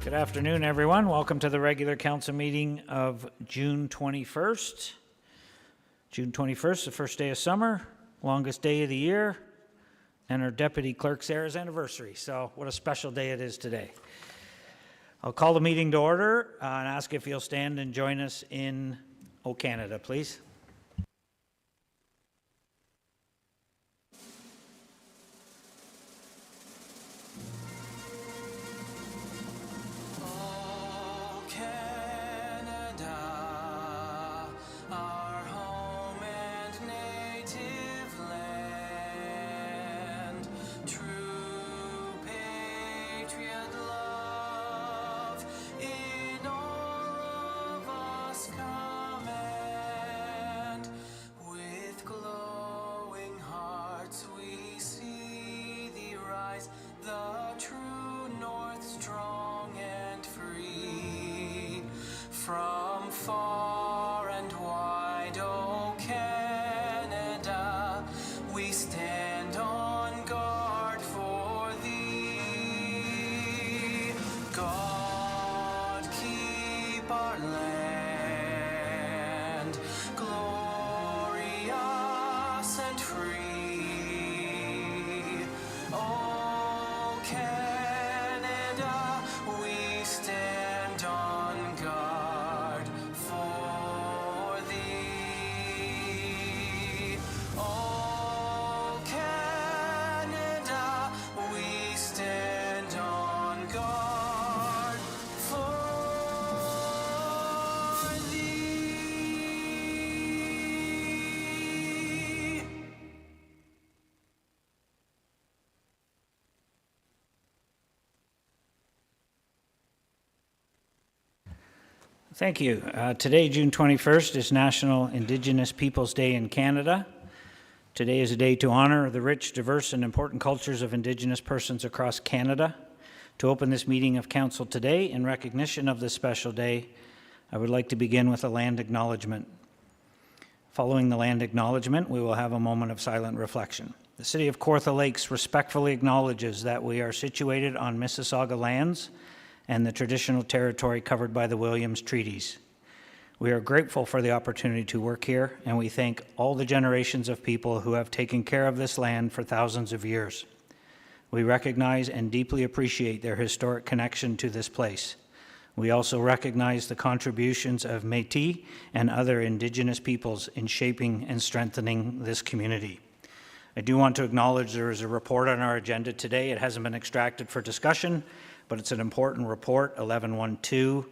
Good afternoon, everyone. Welcome to the regular council meeting of June 21st. June 21st, the first day of summer, longest day of the year, and our deputy clerk Sarah's anniversary. So what a special day it is today. I'll call the meeting to order and ask if you'll stand and join us in O Canada, please. From far and wide, O Canada, we stand on guard for thee. God, keep our land glorious and free. O Canada, we stand on guard for thee. O Canada, we stand on guard for thee. Thank you. Today, June 21st, is National Indigenous Peoples Day in Canada. Today is a day to honor the rich, diverse, and important cultures of Indigenous persons across Canada. To open this meeting of Council today, in recognition of this special day, I would like to begin with a land acknowledgement. Following the land acknowledgement, we will have a moment of silent reflection. The City of Kawartha Lakes respectfully acknowledges that we are situated on Mississauga lands and the traditional territory covered by the Williams Treaties. We are grateful for the opportunity to work here, and we thank all the generations of people who have taken care of this land for thousands of years. We recognize and deeply appreciate their historic connection to this place. We also recognize the contributions of Métis and other Indigenous peoples in shaping and strengthening this community. I do want to acknowledge there is a report on our agenda today. It hasn't been extracted for discussion, but it's an important report, 1112,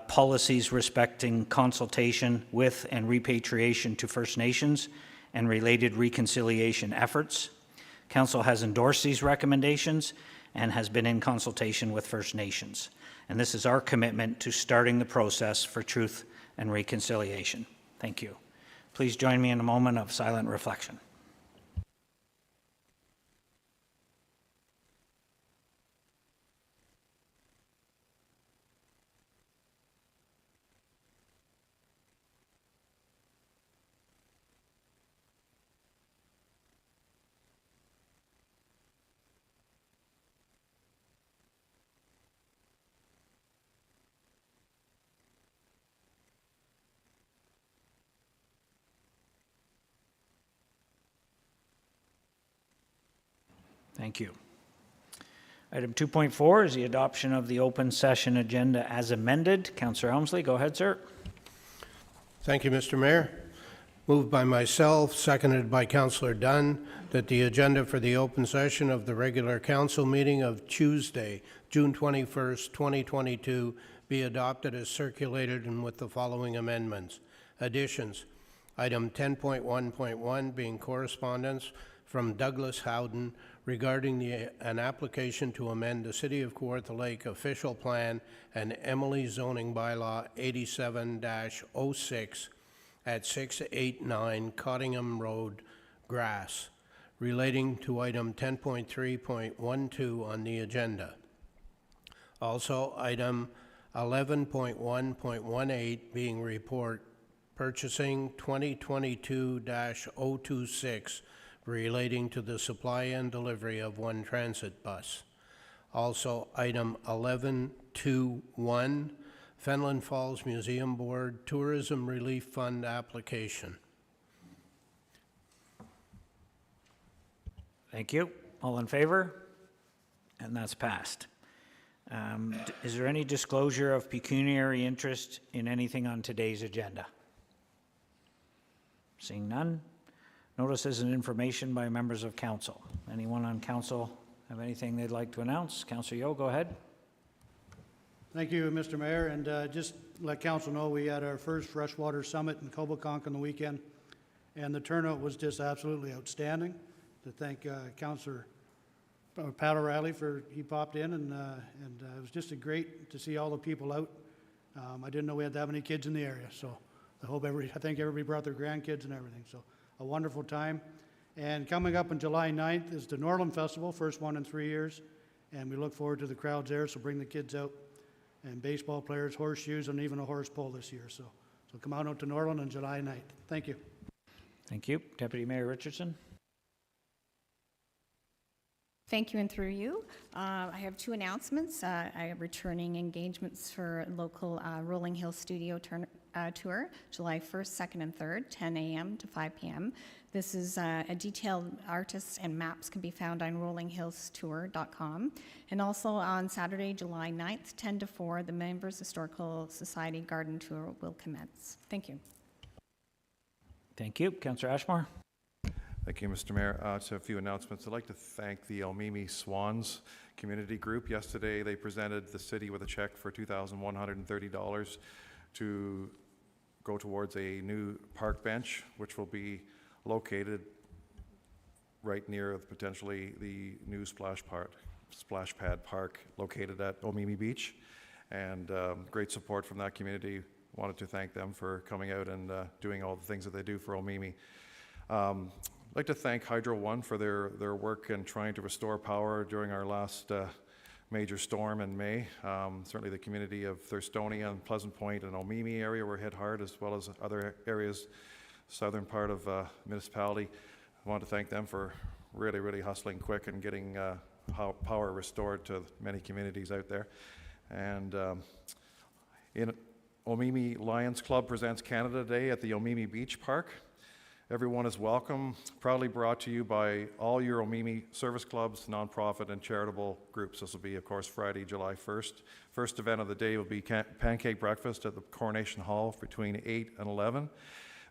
policies respecting consultation with and repatriation to First Nations and related reconciliation efforts. Council has endorsed these recommendations and has been in consultation with First Nations. And this is our commitment to starting the process for truth and reconciliation. Thank you. Please join me in a moment of silent reflection. Thank you. Item 2.4 is the adoption of the open session agenda as amended. Councillor Elmsley, go ahead, sir. Thank you, Mr. Mayor. Moved by myself, seconded by Councillor Dunn, that the agenda for the open session of the regular council meeting of Tuesday, June 21st, 2022 be adopted as circulated and with the following amendments. Additions. Item 10.1.1 being correspondence from Douglas Howden regarding an application to amend the City of Kawartha Lake official plan and Emily zoning bylaw 87-06 at 689 Cottingham Road, Grass, relating to item 10.3.12 on the agenda. Also, item 11.1.18 being report purchasing 2022-026 relating to the supply and delivery of one transit bus. Also, item 11.2.1, Fenelon Falls Museum Board Tourism Relief Fund application. Thank you. All in favor? And that's passed. Is there any disclosure of pecuniary interest in anything on today's agenda? Seeing none. Notices and information by members of council. Anyone on council have anything they'd like to announce? Councillor Yeo, go ahead. Thank you, Mr. Mayor, and just let council know we had our first freshwater summit in Coboconk on the weekend, and the turnout was just absolutely outstanding. To thank Councillor Pat O'Reilly for he popped in, and it was just great to see all the people out. I didn't know we had that many kids in the area, so I think everybody brought their grandkids and everything. So a wonderful time. And coming up on July 9th is the Norland Festival, first one in 3 years, and we look forward to the crowds there. So bring the kids out, and baseball players, horseshoes, and even a horse pull this year. So come out to Norland on July 9th. Thank you. Thank you. Deputy Mayor Richardson. Thank you, and through you. I have two announcements. I have returning engagements for local Rolling Hill Studio Tour, July 1st, 2nd, and 3rd, 10 a.m. to 5 p.m. This is a detailed artists and maps can be found on rollinghillstour.com. And also on Saturday, July 9th, 10 to 4, the Members Historical Society Garden Tour will commence. Thank you. Thank you. Councillor Ashmore. Thank you, Mr. Mayor. So a few announcements. I'd like to thank the Elmimi Swans Community Group. Yesterday, they presented the city with a check for $2,130 to go towards a new park bench, which will be located right near potentially the new splash pad park located at Omimi Beach. And great support from that community. Wanted to thank them for coming out and doing all the things that they do for Omimi. I'd like to thank Hydro One for their work in trying to restore power during our last major storm in May. Certainly the community of Thurstonia and Pleasant Point and Omimi area were hit hard, as well as other areas, southern part of municipality. I want to thank them for really hustling quick and getting power restored to many communities out there. And in Omimi Lions Club presents Canada Day at the Omimi Beach Park. Everyone is welcome. Proudly brought to you by all your Omimi service clubs, nonprofit, and charitable groups. This will be, of course, Friday, July 1st. First event of the day will be pancake breakfast at the Coronation Hall between 8 and 11.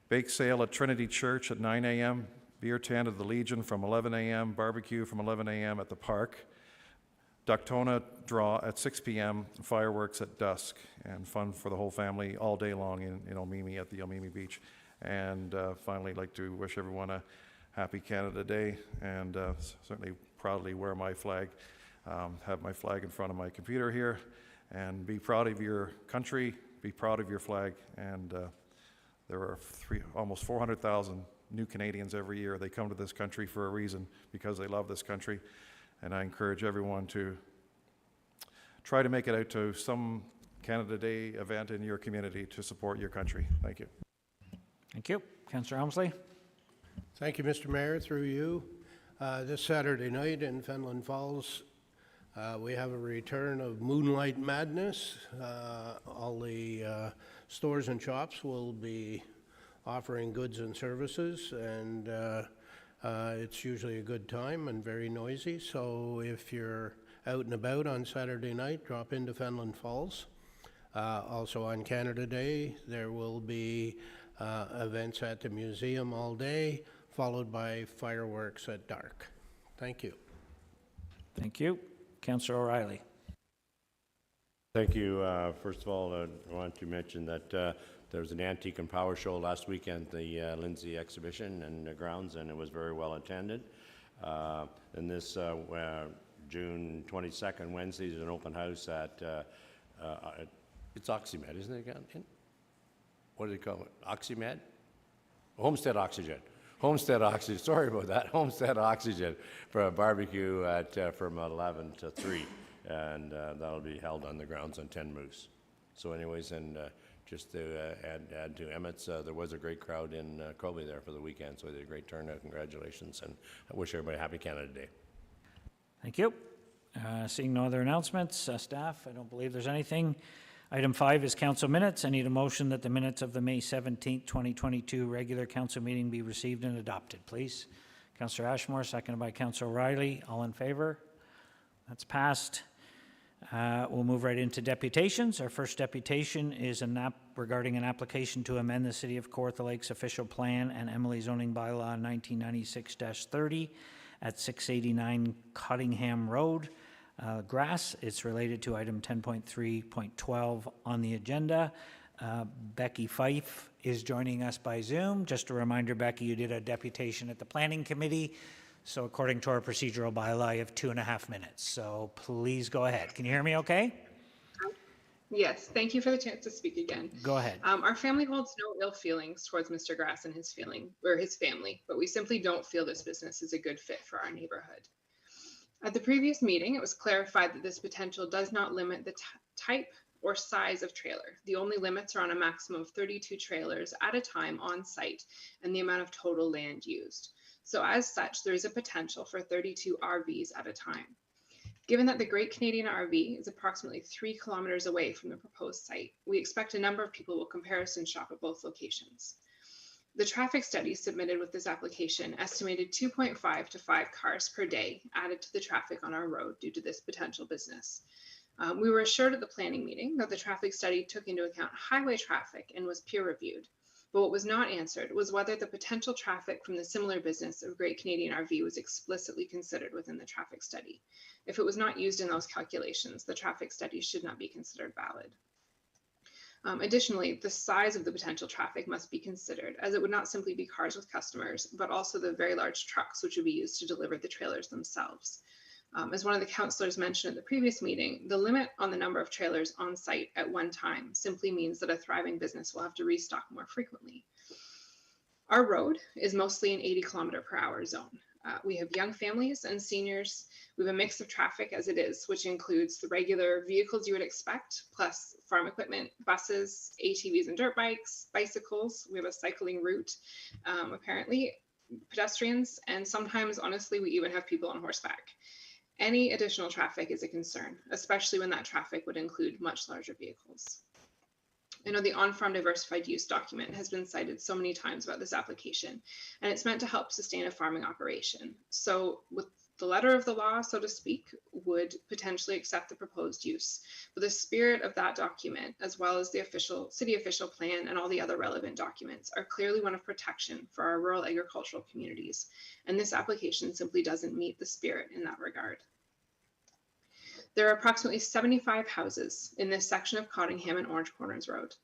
Bake sale at Trinity Church at 9 a.m. Beer tent at the Legion from 11 a.m. Barbecue from 11 a.m. at the park. Ducktona draw at 6 p.m. Fireworks at dusk. And fun for the whole family all day long in Omimi at the Omimi Beach. And finally, I'd like to wish everyone a happy Canada Day, and certainly proudly wear my flag, have my flag in front of my computer here, and be proud of your country, be proud of your flag. And there are almost 400,000 new Canadians every year. They come to this country for a reason, because they love this country. And I encourage everyone to try to make it out to some Canada Day event in your community to support your country. Thank you. Thank you. Councillor Helmsley. Thank you, Mr. Mayor, through you. This Saturday night in Fenelon Falls, we have a return of Moonlight Madness. All the stores and shops will be offering goods and services, and it's usually a good time and very noisy. So if you're out and about on Saturday night, drop into Fenelon Falls. Also on Canada Day, there will be events at the museum all day, followed by fireworks at dark. Thank you. Thank you. Councillor O'Reilly. Thank you. First of all, I want to mention that there was an antique and power show last weekend, the Lindsay exhibition and the grounds, and it was very well attended. And this June 22nd, Wednesday, is an open house at, it's Oxymed, isn't it again? What do they call it? Oxymed? Homestead Oxygen. Homestead Oxygen. Sorry about that. Homestead Oxygen for a barbecue at from 11 to 3, and that'll be held on the grounds on 10 Moose. So, anyways, and just to add to Emmett's, there was a great crowd in Colby there for the weekend, so they did a great turnout. Congratulations, and I wish everybody a happy Canada Day. Thank you. Seeing no other announcements, staff, I don't believe there's anything. Item 5 is council minutes. I need a motion that the minutes of the May 17th, 2022 regular council meeting be received and adopted, please. Councillor Ashmore, seconded by Councillor O'Reilly. All in favor? That's passed. We'll move right into deputations. Our first deputation is regarding an application to amend the City of Kawartha Lakes official plan and Emily zoning bylaw 1996-30 at 689 Cottingham Road. Grass. It's related to item 10.3.12 on the agenda. Becky Fife is joining us by Zoom. Just a reminder, Becky, you did a deputation at the Planning Committee. So according to our procedural bylaw, you have 2.5 minutes. So please go ahead. Can you hear me okay? Yes, thank you for the chance to speak again. Go ahead. Our family holds no ill feelings towards Mr. Grass and his family, but we simply don't feel this business is a good fit for our neighborhood. At the previous meeting, it was clarified that this potential does not limit the type or size of trailer. The only limits are on a maximum of 32 trailers at a time on site and the amount of total land used. So as such, there is a potential for 32 RVs at a time. Given that the Great Canadian RV is approximately 3 kilometers away from the proposed site, we expect a number of people will comparison shop at both locations. The traffic study submitted with this application estimated 2.5 to 5 cars per day added to the traffic on our road due to this potential business. We were assured at the planning meeting that the traffic study took into account highway traffic and was peer reviewed. But what was not answered was whether the potential traffic from the similar business of Great Canadian RV was explicitly considered within the traffic study. If it was not used in those calculations, the traffic study should not be considered valid. Additionally, the size of the potential traffic must be considered, as it would not simply be cars with customers, but also the very large trucks which would be used to deliver the trailers themselves. As one of the councillors mentioned at the previous meeting, the limit on the number of trailers on site at one time simply means that a thriving business will have to restock more frequently. Our road is mostly an 80-kilometer-per-hour zone. We have young families and seniors. We have a mix of traffic as it is, which includes the regular vehicles you would expect, plus farm equipment, buses, ATVs and dirt bikes, bicycles. We have a cycling route, apparently, pedestrians, and sometimes, honestly, we even have people on horseback. Any additional traffic is a concern, especially when that traffic would include much larger vehicles. I know the on-farm diversified use document has been cited so many times about this application, and it's meant to help sustain a farming operation. So with the letter of the law, so to speak, would potentially accept the proposed use. But the spirit of that document, as well as the city official plan and all the other relevant documents, are clearly one of protection for our rural agricultural communities. And this application simply doesn't meet the spirit in that regard. There are approximately 75 houses in this section of Cottingham and Orange Corners Road.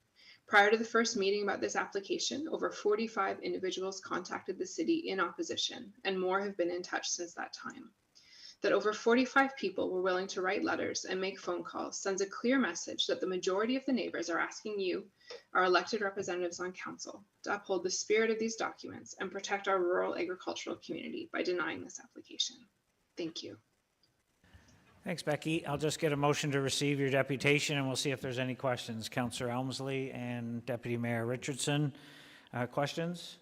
Prior to the first meeting about this application, over 45 individuals contacted the city in opposition, and more have been in touch since that time. That over 45 people were willing to write letters and make phone calls sends a clear message that the majority of the neighbors are asking you, our elected representatives on council, to uphold the spirit of these documents and protect our rural agricultural community by denying this application. Thank you. Thanks, Becky. I'll just get a motion to receive your deputation, and we'll see if there's any questions. Councillor Elmsley and Deputy Mayor Richardson. Questions?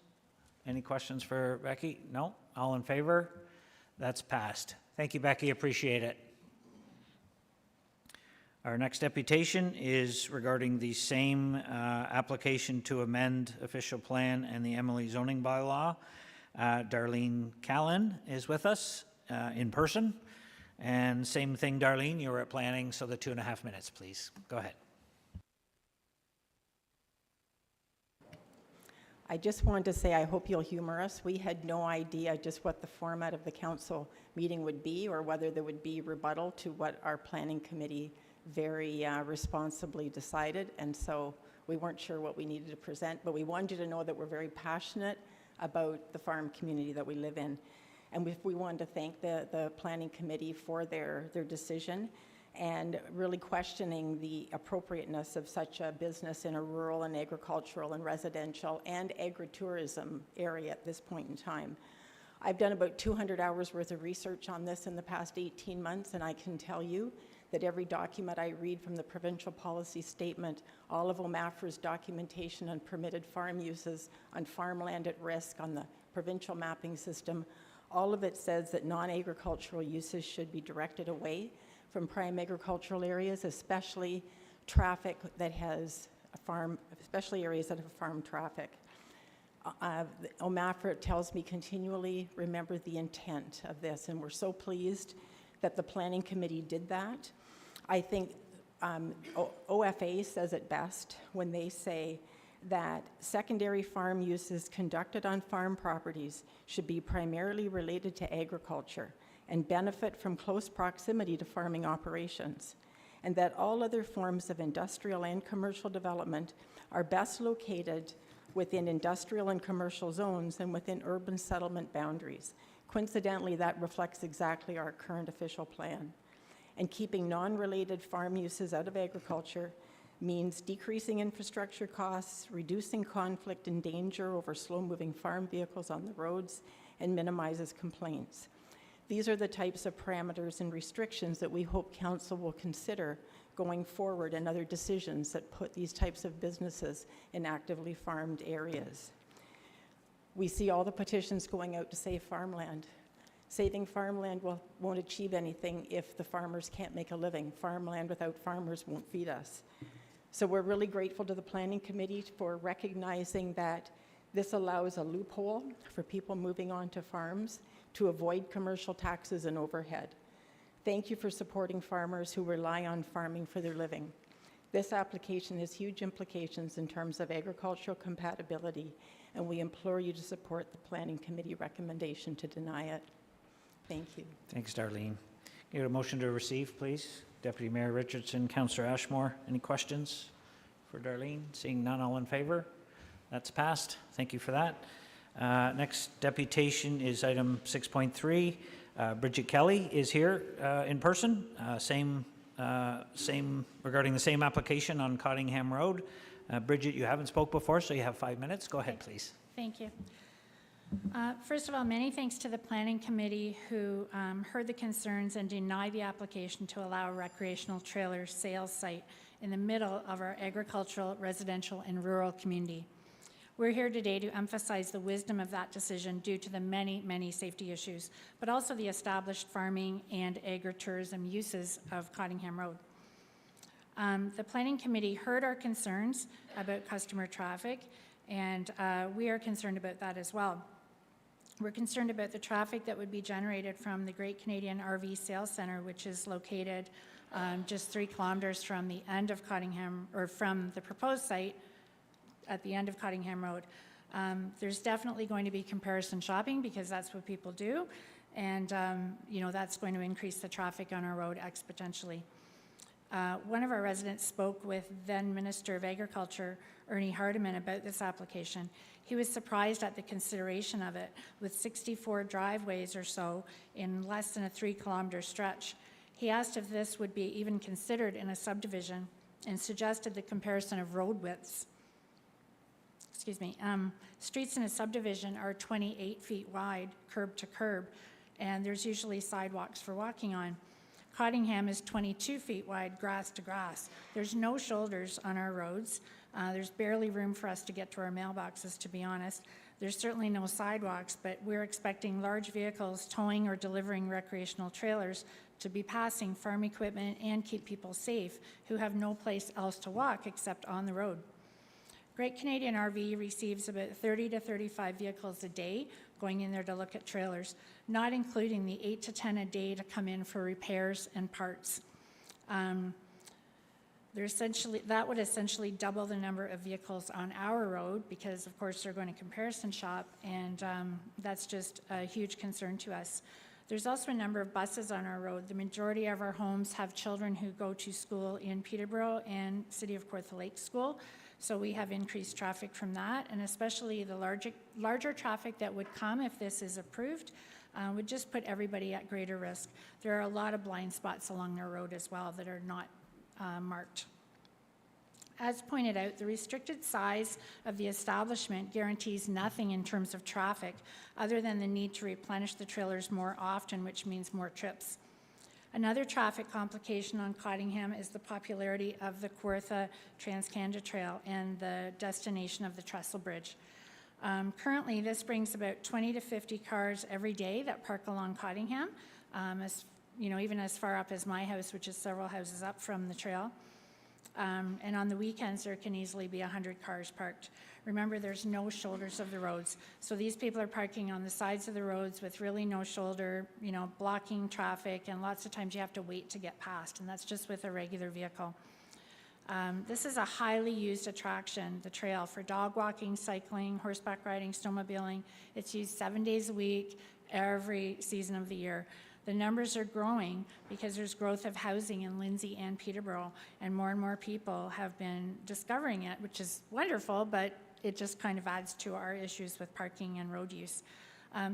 Any questions for Becky? No? All in favor? That's passed. Thank you, Becky. Appreciate it. Our next deputation is regarding the same application to amend official plan and the Emily zoning bylaw. Darlene Callan is with us in person. And same thing, Darlene, you were at planning, so the 2.5 minutes, please. Go ahead. I just wanted to say I hope you'll humor us. We had no idea just what the format of the council meeting would be or whether there would be rebuttal to what our planning committee very responsibly decided. And so we weren't sure what we needed to present, but we wanted you to know that we're very passionate about the farm community that we live in. And we wanted to thank the planning committee for their decision and really questioning the appropriateness of such a business in a rural and agricultural and residential and agritourism area at this point in time. I've done about 200 hours worth of research on this in the past 18 months, and I can tell you that every document I read from the provincial policy statement, all of OMAFRA's documentation on permitted farm uses, on farmland at risk, on the provincial mapping system, All of it says that non-agricultural uses should be directed away from prime agricultural areas, especially traffic that has a farm, especially areas that have farm traffic. OMAFRA tells me continually, remember the intent of this, and we're so pleased that the Planning Committee did that. I think OFA says it best when they say that secondary farm uses conducted on farm properties should be primarily related to agriculture and benefit from close proximity to farming operations, and that all other forms of industrial and commercial development are best located within industrial and commercial zones and within urban settlement boundaries. Coincidentally, that reflects exactly our current official plan. And keeping non-related farm uses out of agriculture means decreasing infrastructure costs, reducing conflict and danger over slow-moving farm vehicles on the roads, and minimizes complaints. These are the types of parameters and restrictions that we hope Council will consider going forward in other decisions that put these types of businesses in actively farmed areas. We see all the petitions going out to save farmland. Saving farmland won't achieve anything if the farmers can't make a living. Farmland without farmers won't feed us. So we're really grateful to the Planning Committee for recognizing that this allows a loophole for people moving on to farms to avoid commercial taxes and overhead. Thank you for supporting farmers who rely on farming for their living. This application has huge implications in terms of agricultural compatibility, and we implore you to support the Planning Committee recommendation to deny it. Thank you. Thanks, Darlene. Get a motion to receive, please. Deputy Mayor Richardson, Councillor Ashmore. Any questions for Darlene? Seeing none, all in favor? That's passed. Thank you for that. Next deputation is item 6.3. Bridget Kelly is here in person. Same regarding the same application on Cottingham Road. Bridget, you haven't spoke before, so you have 5 minutes. Go ahead, please. Thank you. First of all, many thanks to the Planning Committee who heard the concerns and denied the application to allow a recreational trailer sales site in the middle of our agricultural, residential, and rural community. We're here today to emphasize the wisdom of that decision due to the many, many safety issues, but also the established farming and agritourism uses of Cottingham Road. The Planning Committee heard our concerns about customer traffic, and we are concerned about that as well. We're concerned about the traffic that would be generated from the Great Canadian RV Sales Centre, which is located just 3 kilometers from the end of Cottingham, or from the proposed site at the end of Cottingham Road. There's definitely going to be comparison shopping because that's what people do, and that's going to increase the traffic on our road exponentially. One of our residents spoke with then Minister of Agriculture, Ernie Hardeman, about this application. He was surprised at the consideration of it, with 64 driveways or so in less than a 3-kilometer stretch. He asked if this would be even considered in a subdivision and suggested the comparison of road widths. Streets in a subdivision are 28 feet wide, curb to curb, and there's usually sidewalks for walking on. Cottingham is 22 feet wide, grass to grass. There's no shoulders on our roads. There's barely room for us to get to our mailboxes, to be honest. There's certainly no sidewalks, but we're expecting large vehicles towing or delivering recreational trailers to be passing farm equipment and keep people safe who have no place else to walk except on the road. Great Canadian RV receives about 30 to 35 vehicles a day going in there to look at trailers, not including the 8 to 10 a day to come in for repairs and parts. That would essentially double the number of vehicles on our road because, of course, they're going to comparison shop, and that's just a huge concern to us. There's also a number of buses on our road. The majority of our homes have children who go to school in Peterborough and City of Kawartha Lake School, so we have increased traffic from that, and especially the larger traffic that would come if this is approved would just put everybody at greater risk. There are a lot of blind spots along our road as well that are not marked. As pointed out, the restricted size of the establishment guarantees nothing in terms of traffic other than the need to replenish the trailers more often, which means more trips. Another traffic complication on Cottingham is the popularity of the Kawartha Trans-Canada Trail and the destination of the Trestle Bridge. Currently, this brings about 20 to 50 cars every day that park along Cottingham, even as far up as my house, which is several houses up from the trail. And on the weekends, there can easily be 100 cars parked. Remember, there's no shoulders of the roads. So these people are parking on the sides of the roads with really no shoulder, blocking traffic, and lots of times you have to wait to get past, and that's just with a regular vehicle. This is a highly used attraction, the trail, for dog walking, cycling, horseback riding, snowmobiling. It's used 7 days a week, every season of the year. The numbers are growing because there's growth of housing in Lindsay and Peterborough, and more people have been discovering it, which is wonderful, but it just kind of adds to our issues with parking and road use.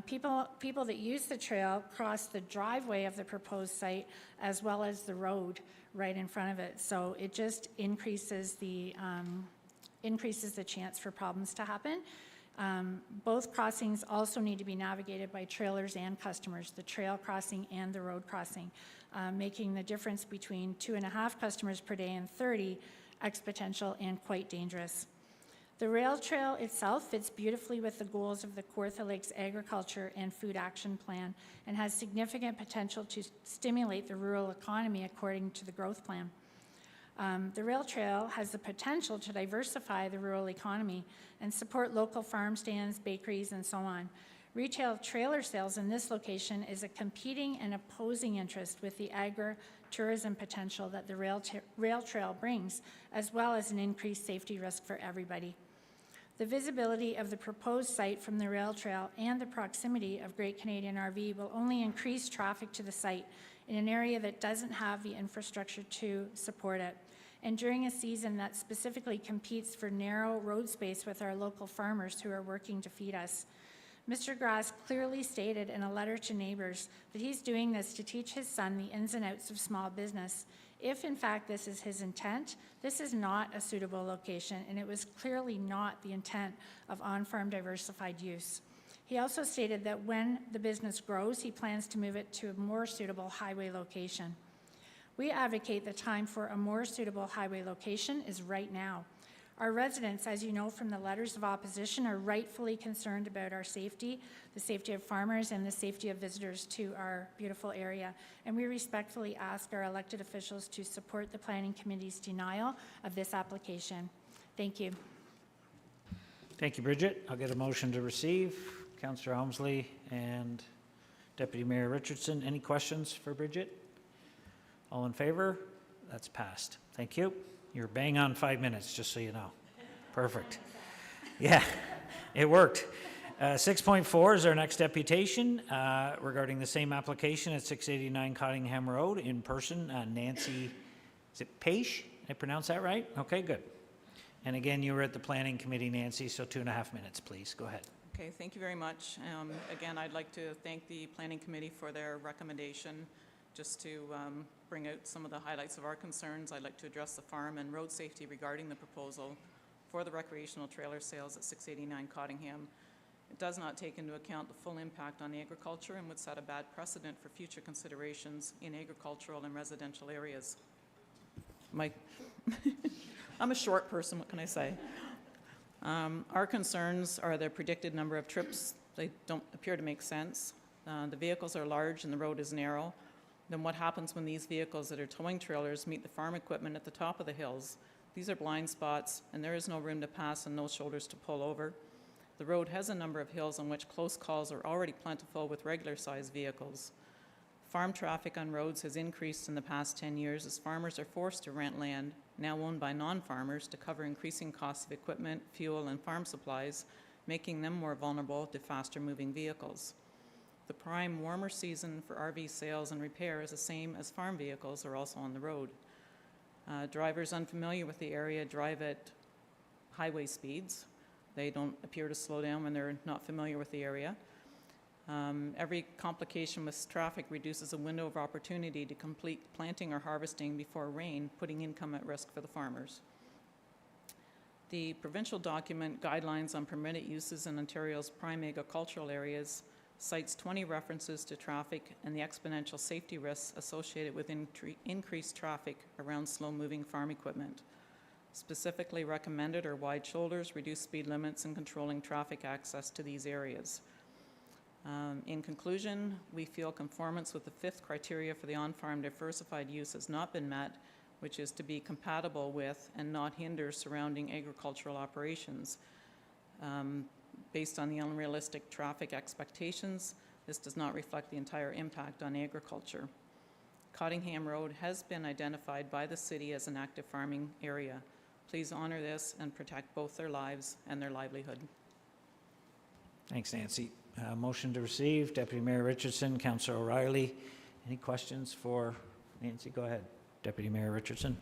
People that use the trail cross the driveway of the proposed site as well as the road right in front of it. So it just increases the chance for problems to happen. Both crossings also need to be navigated by trailers and customers, the trail crossing and the road crossing, making the difference between 2.5 customers per day and 30 exponential and quite dangerous. The rail trail itself fits beautifully with the goals of the Kawartha Lakes Agriculture and Food Action Plan and has significant potential to stimulate the rural economy according to the growth plan. The rail trail has the potential to diversify the rural economy and support local farm stands, bakeries, and so on. Retail trailer sales in this location is a competing and opposing interest with the agri-tourism potential that the rail trail brings, as well as an increased safety risk for everybody. The visibility of the proposed site from the rail trail and the proximity of Great Canadian RV will only increase traffic to the site in an area that doesn't have the infrastructure to support it. And during a season that specifically competes for narrow road space with our local farmers who are working to feed us. Mr. Grass clearly stated in a letter to neighbors that he's doing this to teach his son the ins and outs of small business. If in fact this is his intent, this is not a suitable location, and it was clearly not the intent of on-farm diversified use. He also stated that when the business grows, he plans to move it to a more suitable highway location. We advocate the time for a more suitable highway location is right now. Our residents, as you know from the letters of opposition, are rightfully concerned about our safety, the safety of farmers, and the safety of visitors to our beautiful area. And we respectfully ask our elected officials to support the Planning Committee's denial of this application. Thank you. Thank you, Bridget. I'll get a motion to receive. Councillor Helmsley and Deputy Mayor Richardson. Any questions for Bridget? All in favor? That's passed. Thank you. You're bang on 5 minutes, just so you know. Perfect. Yeah, it worked. 6.4 is our next deputation regarding the same application at 689 Cottingham Road in person. Nancy, is it Page? Did I pronounce that right? Okay, good. And again, you were at the Planning Committee, Nancy, so 2.5 minutes, please. Go ahead. Okay, thank you very much. Again, I'd like to thank the Planning Committee for their recommendation. Just to bring out some of the highlights of our concerns, I'd like to address the farm and road safety regarding the proposal for the recreational trailer sales at 689 Cottingham. It does not take into account the full impact on agriculture and would set a bad precedent for future considerations in agricultural and residential areas. I'm a short person, what can I say? Our concerns are the predicted number of trips. They don't appear to make sense. The vehicles are large and the road is narrow. Then what happens when these vehicles that are towing trailers meet the farm equipment at the top of the hills? These are blind spots, and there is no room to pass and no shoulders to pull over. The road has a number of hills on which close calls are already plentiful with regular-sized vehicles. Farm traffic on roads has increased in the past 10 years as farmers are forced to rent land, now owned by non-farmers, to cover increasing costs of equipment, fuel, and farm supplies, making them more vulnerable to faster-moving vehicles. The prime warmer season for RV sales and repair is the same as farm vehicles are also on the road. Drivers unfamiliar with the area drive at highway speeds. They don't appear to slow down when they're not familiar with the area. Every complication with traffic reduces a window of opportunity to complete planting or harvesting before rain, putting income at risk for the farmers. The provincial document Guidelines on Permitted Uses in Ontario's Prime Agricultural Areas cites 20 references to traffic and the exponential safety risks associated with increased traffic around slow-moving farm equipment. specifically recommended are wide shoulders, reduced speed limits, and controlling traffic access to these areas. In conclusion, we feel conformance with the fifth criteria for the on-farm diversified use has not been met, which is to be compatible with and not hinder surrounding agricultural operations. Based on the unrealistic traffic expectations, this does not reflect the entire impact on agriculture. Cottingham Road has been identified by the city as an active farming area. Please honor this and protect both their lives and their livelihood. Thanks, Nancy. Motion to receive, Deputy Mayor Richardson, Councillor O'Reilly. Any questions for Nancy? Go ahead, Deputy Mayor Richardson.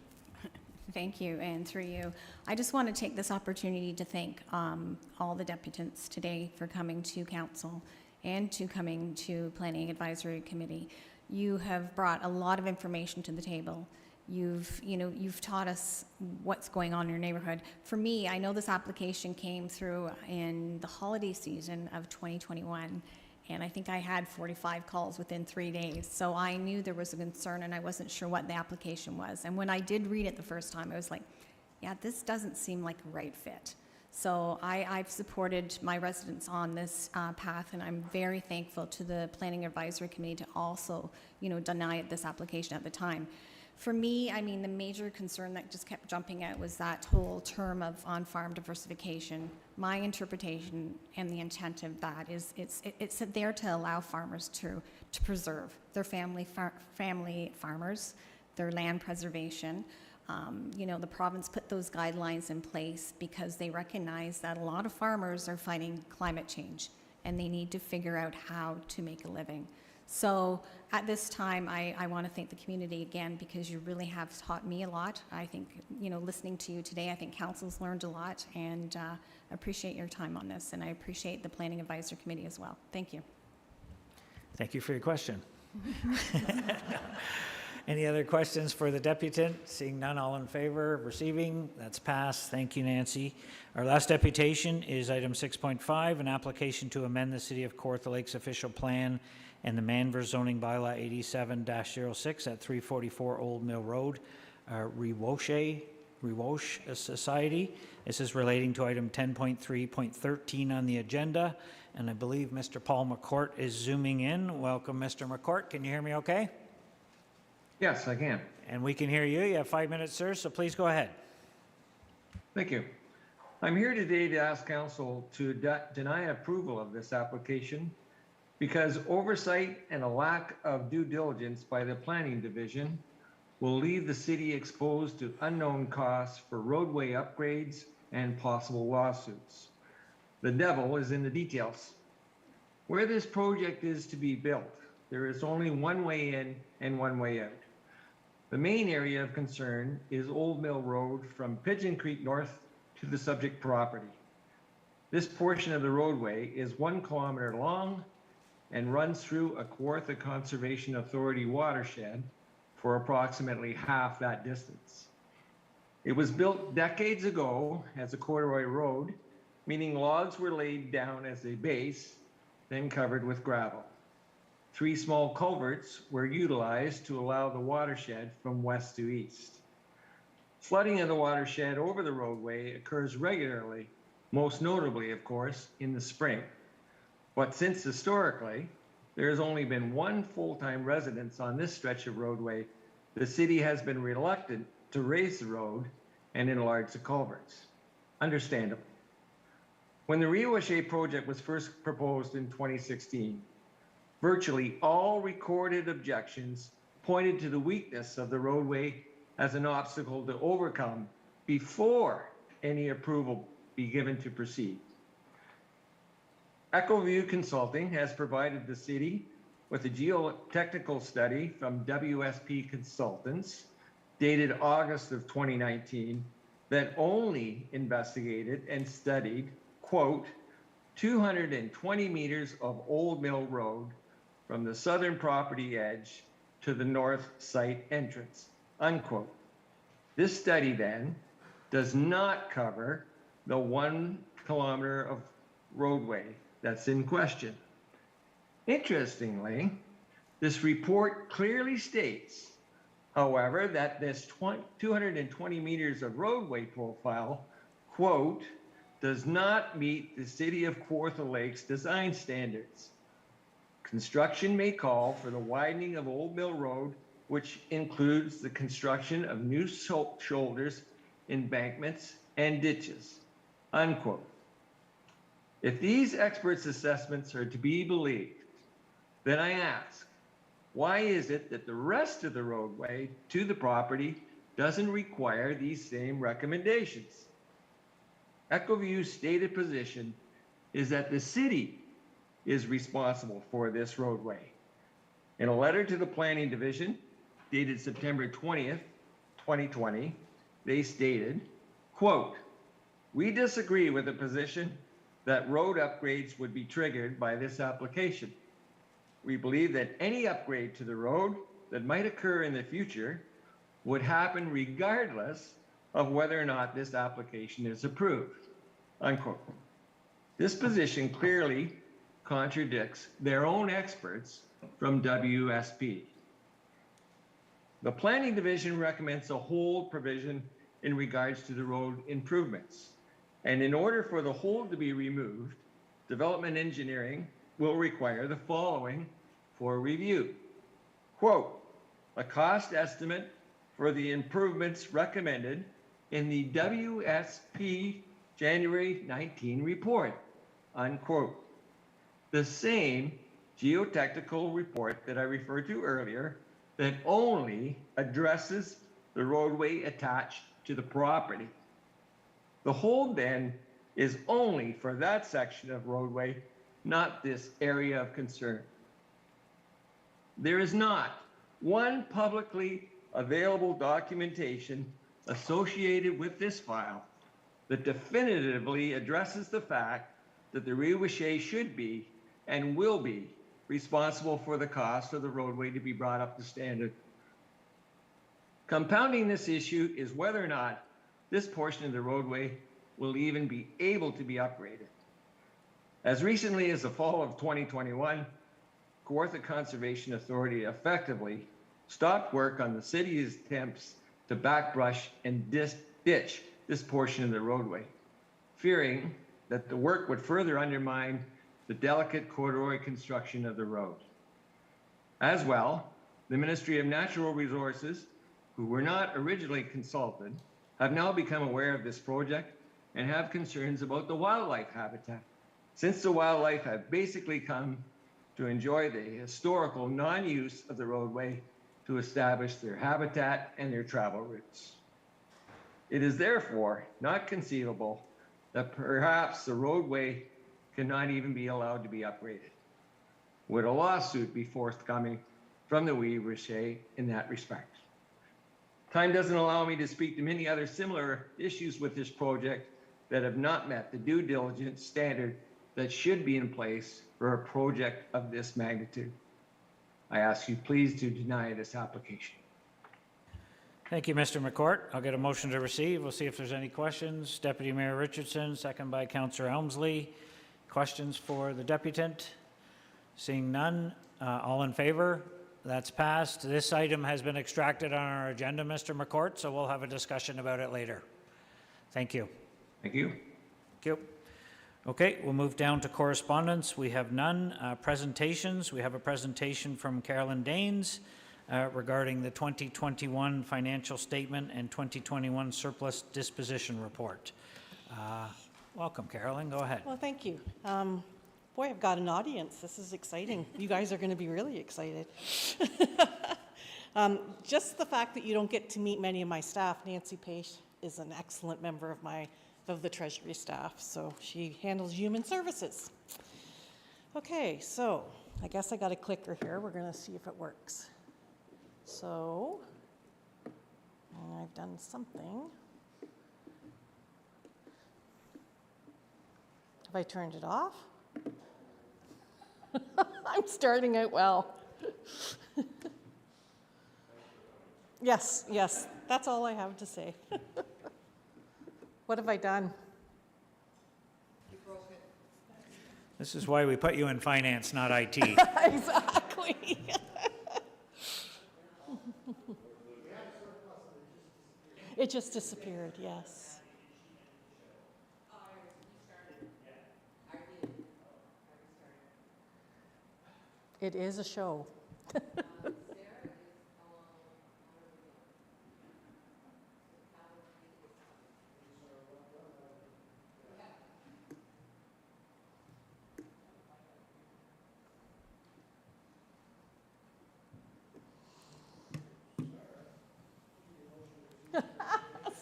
Thank you, and through you, I just want to take this opportunity to thank all the deputants today for coming to council and to coming to Planning Advisory Committee. You have brought a lot of information to the table. You've taught us what's going on in your neighborhood. For me, I know this application came through in the holiday season of 2021, and I think I had 45 calls within 3 days. So I knew there was a concern, and I wasn't sure what the application was. And when I did read it the first time, I was like, yeah, this doesn't seem like a right fit. So I've supported my residents on this path, and I'm very thankful to the Planning Advisory Committee to also, deny this application at the time. For me, I mean, the major concern that just kept jumping out was that whole term of on-farm diversification. My interpretation and the intent of that is it's there to allow farmers to preserve their family farmers, their land preservation. The province put those guidelines in place because they recognize that a lot of farmers are fighting climate change and they need to figure out how to make a living. So at this time, I want to thank the community again because you really have taught me a lot. I think, listening to you today, I think council's learned a lot, and I appreciate your time on this, and I appreciate the Planning Advisory Committee as well. Thank you. Thank you for your question. Any other questions for the deputant? Seeing none, all in favor of receiving? That's passed. Thank you, Nancy. Our last deputation is item 6.5, an application to amend the City of Kawartha Lakes official plan and the Manvers zoning bylaw 87-06 at 344 Old Mill Road, Rewoche Society. This is relating to item 10.3.13 on the agenda, and I believe Mr. Paul McCourt is zooming in. Welcome, Mr. McCourt. Can you hear me okay? Yes, I can. And we can hear you. You have 5 minutes, sir, so please go ahead. Thank you. I'm here today to ask council to deny approval of this application because oversight and a lack of due diligence by the planning division will leave the city exposed to unknown costs for roadway upgrades and possible lawsuits. The devil is in the details. Where this project is to be built, there is only one way in and one way out. The main area of concern is Old Mill Road from Pigeon Creek North to the subject property. This portion of the roadway is 1 kilometer long and runs through a Kawartha Conservation Authority watershed for approximately half that distance. It was built decades ago as a corduroy road, meaning logs were laid down as a base, then covered with gravel. 3 small culverts were utilized to allow the watershed from west to east. Flooding of the watershed over the roadway occurs regularly, most notably, of course, in the spring. But since historically, there has only been 1 full-time residence on this stretch of roadway, the city has been reluctant to raise the road and enlarge the culverts. Understandable. When the Rewoche project was first proposed in 2016, virtually all recorded objections pointed to the weakness of the roadway as an obstacle to overcome before any approval be given to proceed. EchoView Consulting has provided the city with a geotechnical study from WSP Consultants dated August of 2019 that only investigated and studied, quote, 220 meters of Old Mill Road from the southern property edge to the north site entrance, unquote. This study then does not cover the 1 kilometer of roadway that's in question. Interestingly, this report clearly states however, that this 220 meters of roadway profile, quote, does not meet the City of Kawartha Lakes design standards. Construction may call for the widening of Old Mill Road, which includes the construction of new shoulders, embankments, and ditches, unquote. If these experts' assessments are to be believed, then I ask, why is it that the rest of the roadway to the property doesn't require these same recommendations? EcoView's stated position is that the city is responsible for this roadway. In a letter to the Planning Division dated September 20th, 2020, they stated, quote, "We disagree with the position that road upgrades would be triggered by this application. We believe that any upgrade to the road that might occur in the future would happen regardless of whether or not this application is approved," unquote. This position clearly contradicts their own experts from WSP. The Planning Division recommends a hold provision in regards to the road improvements. And in order for the hold to be removed, development engineering will require the following for review. Quote, "A cost estimate for the improvements recommended in the WSP January 19 report," unquote. The same geotechnical report that I referred to earlier that only addresses the roadway attached to the property. The hold then is only for that section of roadway, not this area of concern. There is not one publicly available documentation associated with this file that definitively addresses the fact that the Riwashe should be and will be responsible for the cost of the roadway to be brought up to standard. Compounding this issue is whether or not this portion of the roadway will even be able to be upgraded. As recently as the fall of 2021, Kawartha Conservation Authority effectively stopped work on the city's attempts to backbrush and ditch this portion of the roadway, fearing that the work would further undermine the delicate corduroy construction of the road. As well, the Ministry of Natural Resources, who were not originally consulted, have now become aware of this project and have concerns about the wildlife habitat, since the wildlife have basically come to enjoy the historical non-use of the roadway to establish their habitat and their travel routes. It is therefore not conceivable that perhaps the roadway cannot even be allowed to be upgraded. Would a lawsuit be forthcoming from the Riwashe in that respect? Time doesn't allow me to speak to many other similar issues with this project that have not met the due diligence standard that should be in place for a project of this magnitude. I ask you please to deny this application. Thank you, Mr. McCourt. I'll get a motion to receive. We'll see if there's any questions. Deputy Mayor Richardson, second by Councillor Elmsley. Questions for the deputant? Seeing none, all in favor? That's passed. This item has been extracted on our agenda, Mr. McCourt, so we'll have a discussion about it later. Thank you. Thank you. Thank you. Okay, we'll move down to correspondence. We have none. Presentations. We have a presentation from Carolyn Danes regarding the 2021 financial statement and 2021 surplus disposition report. Welcome, Carolyn. Go ahead. Well, thank you. Boy, I've got an audience. This is exciting. You guys are going to be really excited. Just the fact that you don't get to meet many of my staff. Nancy Page is an excellent member of the Treasury staff, so she handles human services. Okay, so I guess I got a clicker here. We're going to see if it works. So I've done something. Have I turned it off? I'm starting out well. Yes, that's all I have to say. What have I done? This is why we put you in finance, not IT. Exactly. It just disappeared, yes. It is a show.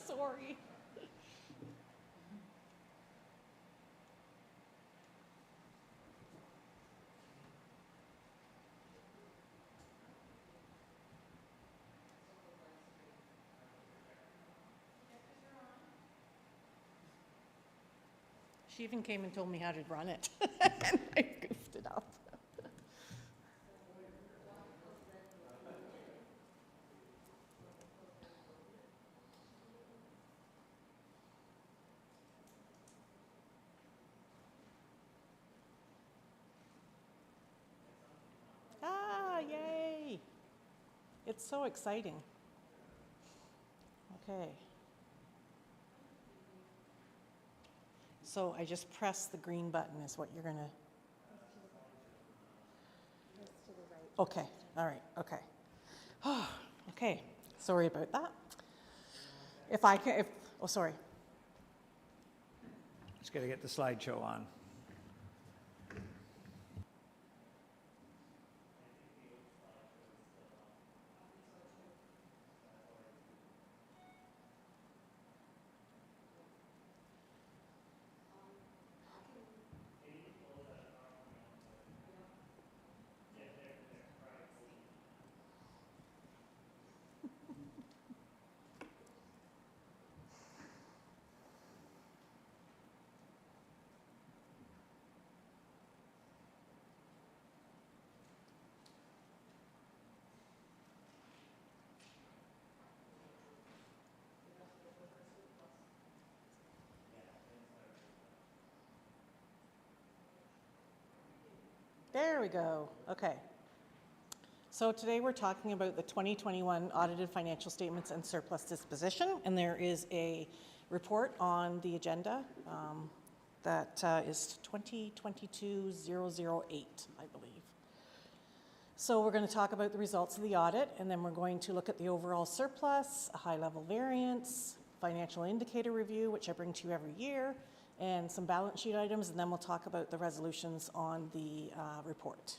Sorry. She even came and told me how to run it, and I goofed it up. Ah, yay! It's so exciting. Okay. So I just press the green button is what you're gonna. Okay, all right, okay. Okay, sorry about that. If I can, oh, sorry. Just got to get the slideshow on. There we go. Okay. So today we're talking about the 2021 audited financial statements and surplus disposition, and there is a report on the agenda that is 2022-008, I believe. So we're going to talk about the results of the audit, and then we're going to look at the overall surplus, a high-level variance, financial indicator review, which I bring to you every year, and some balance sheet items, and then we'll talk about the resolutions on the report.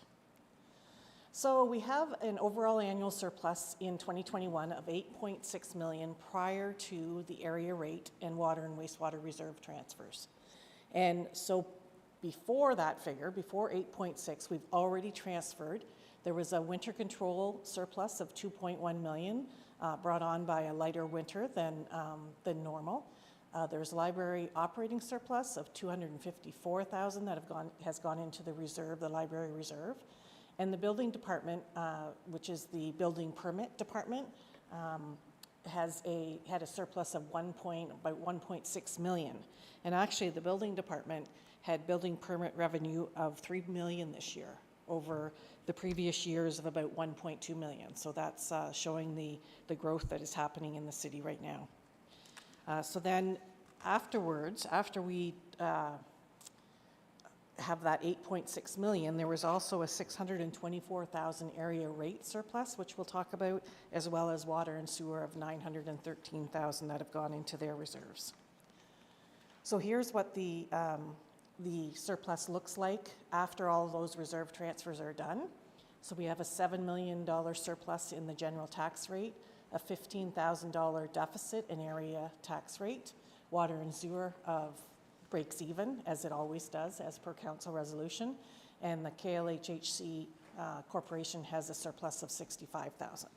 So we have an overall annual surplus in 2021 of 8.6 million prior to the area rate and water and wastewater reserve transfers. And so before that figure, before 8.6, we've already transferred. There was a winter control surplus of 2.1 million brought on by a lighter winter than normal. There's library operating surplus of 254,000 that has gone into the reserve, the library reserve. And the building department, which is the building permit department, had a surplus of about 1.6 million. And actually the building department had building permit revenue of 3 million this year over the previous years of about 1.2 million. So that's showing the growth that is happening in the city right now. So then afterwards, after we have that 8.6 million, there was also a 624,000 area rate surplus, which we'll talk about, as well as water and sewer of 913,000 that have gone into their reserves. So here's what the surplus looks like after all of those reserve transfers are done. So we have a $7 million surplus in the general tax rate, a $15,000 deficit in area tax rate, water and sewer of breaks even, as it always does, as per council resolution, and the KLHHC Corporation has a surplus of 65,000.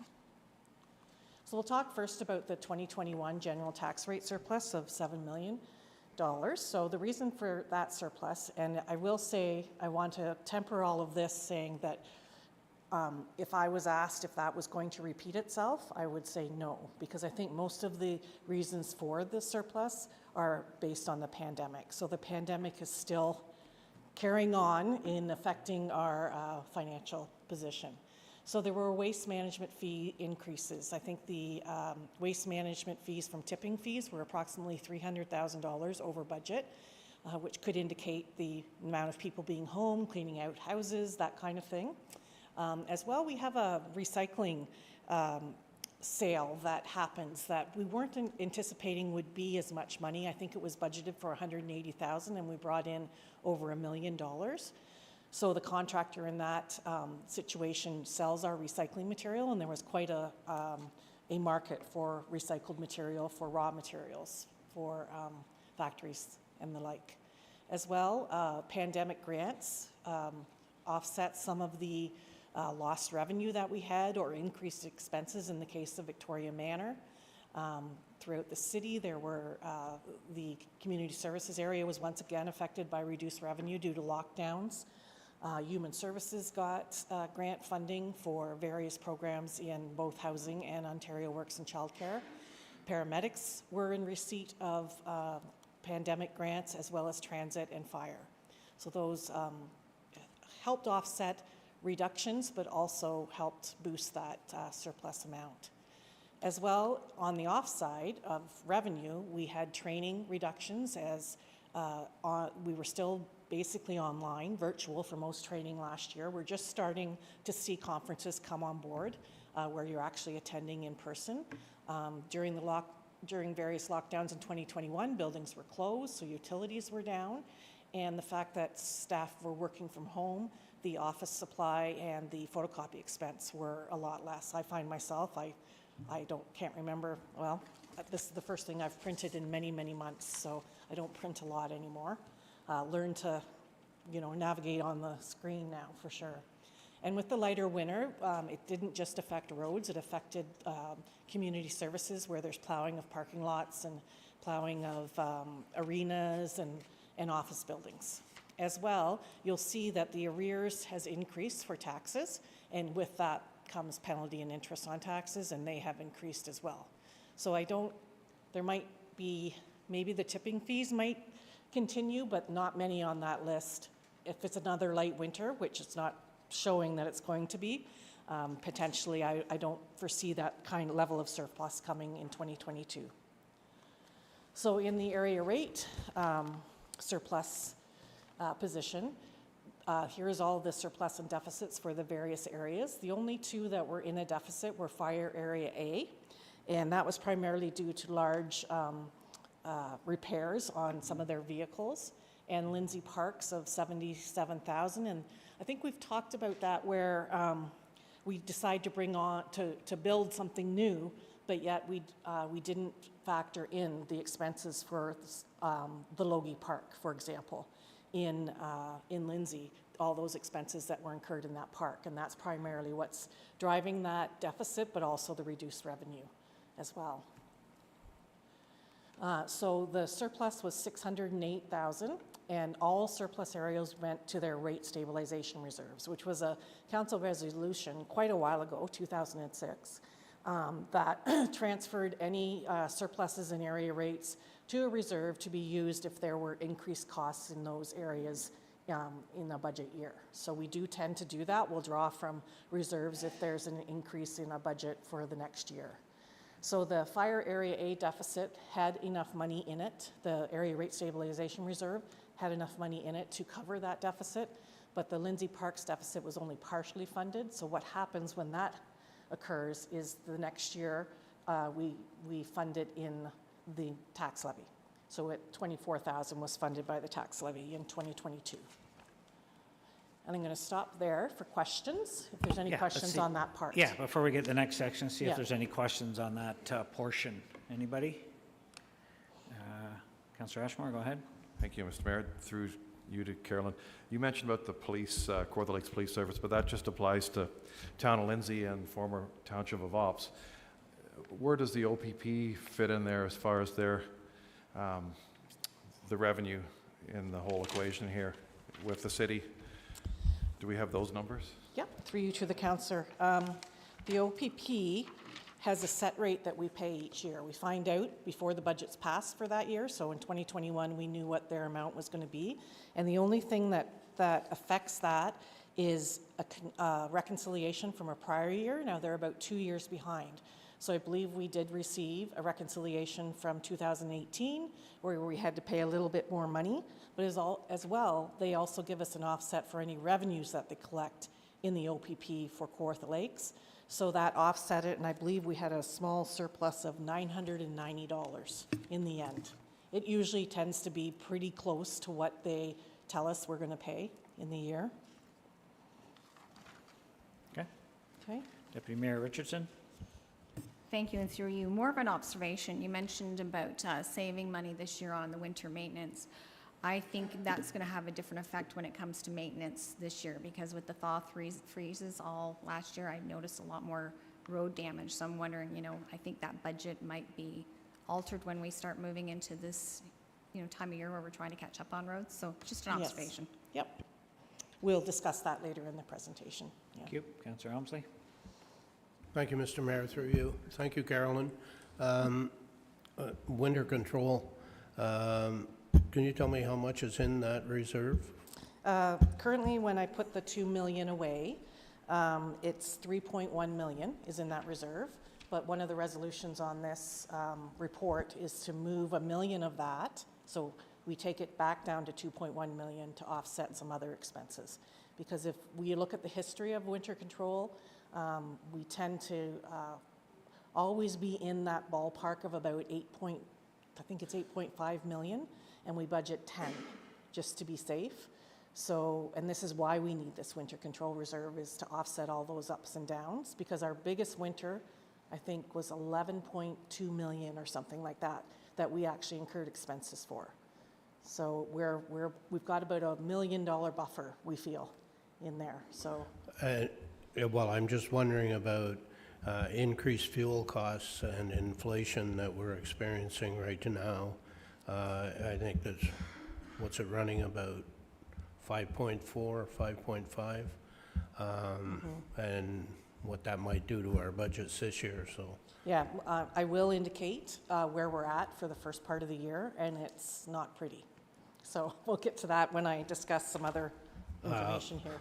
So we'll talk first about the 2021 general tax rate surplus of $7 million. So the reason for that surplus, and I will say, I want to temper all of this saying that if I was asked if that was going to repeat itself, I would say no, because I think most of the reasons for the surplus are based on the pandemic. So the pandemic is still carrying on in affecting our financial position. So there were waste management fee increases. I think the waste management fees from tipping fees were approximately $300,000 over budget, which could indicate the amount of people being home, cleaning out houses, that kind of thing. As well, we have a recycling sale that happens that we weren't anticipating would be as much money. I think it was budgeted for $180,000 and we brought in over $1 million. So the contractor in that situation sells our recycling material, and there was quite a market for recycled material, for raw materials, for factories and the like. As well, pandemic grants offset some of the lost revenue that we had or increased expenses in the case of Victoria Manor. Throughout the city, there were, the community services area was once again affected by reduced revenue due to lockdowns. Human Services got grant funding for various programs in both housing and Ontario Works and Childcare. Paramedics were in receipt of pandemic grants as well as transit and fire. So those helped offset reductions, but also helped boost that surplus amount. As well, on the offside of revenue, we had training reductions as we were still basically online, virtual for most training last year. We're just starting to see conferences come on board where you're actually attending in person. During various lockdowns in 2021, buildings were closed, so utilities were down, and the fact that staff were working from home, the office supply and the photocopy expense were a lot less. I find myself, I can't remember, well, this is the first thing I've printed in many, many months, so I don't print a lot anymore. Learn to, navigate on the screen now for sure. And with the lighter winter, it didn't just affect roads, it affected community services where there's plowing of parking lots and plowing of arenas and office buildings. As well, you'll see that the arrears has increased for taxes, and with that comes penalty and interest on taxes, and they have increased as well. So there might be, maybe the tipping fees might continue, but not many on that list. If it's another light winter, which it's not showing that it's going to be, potentially I don't foresee that kind of level of surplus coming in 2022. So in the area rate surplus position, here's all the surplus and deficits for the various areas. The only two that were in a deficit were Fire Area A, and that was primarily due to large repairs on some of their vehicles, and Lindsay Parks of $77,000. And I think we've talked about that where we decide to bring on, to build something new, but yet we didn't factor in the expenses for the Logie Park, for example, in Lindsay, all those expenses that were incurred in that park. And that's primarily what's driving that deficit, but also the reduced revenue as well. So the surplus was $608,000, and all surplus areas went to their rate stabilization reserves, which was a council resolution quite a while ago, 2006, that transferred any surpluses in area rates to a reserve to be used if there were increased costs in those areas in a budget year. So we do tend to do that. We'll draw from reserves if there's an increase in a budget for the next year. So the Fire Area A deficit had enough money in it. The Area Rate Stabilization Reserve had enough money in it to cover that deficit, but the Lindsay Parks deficit was only partially funded. So what happens when that occurs is the next year we fund it in the tax levy. So at $24,000 was funded by the tax levy in 2022. And I'm going to stop there for questions, if there's any questions on that part. Yeah, before we get to the next section, see Yeah. if there's any questions on that portion. Anybody? Councillor Ashmore, go ahead. Thank you, Mr. Mayor. Through you to Carolyn. You mentioned about the police, Kawartha Lakes Police Service, but that just applies to Town of Lindsay and former Township of Ops. Where does the OPP fit in there as far as their the revenue in the whole equation here with the city? Do we have those numbers? Yep, through you to the councillor. The OPP has a set rate that we pay each year. We find out before the budget's passed for that year. So in 2021, we knew what their amount was going to be. And the only thing that affects that is a reconciliation from a prior year. Now, they're about 2 years behind. So I believe we did receive a reconciliation from 2018 where we had to pay a little bit more money, but as well, they also give us an offset for any revenues that they collect in the OPP for Kawartha Lakes. So that offset it, and I believe we had a small surplus of $990 in the end. It usually tends to be pretty close to what they tell us we're going to pay in the year. Okay. Okay. Deputy Mayor Richardson? Thank you, and through you, more of an observation. You mentioned about saving money this year on the winter maintenance. I think that's going to have a different effect when it comes to maintenance this year, because with the thaw freezes all last year, I noticed a lot more road damage. So I'm wondering, I think that budget might be altered when we start moving into this, time of year where we're trying to catch up on roads. So just an Yes. observation. Yep. We'll discuss that later in the presentation. Yeah. Thank you. Councillor Helmsley? Thank you, Mr. Mayor, through you. Thank you, Carolyn. Winter control, can you tell me how much is in that reserve? Currently, when I put the 2 million away, it's 3.1 million is in that reserve. But one of the resolutions on this report is to move $1 million of that. So we take it back down to 2.1 million to offset some other expenses. Because if we look at the history of winter control, we tend to always be in that ballpark of about 8.5 million, and we budget 10 just to be safe. So, and this is why we need this winter control reserve, is to offset all those ups and downs, because our biggest winter, I think, was 11.2 million or something like that, that we actually incurred expenses for. So we've got about $1 million buffer, we feel, in there, so. Well, I'm just wondering about increased fuel costs and inflation that we're experiencing right now. I think that's, what's it running about 5.4, 5.5, and what that might do to our budgets this year, so. Yeah, I will indicate where we're at for the first part of the year, and it's not pretty. So we'll get to that when I discuss some other information here.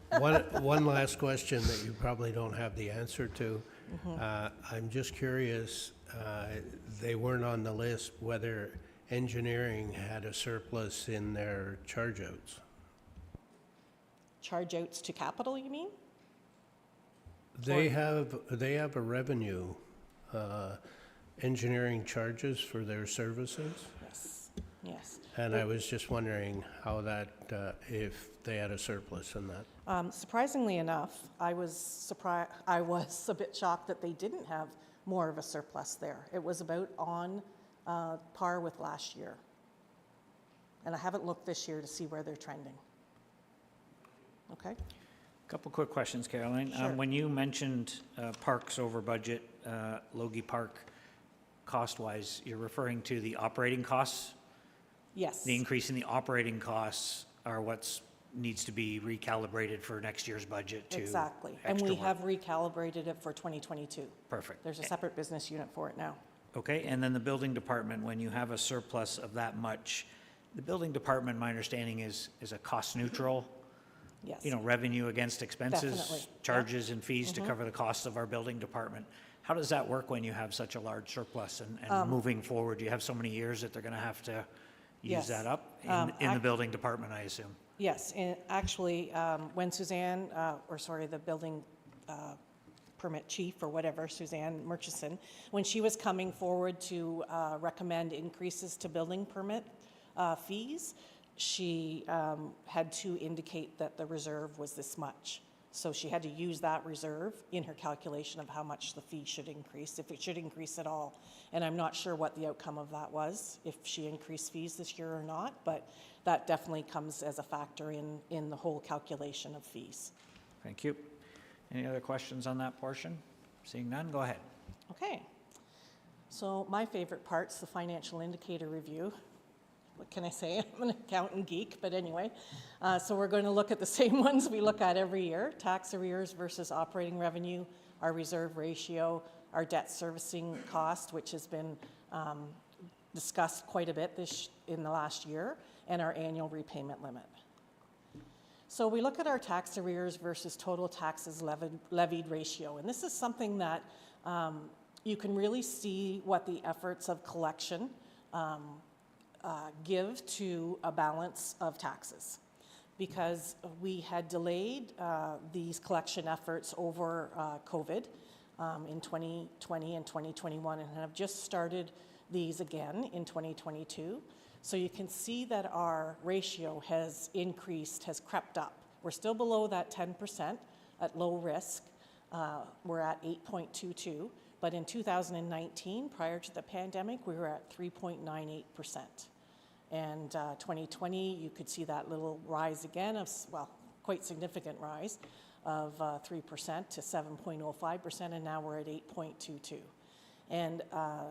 One last question that you probably don't have the answer to. I'm just curious, they weren't on the list, whether engineering had a surplus in their charge-outs. Charge-outs to capital, you mean? They have a revenue, engineering charges for their services. Yes, yes. And I was just wondering how that, if they had a surplus in that. Surprisingly enough, I was a bit shocked that they didn't have more of a surplus there. It was about on par with last year. And I haven't looked this year to see where they're trending. Okay? Couple quick questions, Caroline. Sure. When you mentioned parks over budget, Logie Park, cost-wise, you're referring to the operating costs? Yes. The increase in the operating costs are what's needs to be recalibrated for next year's budget to Exactly. And extra we work. have recalibrated it for 2022. Perfect. There's a separate business unit for it now. Okay, and then the building department, when you have a surplus of that much, the building department, my understanding is a cost neutral, Yes. revenue against expenses, Definitely, charges and fees to cover the costs of our building department. How does that work when you have such a large surplus and moving forward? You have so many years that they're going to have to use Yes. that up in the building department, I assume. Yes, and actually, when Suzanne, the building permit chief or whatever, Suzanne Murchison, when she was coming forward to recommend increases to building permit fees, she had to indicate that the reserve was this much. So she had to use that reserve in her calculation of how much the fee should increase, if it should increase at all. And I'm not sure what the outcome of that was, if she increased fees this year or not, but that definitely comes as a factor in the whole calculation of fees. Thank you. Any other questions on that portion? Seeing none, go ahead. Okay. So my favorite part's the financial indicator review. What can I say? I'm an accountant geek, but anyway. So we're going to look at the same ones we look at every year: tax arrears versus operating revenue, our reserve ratio, our debt servicing cost, which has been discussed quite a bit in the last year, and our annual repayment limit. So we look at our tax arrears versus total taxes levied ratio, and this is something that you can really see what the efforts of collection give to a balance of taxes. Because we had delayed these collection efforts over COVID in 2020 and 2021 and have just started these again in 2022. So you can see that our ratio has increased, has crept up. We're still below that 10% at low risk. We're at 8.22, but in 2019, prior to the pandemic, we were at 3.98%. And 2020, you could see that little rise again of, well, quite significant rise of 3% to 7.05%, and now we're at 8.22. And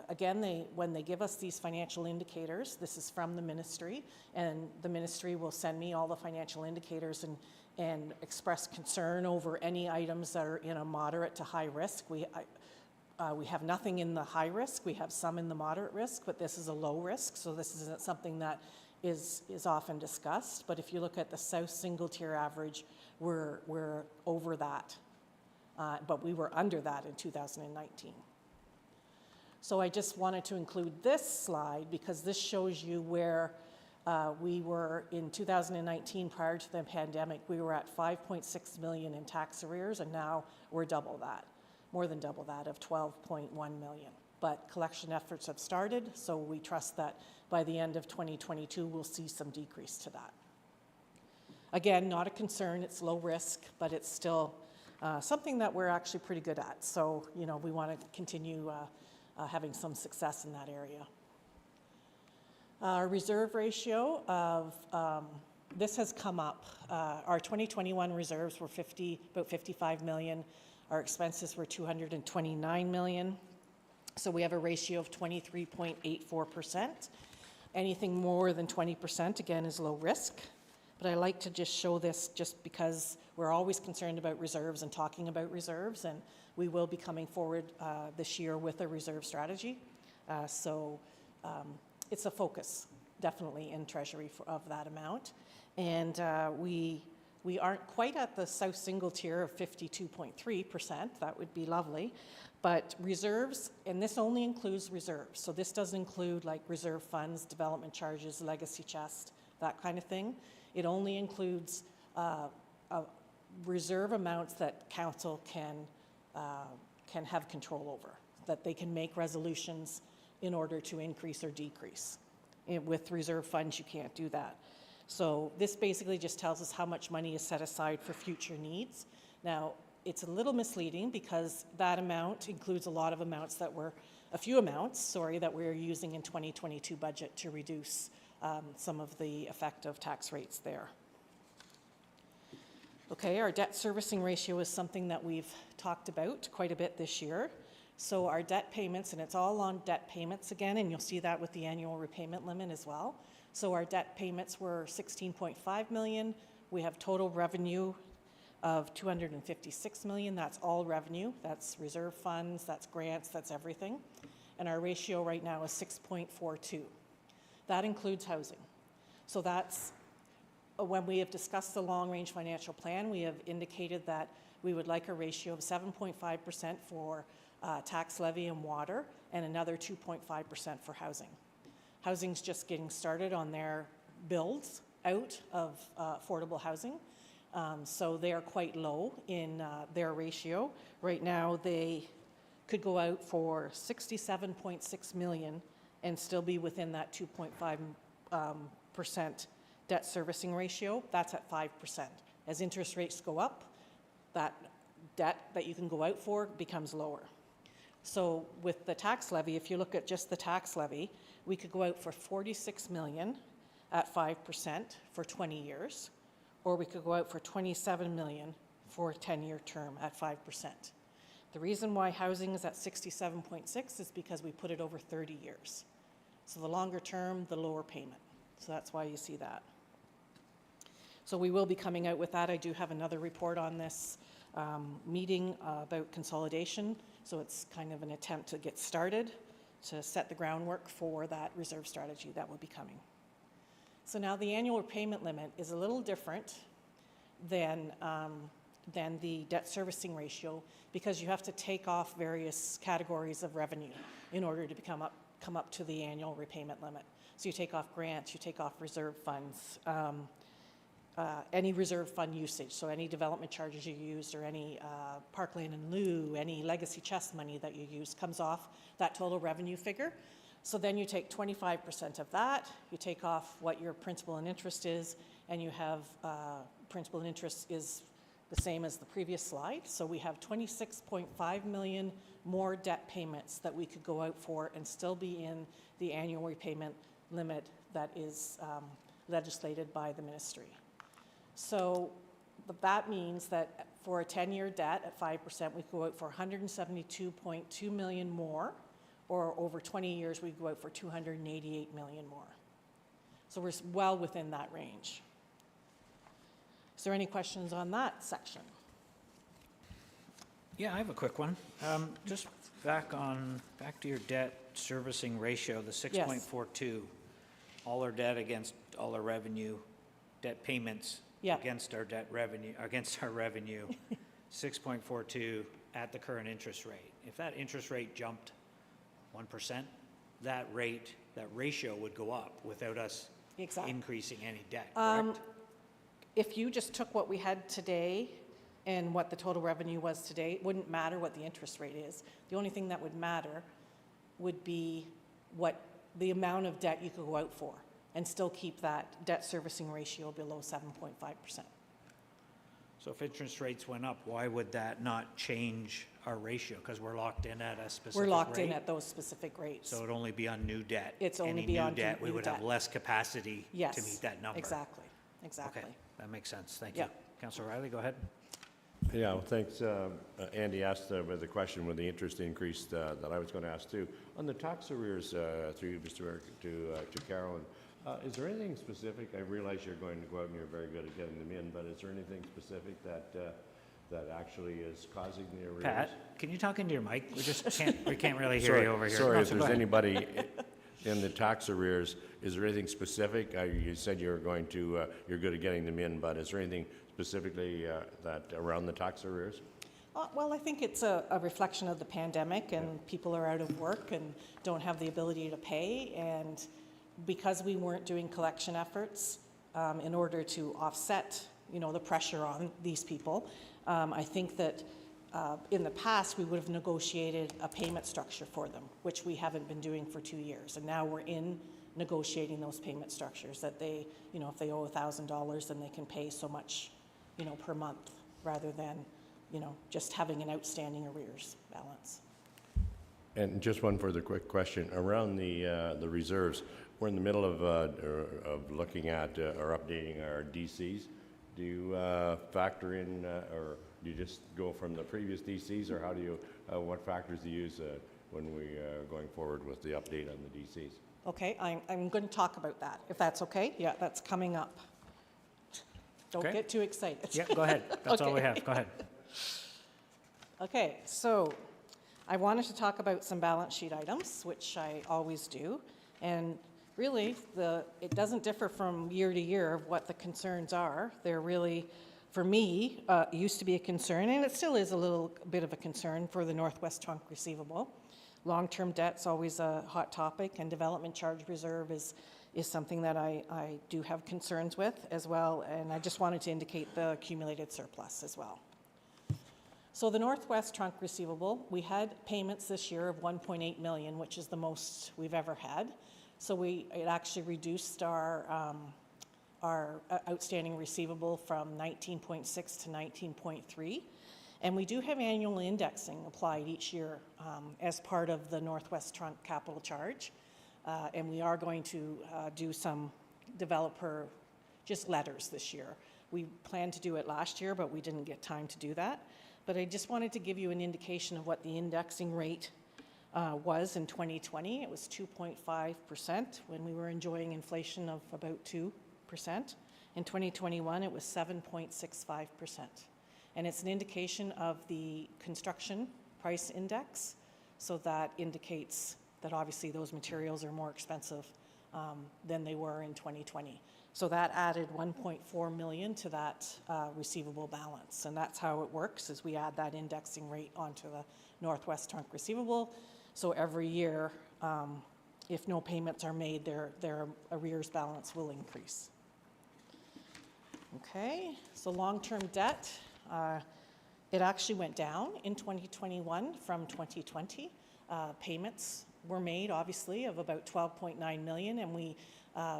again, when they give us these financial indicators, this is from the ministry, and the ministry will send me all the financial indicators and express concern over any items that are in a moderate to high risk. We have nothing in the high risk. We have some in the moderate risk, but this is a low risk, so this isn't something that is often discussed. But if you look at the South single tier average, we're over that, but we were under that in 2019. So I just wanted to include this slide because this shows you where we were in 2019 prior to the pandemic. We were at 5.6 million in tax arrears, and now we're double that. More than double that of 12.1 million. But collection efforts have started, so we trust that by the end of 2022, we'll see some decrease to that. Again, not a concern, it's low risk, but it's still something that we're actually pretty good at. So, you know, we want to continue having some success in that area. Our reserve ratio of, this has come up. Our 2021 reserves were about 55 million. Our expenses were 229 million. So we have a ratio of 23.84%. Anything more than 20%, again, is low risk. But I like to just show this just because we're always concerned about reserves and talking about reserves, and we will be coming forward this year with a reserve strategy. So it's a focus, definitely, in Treasury of that amount. And we aren't quite at the South single tier of 52.3%. That would be lovely. But reserves, and this only includes reserves. So this doesn't include like reserve funds, development charges, legacy chest, that kind of thing. It only includes reserve amounts that council can have control over, that they can make resolutions in order to increase or decrease. With reserve funds, you can't do that. So this basically just tells us how much money is set aside for future needs. Now, it's a little misleading because that amount includes a lot of amounts that were, a few amounts, sorry, that we're using in 2022 budget to reduce some of the effective tax rates there. Okay, our debt servicing ratio is something that we've talked about quite a bit this year. So our debt payments, and it's all on debt payments again, and you'll see that with the annual repayment limit as well. So our debt payments were 16.5 million. We have total revenue of 256 million. That's all revenue. That's reserve funds, that's grants, that's everything. And our ratio right now is 6.42. That includes housing. So that's, when we have discussed the long-range financial plan, we have indicated that we would like a ratio of 7.5% for tax levy and water, and another 2.5% for housing. Housing's just getting started on their builds out of affordable housing. So they are quite low in their ratio. Right now, they could go out for 67.6 million and still be within that 2.5% debt servicing ratio. That's at 5%. As interest rates go up, that debt that you can go out for becomes lower. So with the tax levy, if you look at just the tax levy, we could go out for 46 million at 5% for 20 years, or we could go out for 27 million for a 10-year term at 5%. The reason why housing is at 67.6 is because we put it over 30 years. So the longer term, the lower payment. So that's why you see that. So we will be coming out with that. I do have another report on this meeting about consolidation. So it's kind of an attempt to get started, to set the groundwork for that reserve strategy that will be coming. So now the annual repayment limit is a little different than the debt servicing ratio, because you have to take off various categories of revenue in order to come up to the annual repayment limit. So you take off grants, you take off reserve funds, any reserve fund usage, so any development charges you used or any parkland in lieu, any legacy chest money that you use comes off that total revenue figure. So then you take 25% of that, you take off what your principal and interest is, and you have principal and interest is the same as the previous slide. So we have 26.5 million more debt payments that we could go out for and still be in the annual repayment limit that is legislated by the ministry. So that means that for a 10-year debt at 5%, we go out for 172.2 million more, or over 20 years, we go out for 288 million more. So we're well within that range. Is there any questions on that section? Yeah, I have a quick one. Just back to your debt servicing ratio, the 6.42, all our debt against all our revenue, debt payments against our debt revenue, against our revenue, 6.42 at the current interest rate. If that interest rate jumped 1%, that ratio would go up without us increasing any debt, correct? If you just took what we had today and what the total revenue was today, it wouldn't matter what the interest rate is. The only thing that would matter would be what the amount of debt you could go out for and still keep that debt servicing ratio below 7.5%. So if interest rates went up, why would that not change our ratio? Because we're locked in at a specific rate? We're locked in at those specific rates. So it'd only be on new debt? It's only be on new debt, we new would debt. have less capacity to meet that number? Exactly. Exactly. Okay, that makes sense. Thank you. Councillor Riley, go ahead. Yeah, well, thanks. Andy asked with the question with the interest increase that I was going to ask too. On the tax arrears, through Mr. Mayor, to Carolyn, is there anything specific? I realize you're going to go out and you're very good at getting them in, but is there anything specific that actually is causing the arrears? Pat, can you talk into your mic? We can't really hear you over here. Sorry, No, if so go there's ahead. anybody in the tax arrears, is there anything specific? You said you're going to, you're good at getting them in, but is there anything specifically that around the tax arrears? Well, I think it's a reflection of the pandemic, and people are out of work and don't have the ability to pay. And because we weren't doing collection efforts in order to offset, the pressure on these people, I think that in the past we would have negotiated a payment structure for them, which we haven't been doing for 2 years. And now we're in negotiating those payment structures that they, if they owe $1,000, then they can pay so much, per month, rather than, just having an outstanding arrears balance. And just one further quick question around the reserves. We're in the middle of looking at or updating our DCs. Do you factor in, or do you just go from the previous DCs, or how do you, what factors do you use when we are going forward with the update on the DCs? Okay, I'm going to talk about that, if that's okay. Yeah, that's coming up. Don't Okay. get too excited. Yeah, go ahead. That's all we Okay. have. Go ahead. Okay, so I wanted to talk about some balance sheet items, which I always do. And really, it doesn't differ from year to year of what the concerns are. They're really, for me, used to be a concern, and it still is a little bit of a concern for the Northwest Trunk receivable. Long-term debt's always a hot topic, and development charge reserve is something that I do have concerns with as well, and I just wanted to indicate the accumulated surplus as well. So the Northwest Trunk receivable, we had payments this year of 1.8 million, which is the most we've ever had. So it actually reduced our outstanding receivable from 19.6 to 19.3. And we do have annual indexing applied each year as part of the Northwest Trunk capital charge. And we are going to do some developer just letters this year. We planned to do it last year, but we didn't get time to do that. But I just wanted to give you an indication of what the indexing rate was in 2020. It was 2.5% when we were enjoying inflation of about 2%. In 2021, it was 7.65%. And it's an indication of the construction price index. So that indicates that obviously those materials are more expensive than they were in 2020. So that added 1.4 million to that receivable balance. And that's how it works, is we add that indexing rate onto the Northwest Trunk receivable. So every year, if no payments are made, their arrears balance will increase. Okay, so long-term debt, it actually went down in 2021 from 2020. Payments were made, obviously, of about 12.9 million, and we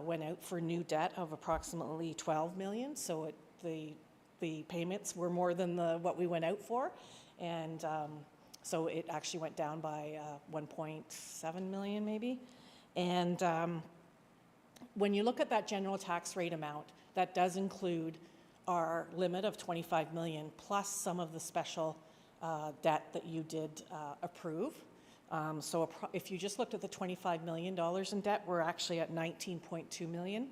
went out for new debt of approximately 12 million. So the payments were more than what we went out for, and so it actually went down by 1.7 million maybe. And when you look at that general tax rate amount, that does include our limit of 25 million plus some of the special debt that you did approve. So if you just looked at the $25 million in debt, we're actually at 19.2 million,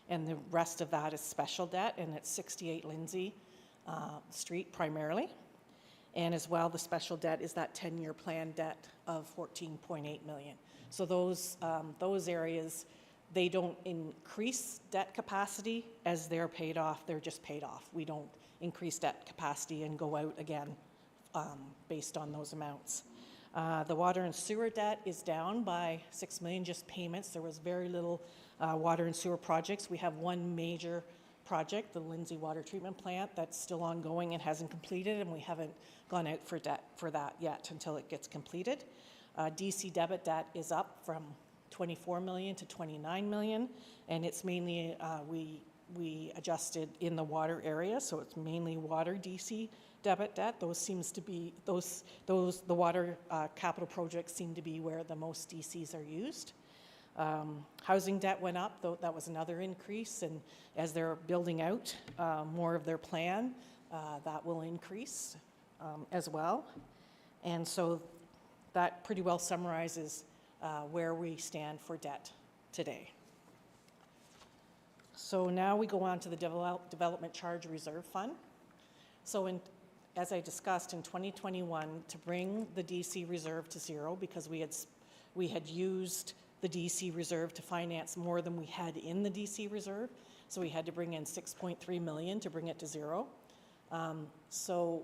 and the rest of that is special debt, and it's 68 Lindsay Street primarily. And as well, the special debt is that 10-year plan debt of 14.8 million. So those areas, they don't increase debt capacity as they're paid off, they're just paid off. We don't increase debt capacity and go out again based on those amounts. The water and sewer debt is down by 6 million, just payments. There was very little water and sewer projects. We have one major project, the Lindsay Water Treatment Plant, that's still ongoing and hasn't completed, and we haven't gone out for debt for that yet until it gets completed. DC debit debt is up from 24 million to 29 million, and it's mainly, we adjusted in the water area, so it's mainly water DC debit debt. Those seems to be, the water capital projects seem to be where the most DCs are used. Housing debt went up, though that was another increase, and as they're building out more of their plan, that will increase as well. And so that pretty well summarizes where we stand for debt today. So now we go on to the Development Charge Reserve Fund. So as I discussed in 2021, to bring the DC reserve to zero, because we had used the DC reserve to finance more than we had in the DC reserve, so we had to bring in 6.3 million to bring it to zero. So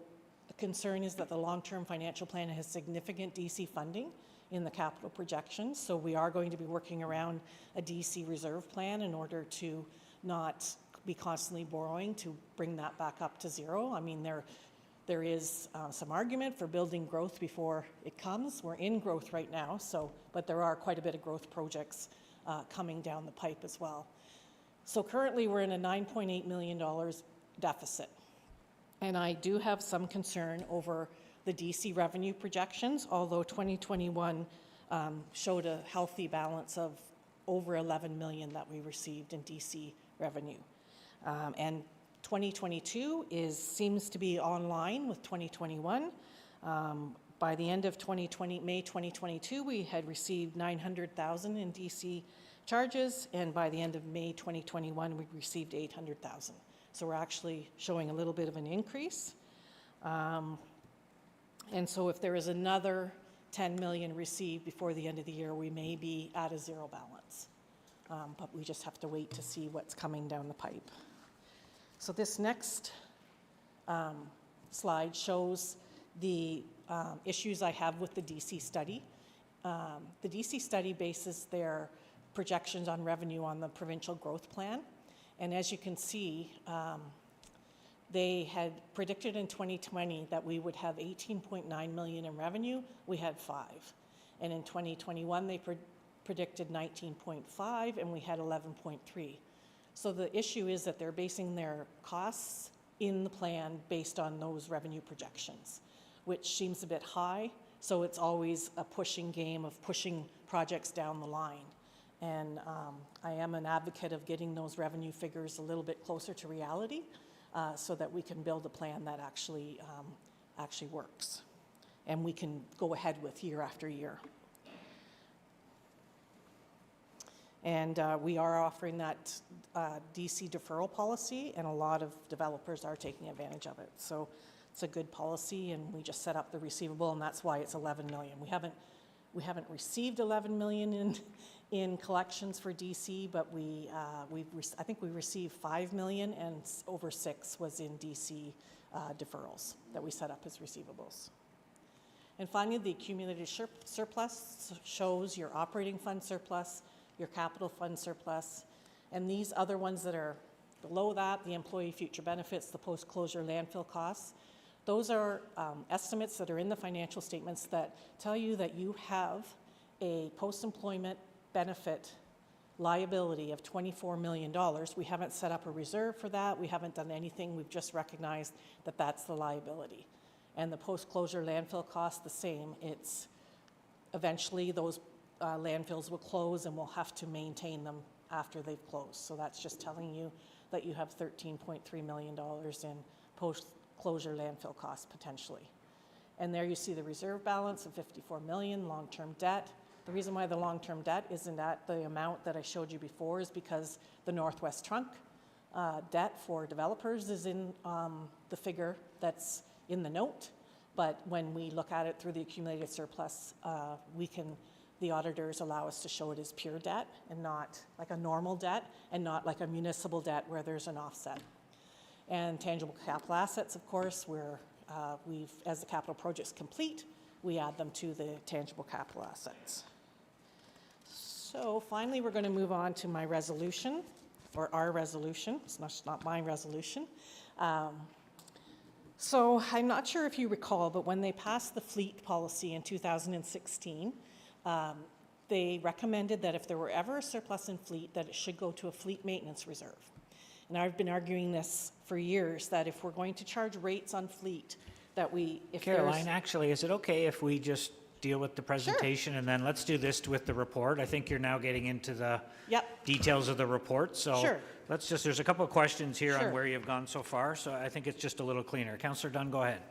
the concern is that the long-term financial plan has significant DC funding in the capital projections, so we are going to be working around a DC reserve plan in order to not be constantly borrowing to bring that back up to zero. I mean, there is some argument for building growth before it comes. We're in growth right now, but there are quite a bit of growth projects coming down the pipe as well. So currently we're in a $9.8 million deficit. And I do have some concern over the DC revenue projections, although 2021 showed a healthy balance of over 11 million that we received in DC revenue. And 2022 seems to be online with 2021. By the end of May 2022, we had received 900,000 in DC charges, and by the end of May 2021, we received 800,000. So we're actually showing a little bit of an increase. And so if there is another 10 million received before the end of the year, we may be at a zero balance. But we just have to wait to see what's coming down the pipe. So this next slide shows the issues I have with the DC study. The DC study bases their projections on revenue on the provincial growth plan. And as you can see, they had predicted in 2020 that we would have 18.9 million in revenue. We had 5. And in 2021, they predicted 19.5, and we had 11.3. So the issue is that they're basing their costs in the plan based on those revenue projections, which seems a bit high. So it's always a pushing game of pushing projects down the line. And I am an advocate of getting those revenue figures a little bit closer to reality so that we can build a plan that actually works and we can go ahead with year after year. And we are offering that DC deferral policy, and a lot of developers are taking advantage of it. So it's a good policy, and we just set up the receivable, and that's why it's 11 million. We haven't We haven't received 11 million in collections for DC, but I think we received 5 million, and over 6 was in DC deferrals that we set up as receivables. And finally, the accumulated surplus shows your operating fund surplus, your capital fund surplus, and these other ones that are below that, the employee future benefits, the post-closure landfill costs, those are estimates that are in the financial statements that tell you that you have a post-employment benefit liability of $24 million. We haven't set up a reserve for that. We haven't done anything. We've just recognized that that's the liability. And the post-closure landfill cost, the same. It's eventually those landfills will close and we'll have to maintain them after they've closed. So that's just telling you that you have $13.3 million in post-closure landfill costs potentially. And there you see the reserve balance of $54 million, long-term debt. The reason why the long-term debt isn't at the amount that I showed you before is because the Northwest Trunk debt for developers is in the figure that's in the note. But when we look at it through the accumulated surplus, the auditors allow us to show it as pure debt and not like a normal debt and not like a municipal debt where there's an offset. And tangible capital assets, of course, as the capital projects complete, we add them to the tangible capital assets. So finally, we're going to move on to my resolution, or our resolution. It's not my resolution. So I'm not sure if you recall, but when they passed the fleet policy in 2016, they recommended that if there were ever a surplus in fleet, that it should go to a fleet maintenance reserve. And I've been arguing this for years, that if we're going to charge rates on fleet, that Caroline, actually, is it okay if we just deal with the presentation and then let's do this with the report? I think you're now getting into the details of the report, so there's a couple of questions here on where you've gone so far, so I think it's just a little cleaner. Councillor Dunn, go ahead.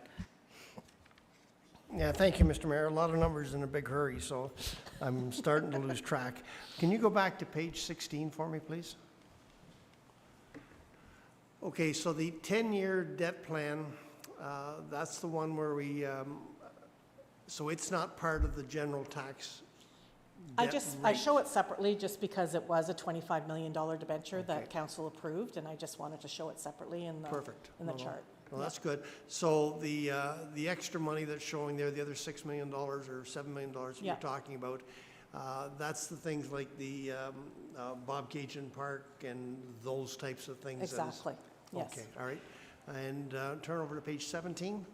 Yeah, thank you, Mr. Mayor. A lot of numbers in a big hurry, so I'm starting to lose track. Can you go back to page 16 for me, please? Okay, so the 10-year debt plan, that's the one where so it's not part of the general tax debt I show it separately just because it was a $25 million debenture that council approved, and I just wanted to show it separately in the chart. Well, that's good. So the extra money that's showing there, the other $6 million or $7 million that you're talking about, that's the things like the Bob Cajun Park and those types of things. Exactly. Yes. Okay. All right. And turn over to page 17.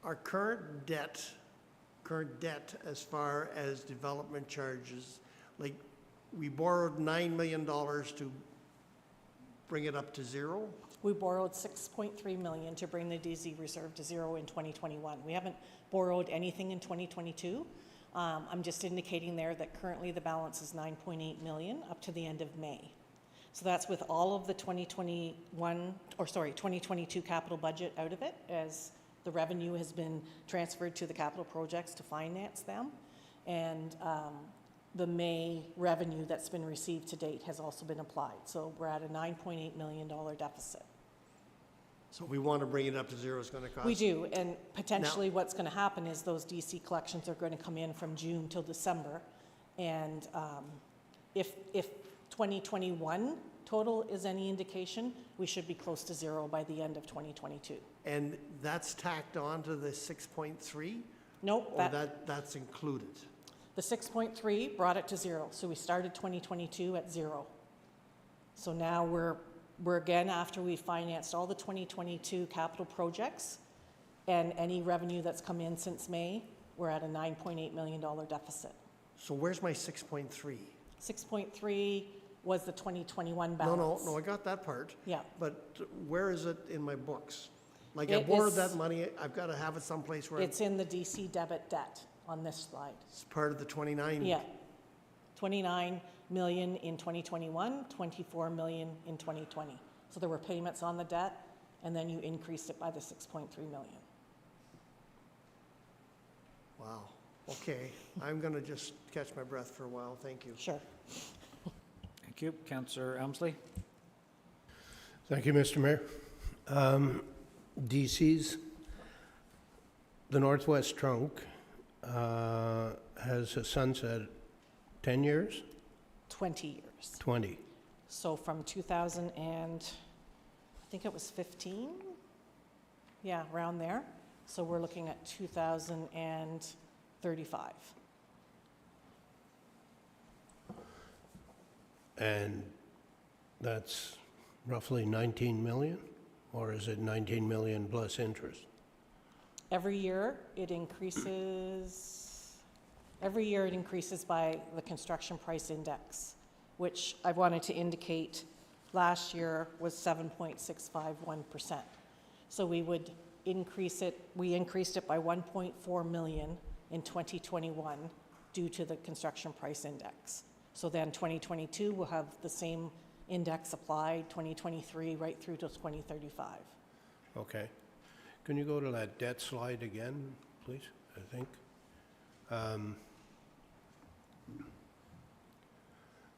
Our current debt as far as development charges, like we borrowed $9 million to bring it up to zero? We borrowed $6.3 million to bring the DZ reserve to zero in 2021. We haven't borrowed anything in 2022. I'm just indicating there that currently the balance is $9.8 million up to the end of May. So that's with all of the 2022 capital budget out of it, as the revenue has been transferred to the capital projects to finance them. And the May revenue that's been received to date has also been applied. So we're at a $9.8 million deficit. So we want to bring it up to zero, it's going to cost? We do, and potentially what's going to happen is those DC collections are going to come in from June till December. And if 2021 total is any indication, we should be close to zero by the end of 2022. And that's tacked on to the 6.3? Nope. Or that's included? The 6.3 brought it to zero, so we started 2022 at zero. So now we're again, after we financed all the 2022 capital projects and any revenue that's come in since May, we're at a $9.8 million deficit. So where's my 6.3? 6.3 was the 2021 balance. No, I got that part. Yeah. But where is it in my books? Like I borrowed that money, I've got to have it someplace where it's in the DC debit debt on this slide. It's part of the 29? Yeah. 29 million in 2021, 24 million in 2020. So there were payments on the debt, and then you increased it by the 6.3 million. Wow. Okay. I'm going to just catch my breath for a while. Thank you. Sure. Thank you. Councillor Elmsley. Thank you, Mr. Mayor. DC's, the Northwest Trunk has a sunset 10 years? 20 years. 20. So from 2000 and, I think it was 15? Yeah, around there. So we're looking at 2035. And that's roughly 19 million? Or is it 19 million plus interest? Every year it increases by the construction price index, which I wanted to indicate last year was 7.651%. So we would increase it, we increased it by 1.4 million in 2021 due to the construction price index. So then 2022 will have the same index applied, 2023 right through to 2035. Okay. Can you go to that debt slide again, please, I think?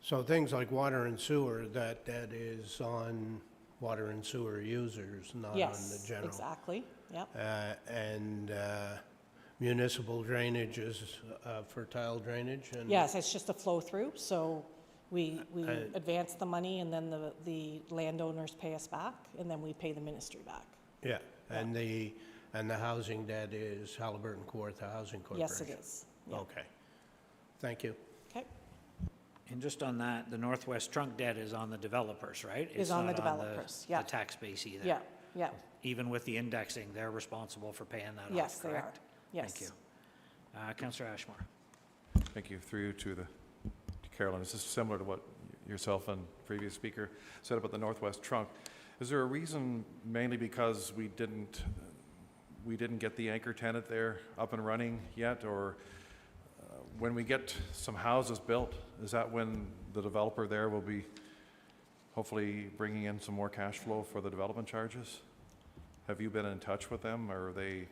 So things like water and sewer, that debt is on water and sewer users, not on the Yes, general. exactly, yep. And municipal drainage is for tile drainage? And Yes, it's just a flow through, so we advance the money and then the landowners pay us back and then we pay the ministry back. Yeah, and the housing debt is Halliburton Kawartha Housing Corporation? Yes, it is. Yeah. Okay. Thank you. Okay. And just on that, the Northwest Trunk debt is on the developers, right? Is on the developers, yeah. The tax base either. Yeah, yeah. Even with the indexing, they're responsible for paying that off, Yes, they are. correct? Yes. Thank you. Councillor Ashmore. Thank you. Through you to Carolyn. This is similar to what yourself and previous speaker said about the Northwest Trunk. Is there a reason, mainly because we didn't get the anchor tenant there up and running yet, or when we get some houses built, is that when the developer there will be hopefully bringing in some more cash flow for the development charges? Have you been in touch with them, or are they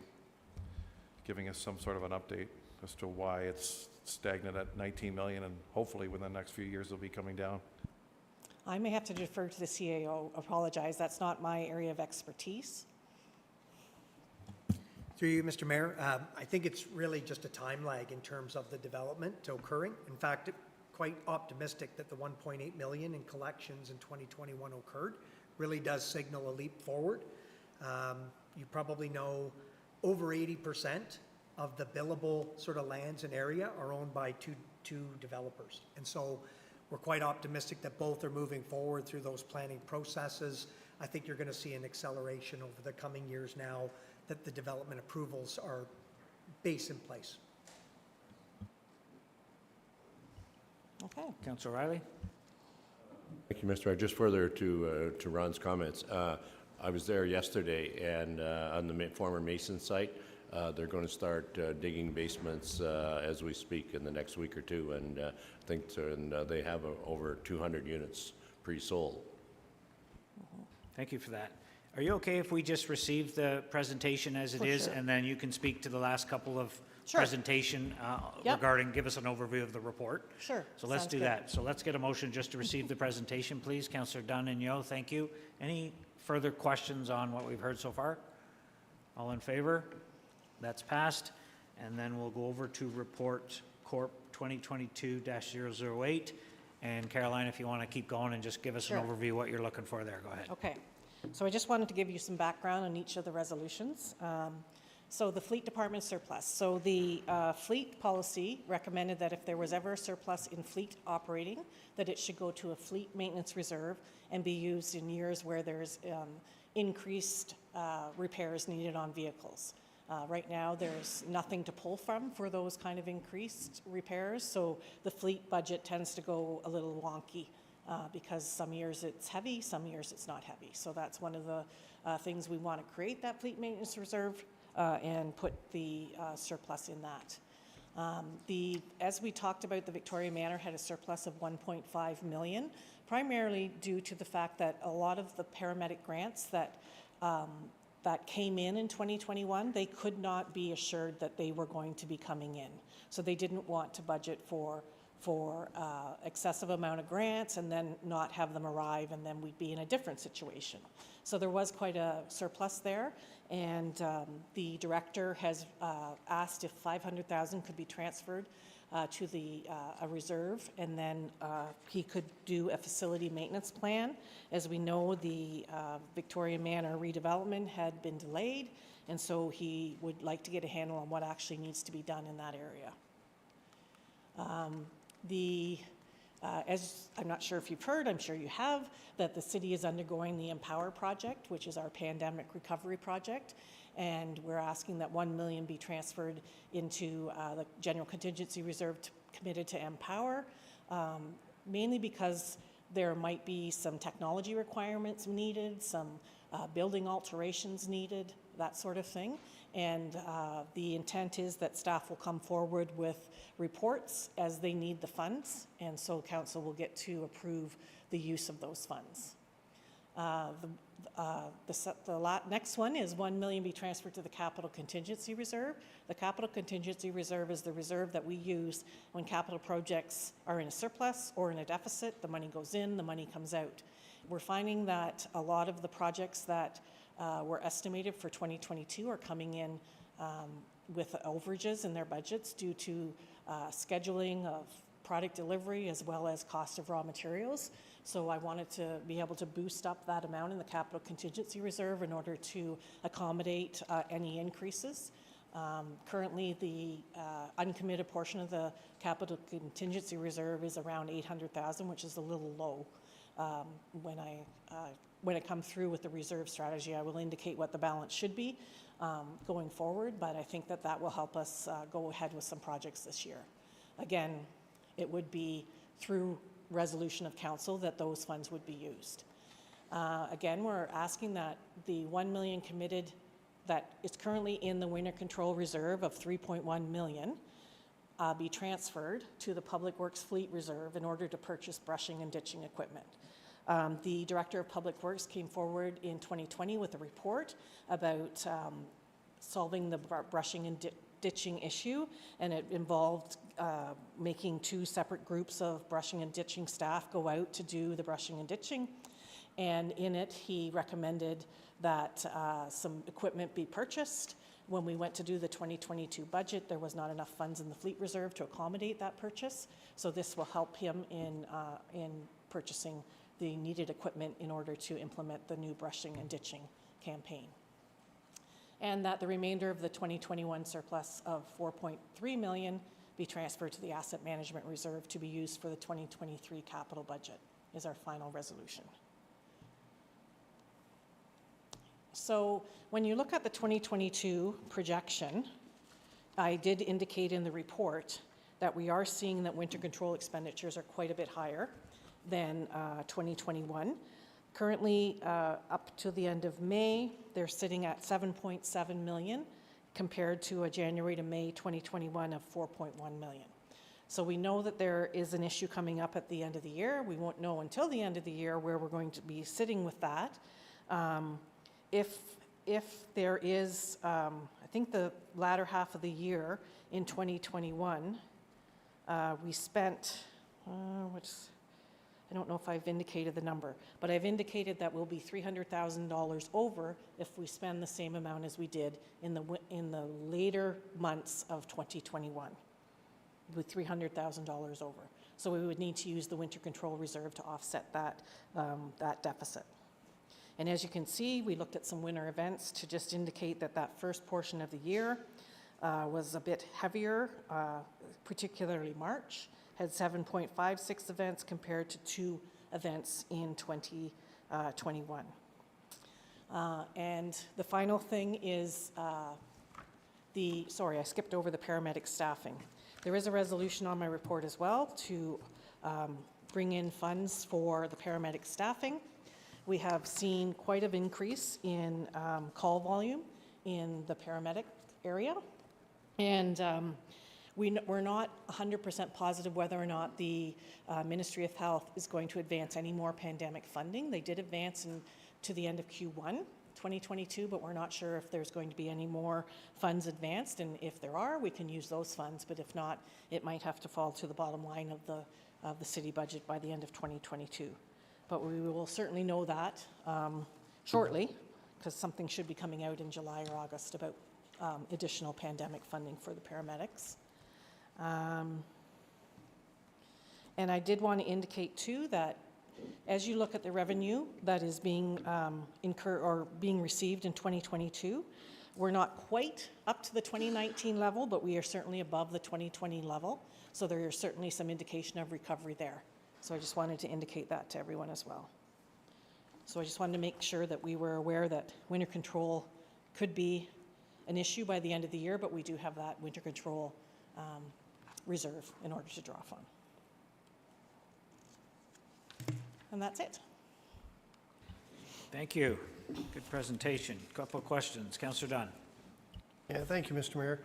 giving us some sort of an update as to why it's stagnant at 19 million and hopefully within the next few years it'll be coming down? I may have to defer to the CAO. Apologize, that's not my area of expertise. Through you, Mr. Mayor, I think it's really just a time lag in terms of the development occurring. In fact, quite optimistic that the 1.8 million in collections in 2021 occurred. Really does signal a leap forward. You probably know over 80% of the billable sort of lands and area are owned by two developers. And so we're quite optimistic that both are moving forward through those planning processes. I think you're going to see an acceleration over the coming years now that the development approvals are based in place. Okay. Councillor Riley. Thank you, Mr. Mayor. Just further to Ron's comments, I was there yesterday, and on the former Mason site, they're going to start digging basements as we speak in the next week or two, and I think they have over 200 units pre-sold. Thank you for that. Are you okay if we just receive the presentation as it For is, sure. and then you can speak to the last couple of Sure. presentation Yep. regarding, give us an overview of the report? Sure. So let's Sounds do good. that. So let's get a motion just to receive the presentation, please. Councillor Dunn and Yo, thank you. Any further questions on what we've heard so far? All in favor? That's passed. And then we'll go over to Report Corp 2022-008. And Caroline, if you want to keep going and just give us Sure. an overview of what you're looking for there, go ahead. Okay. So I just wanted to give you some background on each of the resolutions. So the fleet department surplus. So the fleet policy recommended that if there was ever a surplus in fleet operating, that it should go to a fleet maintenance reserve and be used in years where there's increased repairs needed on vehicles. Right now, there's nothing to pull from for those kind of increased repairs, so the fleet budget tends to go a little wonky because some years it's heavy, some years it's not heavy. So that's one of the things we want to create, that fleet maintenance reserve, and put the surplus in that. As we talked about, the Victoria Manor had a surplus of 1.5 million, primarily due to the fact that a lot of the paramedic grants that came in 2021, they could not be assured that they were going to be coming in. So they didn't want to budget for for excessive amount of grants and then not have them arrive, and then we'd be in a different situation. So there was quite a surplus there, and the director has asked if 500,000 could be transferred to a reserve, and then he could do a facility maintenance plan. As we know, the Victorian Manor redevelopment had been delayed, and so he would like to get a handle on what actually needs to be done in that area. As I'm not sure if you've heard, I'm sure you have, that the city is undergoing the Empower project, which is our pandemic recovery project, and we're asking that 1 million be transferred into the general contingency reserve committed to Empower, mainly because there might be some technology requirements needed, some building alterations needed, that sort of thing. And the intent is that staff will come forward with reports as they need the funds, and so council will get to approve the use of those funds. The next one is 1 million be transferred to the capital contingency reserve. The capital contingency reserve is the reserve that we use when capital projects are in a surplus or in a deficit. The money goes in, the money comes out. We're finding that a lot of the projects that were estimated for 2022 are coming in with overages in their budgets due to scheduling of product delivery as well as cost of raw materials. So I wanted to be able to boost up that amount in the capital contingency reserve in order to accommodate any increases. Currently, the uncommitted portion of the capital contingency reserve is around 800,000, which is a little low. When I come through with the reserve strategy, I will indicate what the balance should be going forward, but I think that that will help us go ahead with some projects this year. Again, it would be through resolution of council that those funds would be used. Again, we're asking that the 1 million committed that is currently in the winter control reserve of 3.1 million be transferred to the Public Works Fleet Reserve in order to purchase brushing and ditching equipment. The Director of Public Works came forward in 2020 with a report about solving the brushing and ditching issue, and it involved making 2 separate groups of brushing and ditching staff go out to do the brushing and ditching. And in it, he recommended that some equipment be purchased. When we went to do the 2022 budget, there was not enough funds in the fleet reserve to accommodate that purchase. So this will help him in purchasing the needed equipment in order to implement the new brushing and ditching campaign. And that the remainder of the 2021 surplus of 4.3 million be transferred to the asset management reserve to be used for the 2023 capital budget is our final resolution. So when you look at the 2022 projection, I did indicate in the report that we are seeing that winter control expenditures are quite a bit higher than 2021. Currently, up to the end of May, they're sitting at 7.7 million compared to a January to May 2021 of 4.1 million. So we know that there is an issue coming up at the end of the year. We won't know until the end of the year where we're going to be sitting with that. If there is, I think the latter half of the year in 2021, we spent, I don't know if I've indicated the number, but I've indicated that we'll be $300,000 over if we spend the same amount as we did in the later months of 2021, with $300,000 over. So we would need to use the winter control reserve to offset that, that deficit. And as you can see, we looked at some winter events to just indicate that that first portion of the year was a bit heavier, particularly March. Had 7.56 events compared to 2 events in 2021. And the final thing is sorry, I skipped over the paramedic staffing. There is a resolution on my report as well to bring in funds for the paramedic staffing. We have seen quite an increase in call volume in the paramedic area. And we're not 100% positive whether or not the Ministry of Health is going to advance any more pandemic funding. They did advance to the end of Q1 2022, but we're not sure if there's going to be any more funds advanced, and if there are, we can use those funds, but if not, it might have to fall to the bottom line of the city budget by the end of 2022. But we will certainly know that shortly, because something should be coming out in July or August about additional pandemic funding for the paramedics. And I did want to indicate too that as you look at the revenue that is being being received in 2022, we're not quite up to the 2019 level, but we are certainly above the 2020 level. So there is certainly some indication of recovery there. So I just wanted to indicate that to everyone as well. So I just wanted to make sure that we were aware that winter control could be an issue by the end of the year, but we do have that winter control reserve in order to draw from. And that's it. Thank you. Good presentation. Couple of questions. Councillor Dunn. Yeah, thank you, Mr. Mayor.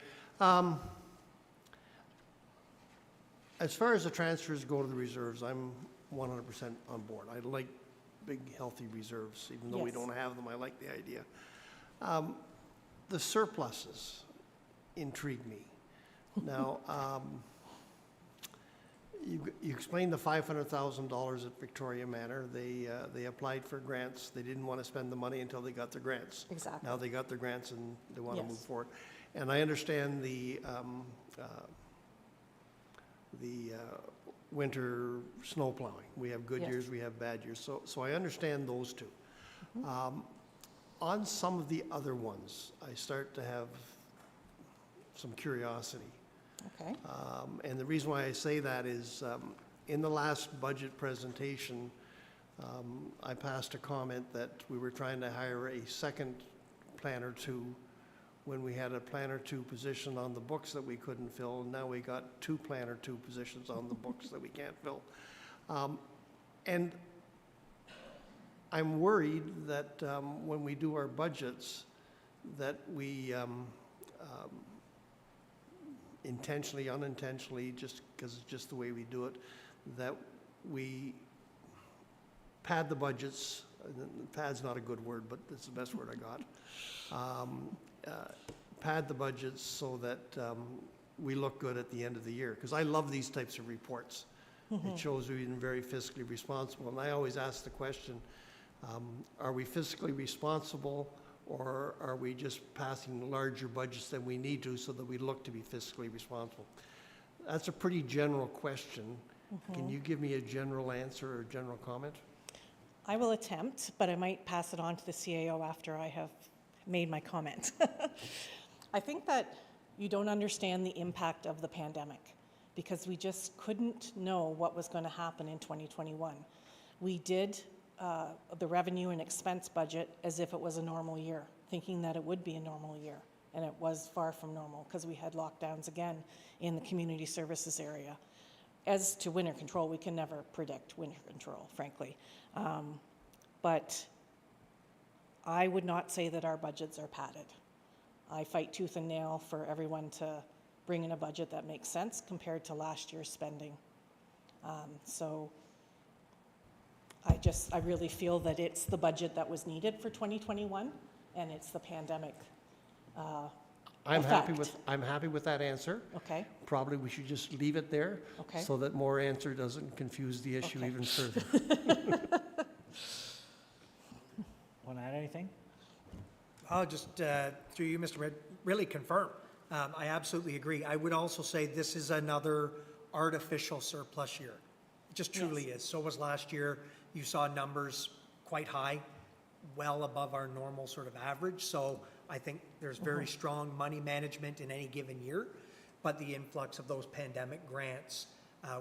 As far as the transfers go to the reserves, I'm 100% on board. I like big, healthy reserves, even though we Yes. don't have them. I like the idea. The surpluses intrigue me. Now, you explained the $500,000 at Victoria Manor. They applied for grants. They didn't want to spend the money until they got their grants. Exactly. Now they got their grants and they want to Yes. move forward. And I understand the winter snow plowing. We have good Yes. years, we have bad years. So I understand those two. On some of the other ones, I start to have some curiosity. Okay. And the reason why I say that is in the last budget presentation, I passed a comment that we were trying to hire a second planner two when we had a planner two position on the books that we couldn't fill. And now we got two planner two positions on the books that we can't fill. And I'm worried that when we do our budgets, that we intentionally, unintentionally, just because it's just the way we do it, that we pad the budgets. Pad's not a good word, but it's the best word I got. Pad the budgets so that we look good at the end of the year. Because I love these types of reports. It shows we've been very fiscally responsible. And I always ask the question, are we fiscally responsible, or are we just passing larger budgets than we need to so that we look to be fiscally responsible? That's a pretty general question. Can you give me a general answer or general comment? I will attempt, but I might pass it on to the CAO after I have made my comment. I think that you don't understand the impact of the pandemic because we just couldn't know what was going to happen in 2021. We did the revenue and expense budget as if it was a normal year, thinking that it would be a normal year, and it was far from normal because we had lockdowns again in the community services area. As to winter control, we can never predict winter control, frankly. But I would not say that our budgets are padded. I fight tooth and nail for everyone to bring in a budget that makes sense compared to last year's spending. So I really feel that it's the budget that was needed for 2021, and it's the pandemic I'm happy effect. with that answer. Okay. Probably we should just leave it there. Okay. So that more answer doesn't confuse the issue Okay. even further. Want to add anything? I'll just, through you, Mr. Mayor, really confirm. I absolutely agree. I would also say this is another artificial surplus year. It just truly is. So was last year. You saw numbers quite high, well above our normal sort of average. So I think there's very strong money management in any given year, but the influx of those pandemic grants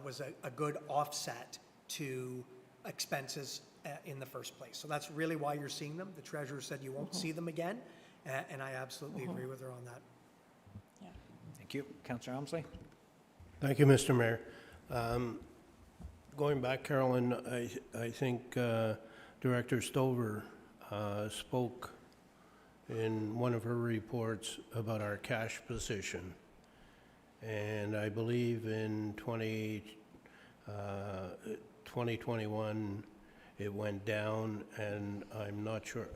was a good offset to expenses in the first place. So that's really why you're seeing them. The treasurer said you won't see them again, and I absolutely agree with her on that. Yeah. Thank you. Councillor Elmsley. Thank you, Mr. Mayor. Going back, Carolyn, I think Director Stover spoke in one of her reports about our cash position. And I believe in 2021, it went down, and I'm not sure,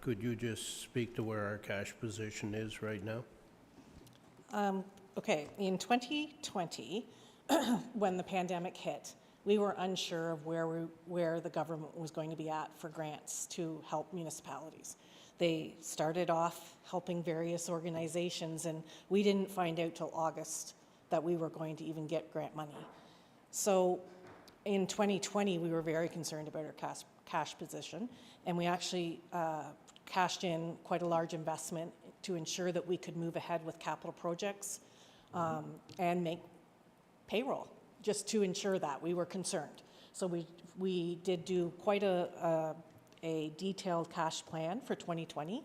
could you just speak to where our cash position is right now? Okay, in 2020, when the pandemic hit, we were unsure of where the government was going to be at for grants to help municipalities. They started off helping various organizations, and we didn't find out till August that we were going to even get grant money. So in 2020, we were very concerned about our cash position, and we actually cashed in quite a large investment to ensure that we could move ahead with capital projects and make payroll, just to ensure that we were concerned. So we did do quite a detailed cash plan for 2020.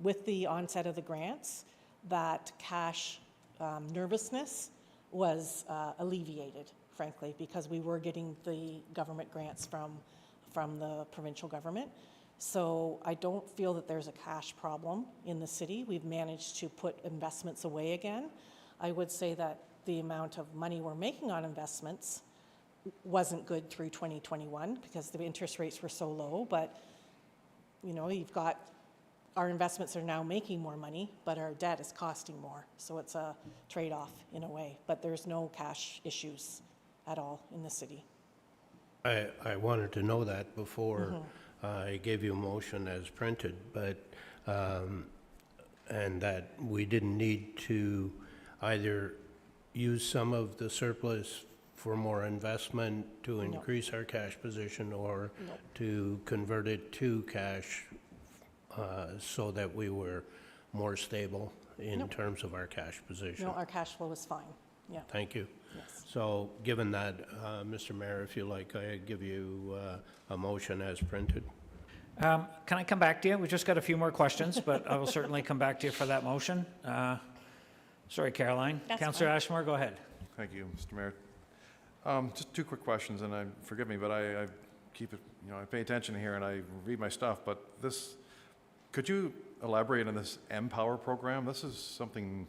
With the onset of the grants, that cash nervousness was alleviated, frankly, because we were getting the government grants from the provincial government. So I don't feel that there's a cash problem in the city. We've managed to put investments away again. I would say that the amount of money we're making on investments wasn't good through 2021 because the interest rates were so low, but you know, you've got our investments are now making more money, but our debt is costing more. So it's a trade-off in a way, but there's no cash issues at all in the city. I wanted to know that before I gave you a motion as printed, but, and that we didn't need to either use some of the surplus for more investment to increase our cash position or to convert it to cash so that we were more stable in terms of our cash position. No, our cash flow is fine. Yeah. Thank you. Yes. So given that, Mr. Mayor, if you like, I give you a motion as printed. Can I come back to you? We've just got a few more questions, but I will certainly come back to you for that motion. Sorry, Caroline. Councillor Ashmore, go ahead. Thank you, Mr. Mayor. Just two quick questions, and forgive me, but I keep it, you know, I pay attention here and I read my stuff, but this, could you elaborate on this Empower program? This is something,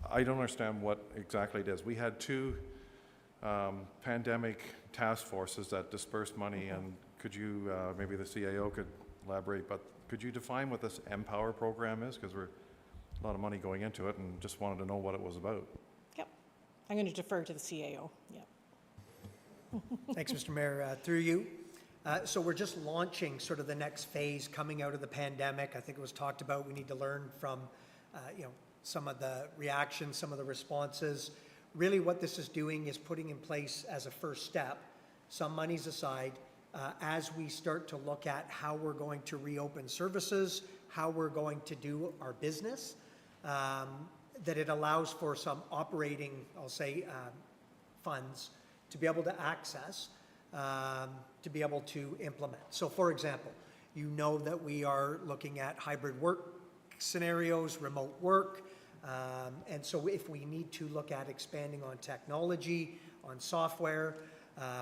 I don't understand what exactly it is. We had two pandemic task forces that dispersed money, and could you, maybe the CAO could elaborate, but could you define what this Empower program is? Because we're a lot of money going into it and just wanted to know what it was about. Yep. I'm going to defer to the CAO. Yeah. Thanks, Mr. Mayor. Through you. So we're just launching sort of the next phase coming out of the pandemic. I think it was talked about. We need to learn from, you know, some of the reactions, some of the responses. Really what this is doing is putting in place as a first step some monies aside as we start to look at how we're going to reopen services, how we're going to do our business, that it allows for some operating, I'll say, funds to be able to access, to be able to implement. So for example, you know that we are looking at hybrid work scenarios, remote work, and so if we need to look at expanding on technology, on software,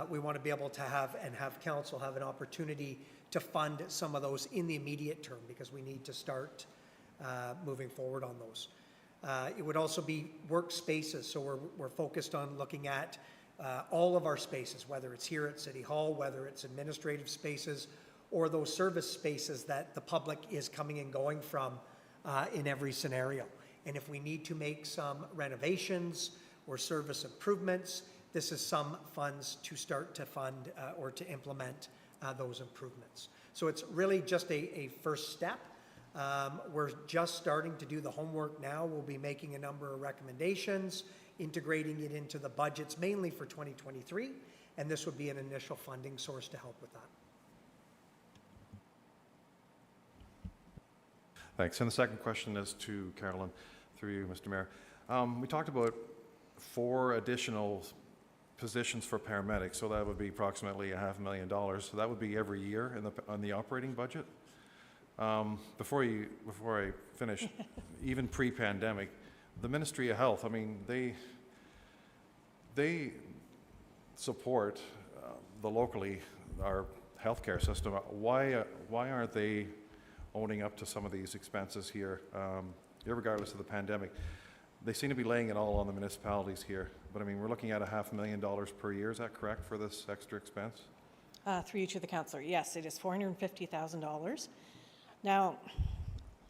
we want to be able to have council have an opportunity to fund some of those in the immediate term because we need to start moving forward on those. It would also be workspaces, so we're focused on looking at all of our spaces, whether it's here at City Hall, whether it's administrative spaces, or those service spaces that the public is coming and going from in every scenario. And if we need to make some renovations or service improvements, this is some funds to start to fund or to implement those improvements. So it's really just a first step. We're just starting to do the homework now. We'll be making a number of recommendations, integrating it into the budgets, mainly for 2023, and this would be an initial funding source to help with that. Thanks. And the second question is to Carolyn, through you, Mr. Mayor. We talked about 4 additional positions for paramedics, so that would be approximately $500,000. So that would be every year on the operating budget. Before I finish, even pre-pandemic, the Ministry of Health, I mean, they support our healthcare system. Why aren't they owning up to some of these expenses here, regardless of the pandemic? They seem to be laying it all on the municipalities here, but I mean, we're looking at $500,000 per year. Is that correct for this extra expense? Through you to the councillor, yes, it is $450,000. Now,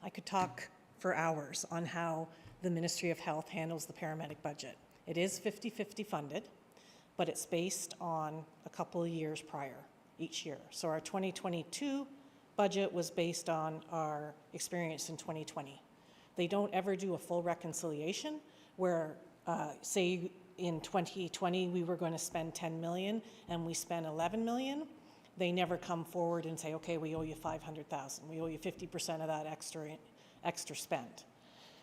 I could talk for hours on how the Ministry of Health handles the paramedic budget. It is 50-50 funded, but it's based on a couple of years prior, each year. So our 2022 budget was based on our experience in 2020. They don't ever do a full reconciliation where, say, in 2020 we were going to spend 10 million and we spent 11 million. They never come forward and say, okay, we owe you 500,000. We owe you 50% of that extra spend.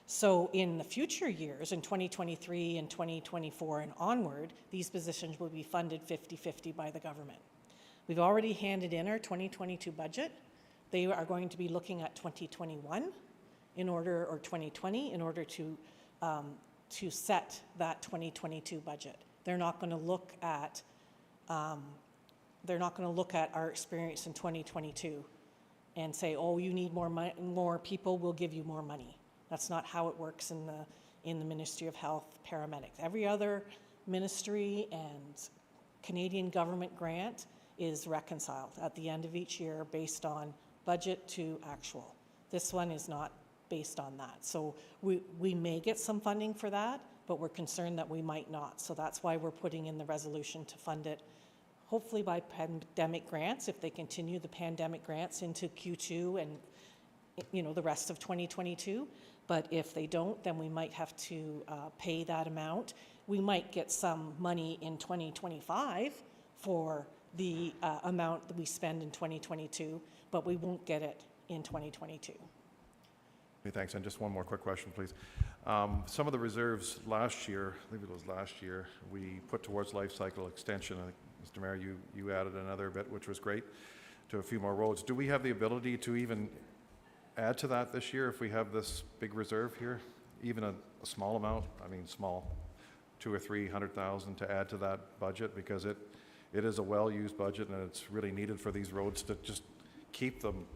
So in the future years, in 2023 and 2024 and onward, these positions will be funded 50-50 by the government. We've already handed in our 2022 budget. They are going to be looking at 2021 or 2020 in order to set that 2022 budget. They're not going to look at our experience in 2022 and say, oh, you need more people, we'll give you more money. That's not how it works in the Ministry of Health paramedics. Every other ministry and Canadian government grant is reconciled at the end of each year based on budget to actual. This one is not based on that. So we may get some funding for that, but we're concerned that we might not. So that's why we're putting in the resolution to fund it, hopefully by pandemic grants, if they continue the pandemic grants into Q2 and the rest of 2022. But if they don't, then we might have to pay that amount. We might get some money in 2025 for the amount that we spend in 2022, but we won't get it in 2022. Okay, thanks. And just one more quick question, please. Some of the reserves last year, I think it was last year, we put towards life cycle extension. I think, Mr. Mayor, you added another bit, which was great, to a few more roads. Do we have the ability to even add to that this year if we have this big reserve here? Even a small amount? I mean, small, 200,000 or 300,000 to add to that budget, because it is a well-used budget and it's really needed for these roads to just keep them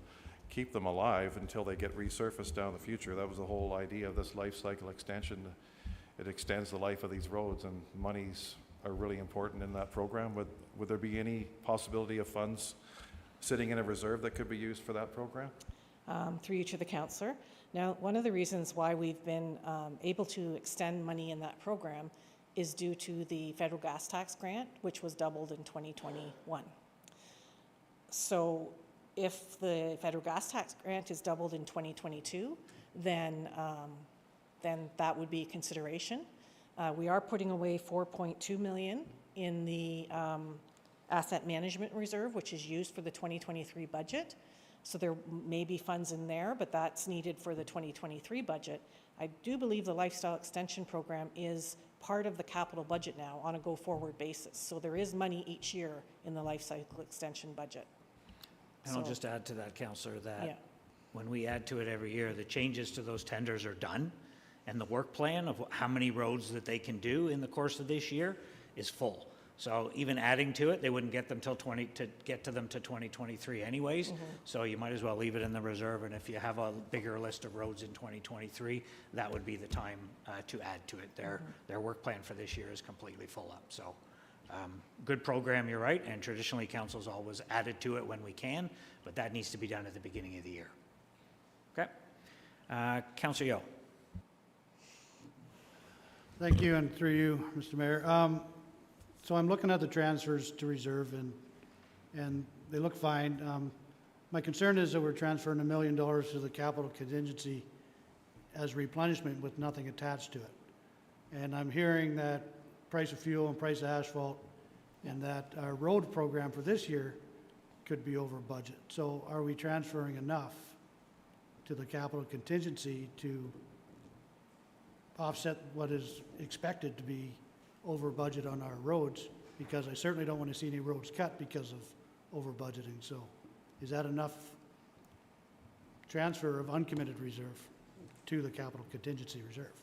alive until they get resurfaced down the future. That was the whole idea of this life cycle extension. It extends the life of these roads, and monies are really important in that program. Would there be any possibility of funds sitting in a reserve that could be used for that program? Through you to the councillor. Now, one of the reasons why we've been able to extend money in that program is due to the federal gas tax grant, which was doubled in 2021. So if the federal gas tax grant is doubled in 2022, then that would be a consideration. We are putting away $4.2 million in the asset management reserve, which is used for the 2023 budget. So there may be funds in there, but that's needed for the 2023 budget. I do believe the Lifestyle Extension Program is part of the capital budget now on a go-forward basis. So there is money each year in the Life Cycle Extension budget. And I'll just add to that, Councillor, that when we add to it every year, the changes to those tenders are done, and the work plan of how many roads that they can do in the course of this year is full. So even adding to it, they wouldn't get them till 2023 anyways. So you might as well leave it in the reserve, and if you have a bigger list of roads in 2023, that would be the time to add to it. Their work plan for this year is completely full up. So good program, you're right, and traditionally council's always added to it when we can, but that needs to be done at the beginning of the year. Okay. Councillor Yeo. Thank you, and through you, Mr. Mayor. So I'm looking at the transfers to reserve, and they look fine. My concern is that we're transferring $1 million to the capital contingency as replenishment with nothing attached to it. And I'm hearing that price of fuel and price of asphalt and that our road program for this year could be over budget. So are we transferring enough to the capital contingency to offset what is expected to be over budget on our roads? Because I certainly don't want to see any roads cut because of over budgeting. So is that enough transfer of uncommitted reserve to the capital contingency reserve?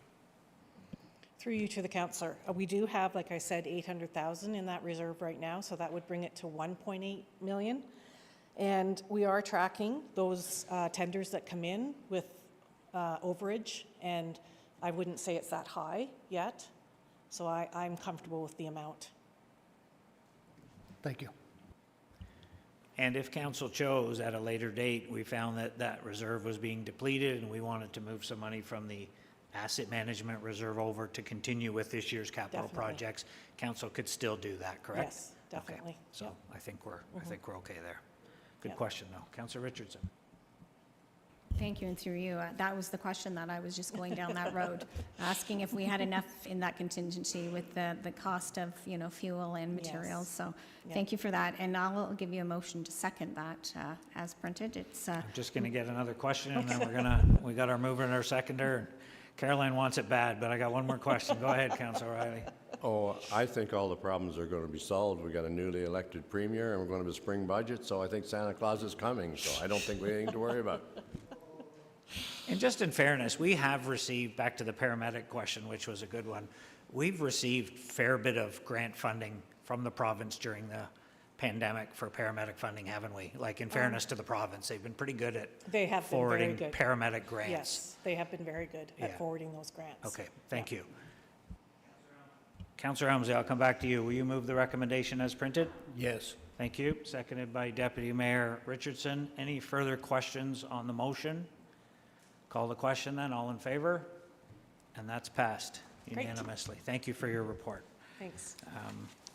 Through you to the councillor. We do have, like I said, 800,000 in that reserve right now, so that would bring it to 1.8 million. And we are tracking those tenders that come in with overage, and I wouldn't say it's that high yet. So I'm comfortable with the amount. Thank you. And if council chose at a later date, we found that that reserve was being depleted and we wanted to move some money from the asset management reserve over to continue with this year's capital Definitely. projects, council could still do that, correct? Yes, Okay. definitely. So Yep. I think we're okay there. Good Yep. question, though. Councillor Richardson. Thank you, and through you, that was the question that I was just going down that road, asking if we had enough in that contingency with the cost of, fuel and materials. Yes. So Yep. thank you for that, and I'll give you a motion to second that as printed. It's, I'm just going to get another question, and then we got our mover and our seconder. And Caroline wants it bad, but I got one more question. Go ahead, Councillor Riley. Oh, I think all the problems are going to be solved. We got a newly elected premier, and we're going to have a spring budget, so I think Santa Claus is coming, so I don't think we have anything to worry about. And just in fairness, we have received, back to the paramedic question, which was a good one, we've received fair bit of grant funding from the province during the pandemic for paramedic funding, haven't we? Like, in fairness to the province, they've been pretty good at They have been very forwarding good. paramedic grants. Yes, they have been very good Yeah. at forwarding those grants. Okay, thank you. Councillor Helmsley, I'll come back to you. Will you move the recommendation as printed? Yes. Thank you. Seconded by Deputy Mayor Richardson. Any further questions on the motion? Call the question then. All in favor? And that's passed Great. unanimously. Thank you for your report Thanks.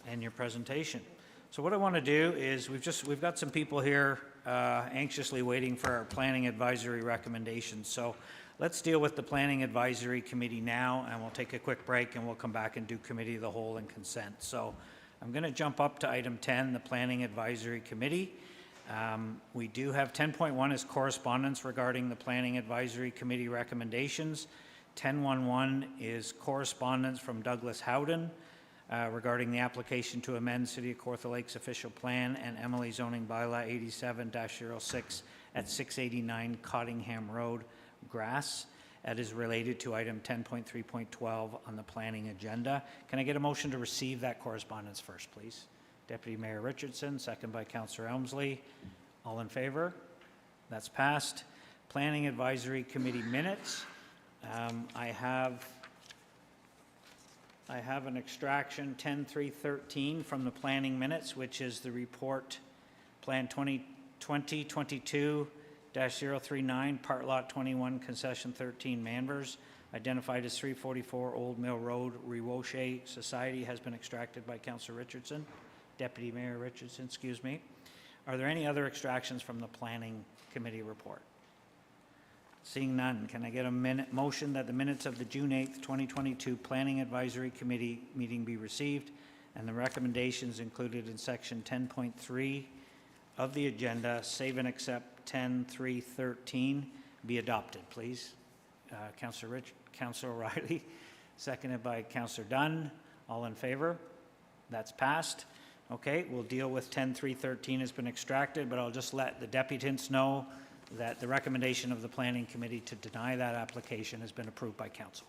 and your presentation. So what I want to do is we've got some people here anxiously waiting for our planning advisory recommendations. So let's deal with the planning advisory committee now, and we'll take a quick break and we'll come back and do committee of the whole and consent. So I'm going to jump up to item 10, the planning advisory committee. We do have 10.1 is correspondence regarding the planning advisory committee recommendations. 10.11 is correspondence from Douglas Howden regarding the application to amend City of Kawartha Lakes official plan and Emily zoning bylaw 87-06 at 689 Cottingham Road, Grass. That is related to item 10.3.12 on the planning agenda. Can I get a motion to receive that correspondence first, please? Deputy Mayor Richardson, second by Councillor Elmsley. All in favor? That's passed. Planning Advisory Committee minutes. I have an extraction 10.3.13 from the planning minutes, which is the report Plan 2020-22-039, Part Lot 21, Concession 13, Manvers, identified as 344 Old Mill Road, Rewoshe Society, has been extracted by Councillor Richardson. Deputy Mayor Richardson, excuse me. Are there any other extractions from the Planning Committee report? Seeing none, can I get a motion that the minutes of the June 8th, 2022 Planning Advisory Committee meeting be received and the recommendations included in section 10.3 of the agenda, save and accept 10.3.13, be adopted, please? Councillor O'Reilly, seconded by Councillor Dunn. All in favor? That's passed. Okay, we'll deal with 10.3.13 has been extracted, but I'll just let the deputants know that the recommendation of the Planning Committee to deny that application has been approved by Council.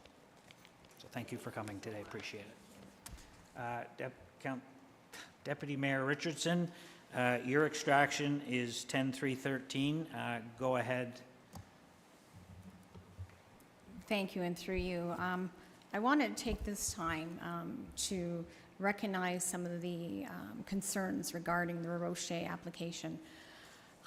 So thank you for coming today, appreciate it. Deputy Mayor Richardson, your extraction is 10.3.13. Go ahead. Thank you, and through you. I wanted to take this time to recognize some of the concerns regarding the Rewoshe application.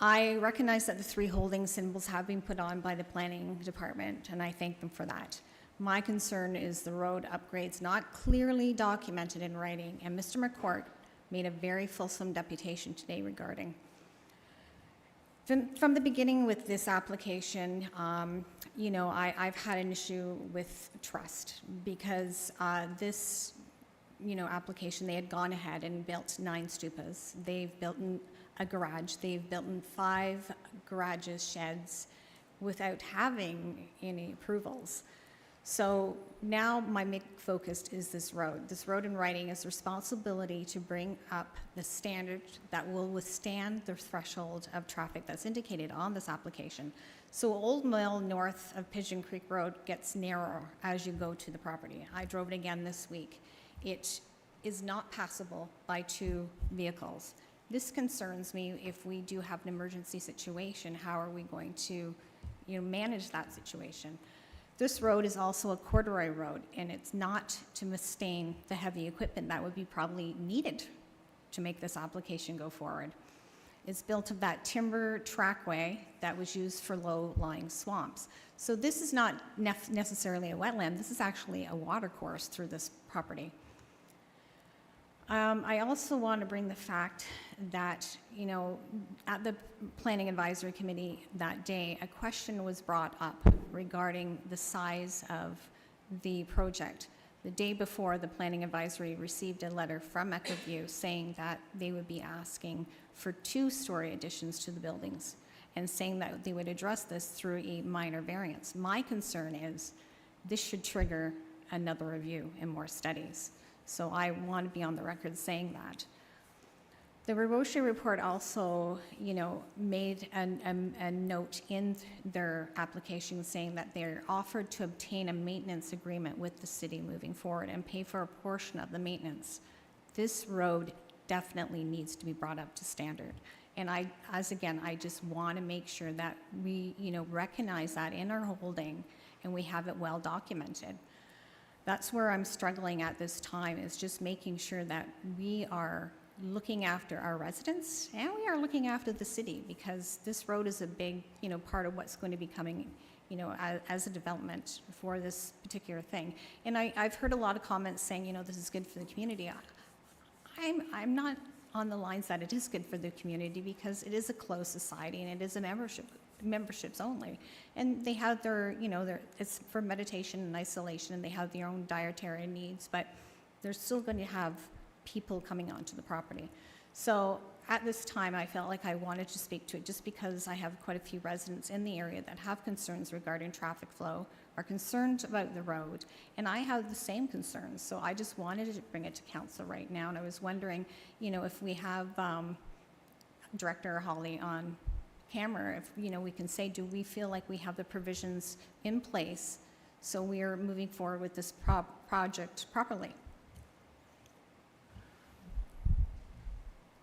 I recognize that the 3 holding symbols have been put on by the planning department, and I thank them for that. My concern is the road upgrades not clearly documented in writing, and Mr. McCourt made a very fulsome deputation today regarding. From the beginning with this application, I've had an issue with trust because this application, they had gone ahead and built 9 stupas. They've built a garage. They've built 5 garages, sheds, without having any approvals. So now my main focus is this road. This road in writing is responsibility to bring up the standard that will withstand the threshold of traffic that's indicated on this application. So Old Mill north of Pigeon Creek Road gets narrower as you go to the property. I drove it again this week. It is not passable by 2 vehicles. This concerns me. If we do have an emergency situation, how are we going to manage that situation? This road is also a corduroy road, and it's not to sustain the heavy equipment that would be probably needed to make this application go forward. is built of that timber trackway that was used for low-lying swamps. So this is not necessarily a wetland, this is actually a watercourse through this property. I also want to bring the fact that, you know, at the Planning Advisory Committee that day, a question was brought up regarding the size of the project. The day before, the Planning Advisory received a letter from EchoView saying that they would be asking for 2-story additions to the buildings and saying that they would address this through a minor variance. My concern is this should trigger another review and more studies. So I want to be on the record saying that. The Roche report also, you know, made a note in their application saying that they're offered to obtain a maintenance agreement with the city moving forward and pay for a portion of the maintenance. This road definitely needs to be brought up to standard. And I just want to make sure that we, you know, recognize that in our holding and we have it well documented. That's where I'm struggling at this time, is just making sure that we are looking after our residents and we are looking after the city, because this road is a big, you know, part of what's going to be coming, you know, as a development for this particular thing. And I've heard a lot of comments saying, you know, this is good for the community. I'm not on the lines that it is good for the community, because it is a closed society and it is a memberships only, and they have their, you know, it's for meditation and isolation, and they have their own dietary needs, but they're still going to have people coming onto the property. So at this time, I felt like I wanted to speak to it just because I have quite a few residents in the area that have concerns regarding traffic flow, are concerned about the road, and I have the same concerns. So I just wanted to bring it to council right now, and I was wondering, you know, if we have Director Hawley on camera, if, you know, we can say, do we feel like we have the provisions in place so we are moving forward with this project properly?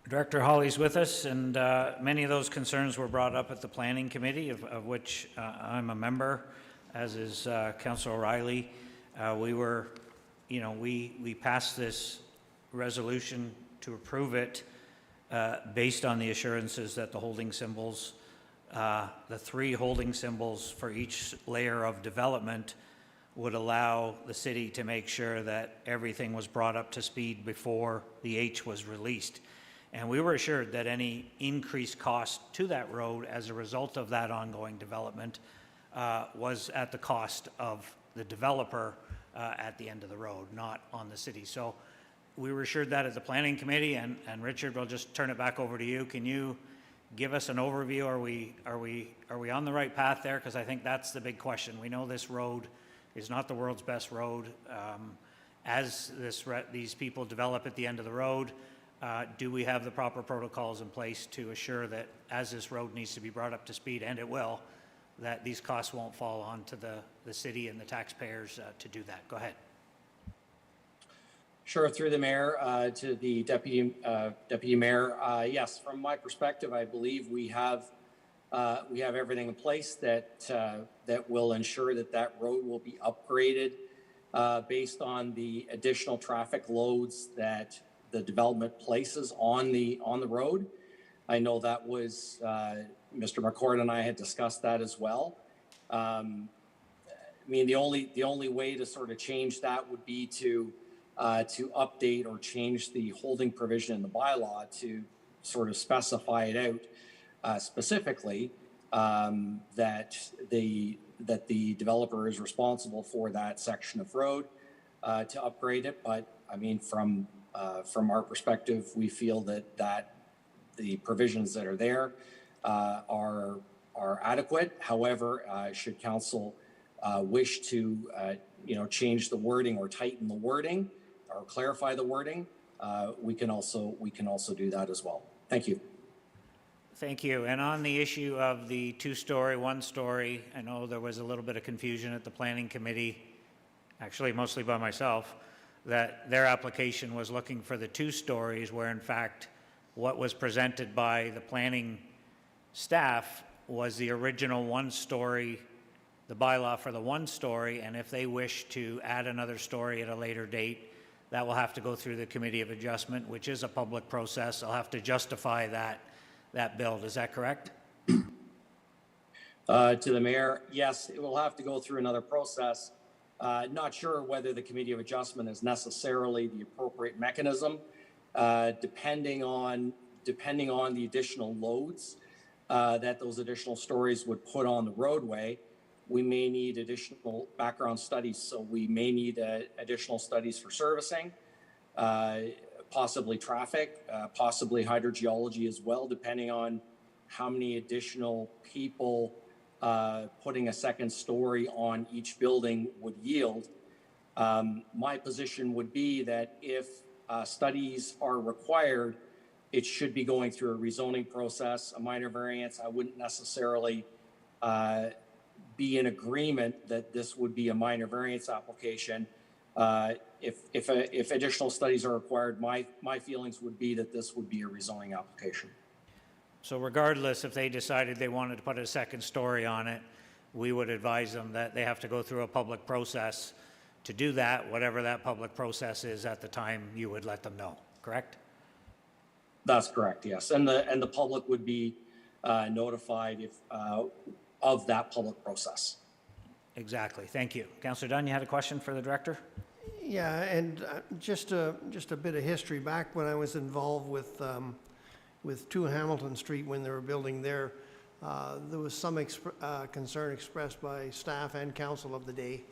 Director Hawley's with us, and many of those concerns were brought up at the Planning Committee, of which I'm a member, as is Councillor O'Reilly. We passed this resolution to approve it based on the assurances that the holding symbols, the 3 holding symbols for each layer of development, would allow the city to make sure that everything was brought up to speed before the H was released. And we were assured that any increased cost to that road as a result of that ongoing development was at the cost of the developer at the end of the road, not on the city. So we were assured that at the Planning Committee, and Richard, we'll just turn it back over to you. Can you give us an overview? Are we on the right path there? Because I think that's the big question. We know this road is not the world's best road. As these people develop at the end of the road, do we have the proper protocols in place to assure that as this road needs to be brought up to speed, and it will, that these costs won't fall onto the city and the taxpayers to do that? Go ahead. Sure, through the mayor to the deputy mayor. Yes, from my perspective, I believe we have everything in place that will ensure that road will be upgraded based on the additional traffic loads that the development places on the road. I know that was Mr. McCord and I had discussed that as well. I mean, the only way to sort of change that would be to update or change the holding provision in the bylaw to sort of specify it out specifically that the developer is responsible for that section of road to upgrade it. But I mean, from our perspective, we feel that the provisions that are there are adequate. However, should council wish to change the wording or tighten the wording or clarify the wording, we can also do that as well. Thank you. Thank you. And on the issue of the 2-story, 1-story, I know there was a little bit of confusion at the Planning Committee, actually mostly by myself, that their application was looking for the 2 stories, where in fact what was presented by the planning staff was the original 1-story, the bylaw for the 1-story, and if they wish to add another story at a later date, that will have to go through the Committee of Adjustment, which is a public process. They'll have to justify that that build. Is that correct? To the mayor, yes, it will have to go through another process. Not sure whether the Committee of Adjustment is necessarily the appropriate mechanism, depending on the additional loads that those additional stories would put on the roadway. We may need additional background studies, so we may need additional studies for servicing, possibly traffic, possibly hydrogeology as well, depending on how many additional people putting a second story on each building would yield. My position would be that if studies are required, it should be going through a rezoning process. A minor variance, I wouldn't necessarily be in agreement that this would be a minor variance application. If additional studies are required, my feelings would be that this would be a rezoning application. So regardless, if they decided they wanted to put a second story on it, we would advise them that they have to go through a public process. To do that, whatever that public process is at the time, you would let them know, correct? That's correct, yes. And the public would be notified of that public process. Exactly. Thank you. Councillor Dunn, you had a question for the director? Yeah, and just a bit of history. Back when I was involved with 2 Hamilton Street, when they were building there was some concern expressed by staff and council of the day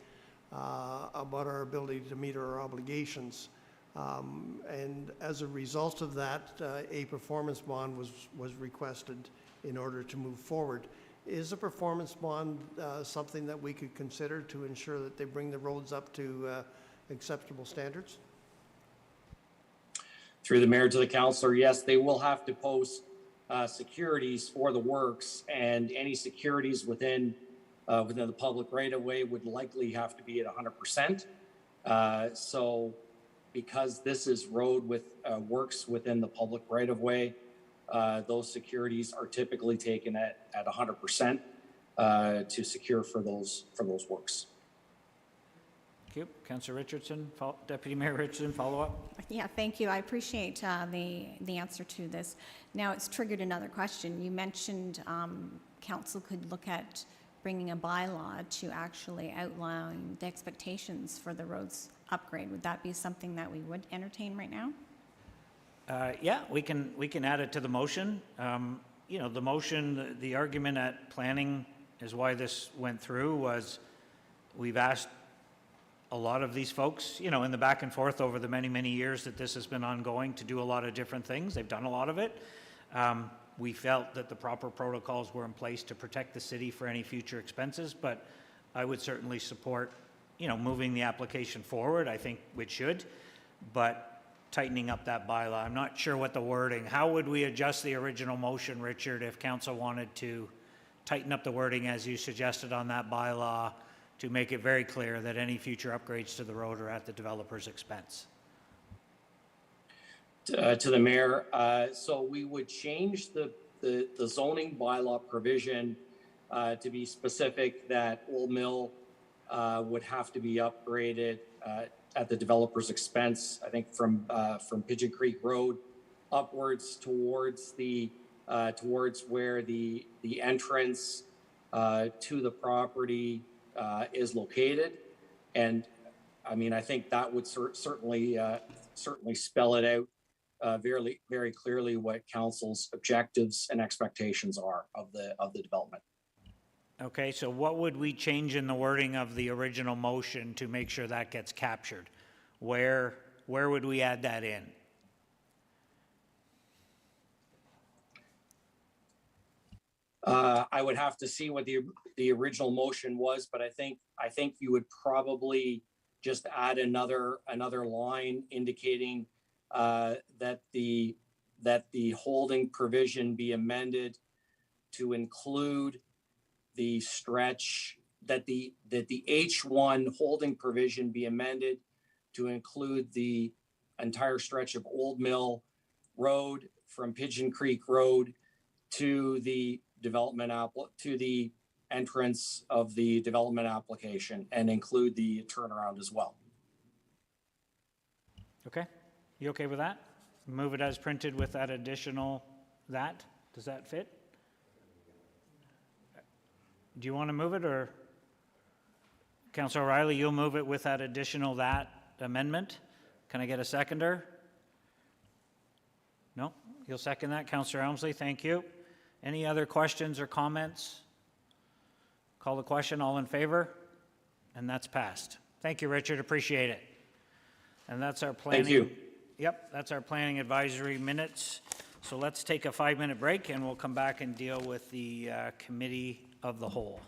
about our ability to meet our obligations. And as a result of that, a performance bond was requested in order to move forward. Is a performance bond something that we could consider to ensure that they bring the roads up to acceptable standards? Through the mayor to the councillor, yes, they will have to post securities for the works, and any securities within the public right-of-way would likely have to be at 100%. So because this is road with works within the public right-of-way, those securities are typically taken at 100% to secure for those works. Thank you. Councillor Richardson, Deputy Mayor Richardson, follow up? Yeah, thank you. I appreciate the answer to this. Now, it's triggered another question. You mentioned council could look at bringing a bylaw to actually outline the expectations for the roads upgrade. Would that be something that we would entertain right now? Yeah, we can add it to the motion. You know, the motion, the argument at planning is why this went through was we've asked a lot of these folks, you know, in the back and forth over the many, many years that this has been ongoing, to do a lot of different things. They've done a lot of it. We felt that the proper protocols were in place to protect the city for any future expenses, but I would certainly support, you know, moving the application forward. I think we should, but tightening up that bylaw. I'm not sure what the wording, how would we adjust the original motion, Richard, if council wanted to tighten up the wording as you suggested on that bylaw to make it very clear that any future upgrades to the road are at the developer's expense? To the mayor, so we would change the zoning bylaw provision to be specific that Old Mill would have to be upgraded at the developer's expense. I think from Pigeon Creek Road upwards towards where the entrance to the property is located. And I mean, I think that would certainly spell it out very, very clearly what council's objectives and expectations are of the development. Okay, so what would we change in the wording of the original motion to make sure that gets captured? Where would we add that in? I would have to see what the original motion was, but I think you would probably just add another line indicating that the holding provision be amended to include the stretch, that the H1 holding provision be amended to include the entire stretch of Old Mill Road from Pigeon Creek Road to the to the entrance of the development application, and include the turnaround as well. Okay, you okay with that? Move it as printed with that additional, Does that fit? Do you want to move it, or? Councillor O'Reilly, you'll move it with that additional, that amendment? Can I get a seconder? No? You'll second that? Councillor Elmsley, thank you. Any other questions or comments? Call the question, all in favor? And that's passed. Thank you, Richard, appreciate it. And that's our planning. Thank you. Yep, that's our planning advisory minutes. So let's take a 5-minute break and we'll come back and deal with the committee of the whole.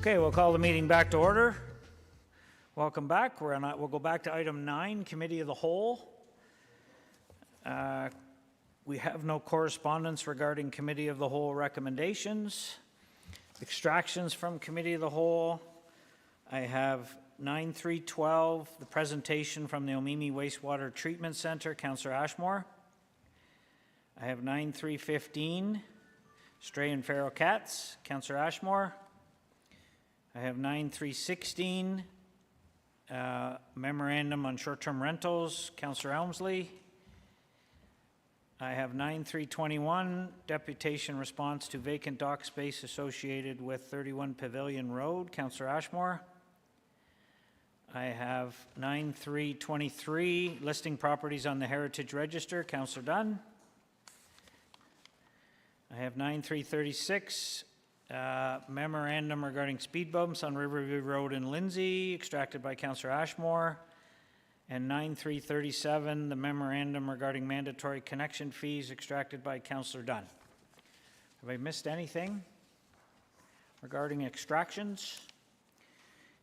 Okay, we'll call the meeting back to order. Welcome back. We'll go back to item 9, Committee of the Whole. We have no correspondence regarding Committee of the Whole recommendations. Extractions from Committee of the Whole. I have 9.3.12, the presentation from the Omemee Wastewater Treatment Center, Councillor Ashmore. I have 9.3.15, stray and feral cats, Councillor Ashmore. I have 9.3.16, memorandum on short-term rentals, Councillor Elmsley. I have 9.3.21, deputation response to vacant dock space associated with 31 Pavilion Road, Councillor Ashmore. I have 9.3.23, listing properties on the Heritage Register, Councillor Dunn. I have 9.3.36, memorandum regarding speed bumps on Riverview Road in Lindsay, extracted by Councillor Ashmore. And 9.3.37, the memorandum regarding mandatory connection fees, extracted by Councillor Dunn. Have I missed anything regarding extractions?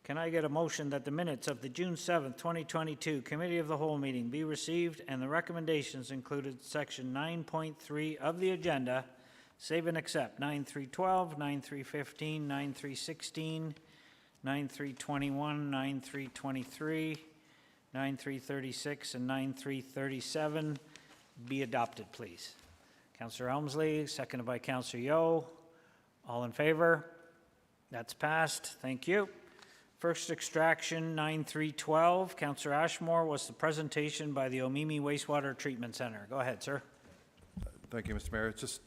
Can I get a motion that the minutes of the June 7th, 2022 Committee of the Whole meeting be received and the recommendations included section 9.3 of the agenda, save and accept 9.3.12, 9.3.15, 9.3.16, 9.3.21, 9.3.23, 9.3.36 and 9.3.37 be adopted, please. Councillor Elmsley, seconded by Councillor Yeo. All in favor? That's passed. Thank you. First extraction, 9.3.12. Councillor Ashmore, was the presentation by the Omemee Wastewater Treatment Center. Go ahead, sir. Thank you, Mr. Mayor. It's just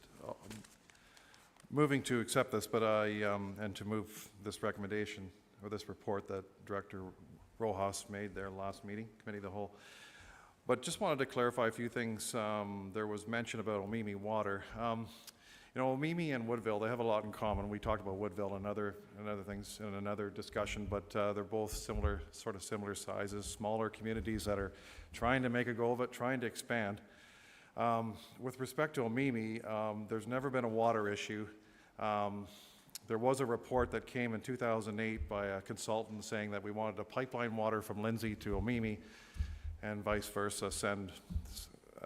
moving to accept this, but and to move this recommendation or this report that Director Rojas made their last meeting, Committee of the Whole. But just wanted to clarify a few things. There was mention about Omemee Water. You know, Omemee and Woodville, they have a lot in common. We talked about Woodville and other things in another discussion, but they're both similar sizes, smaller communities that are trying to make a go of it, trying to expand. With respect to Omemee, there's never been a water issue. There was a report that came in 2008 by a consultant saying that we wanted to pipeline water from Lindsay to Omemee and vice versa, send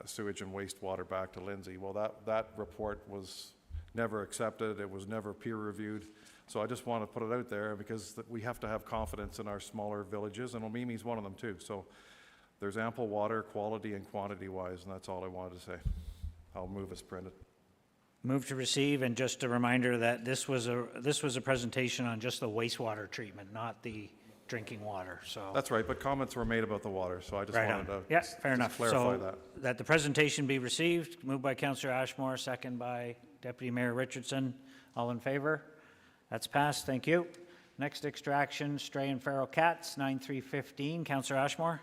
sewage and wastewater back to Lindsay. Well, that report was never accepted. It was never peer reviewed. So I just want to put it out there because we have to have confidence in our smaller villages, and Omemee's one of them too. So there's ample water, quality and quantity wise, and that's all I wanted to say. I'll move as printed. Move to receive, and just a reminder that this was a presentation on just the wastewater treatment, not the drinking water. So that's right, but comments were made about the water, so I just wanted to fair enough. clarify so that the presentation be received. Moved by Councillor Ashmore, second by Deputy Mayor Richardson. All in favor? That's passed. Thank you. Next extraction, stray and feral cats, 9.3.15. Councillor Ashmore.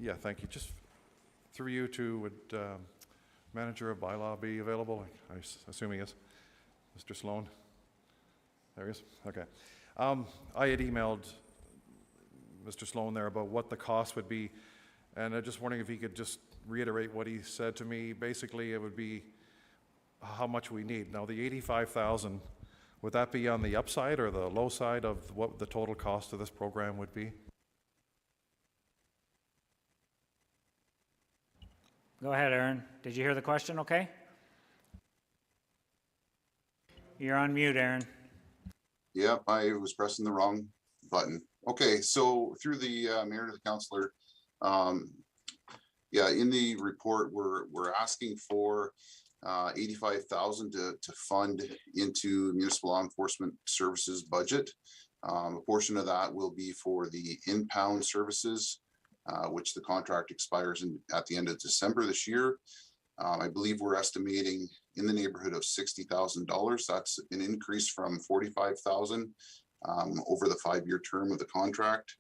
Yeah, thank you. Just through you two, would Manager of Bylaw be available? I assume he is. Mr. Sloan? There he is? Okay. I had emailed Mr. Sloan there about what the cost would be, and I'm just wondering if he could just reiterate what he said to me. Basically, it would be how much we need. Now, the $85,000, would that be on the upside or the low side of what the total cost of this program would be? Go ahead, Aaron. Did you hear the question okay? You're on mute, Aaron. Yep, I was pressing the wrong button. Okay, so through the mayor to the councillor, yeah, in the report, we're asking for $85,000 to fund into municipal law enforcement services budget. A portion of that will be for the impound services, which the contract expires at the end of December this year. I believe we're estimating in the neighborhood of $60,000. That's an increase from $45,000 over the 5-year term of the contract.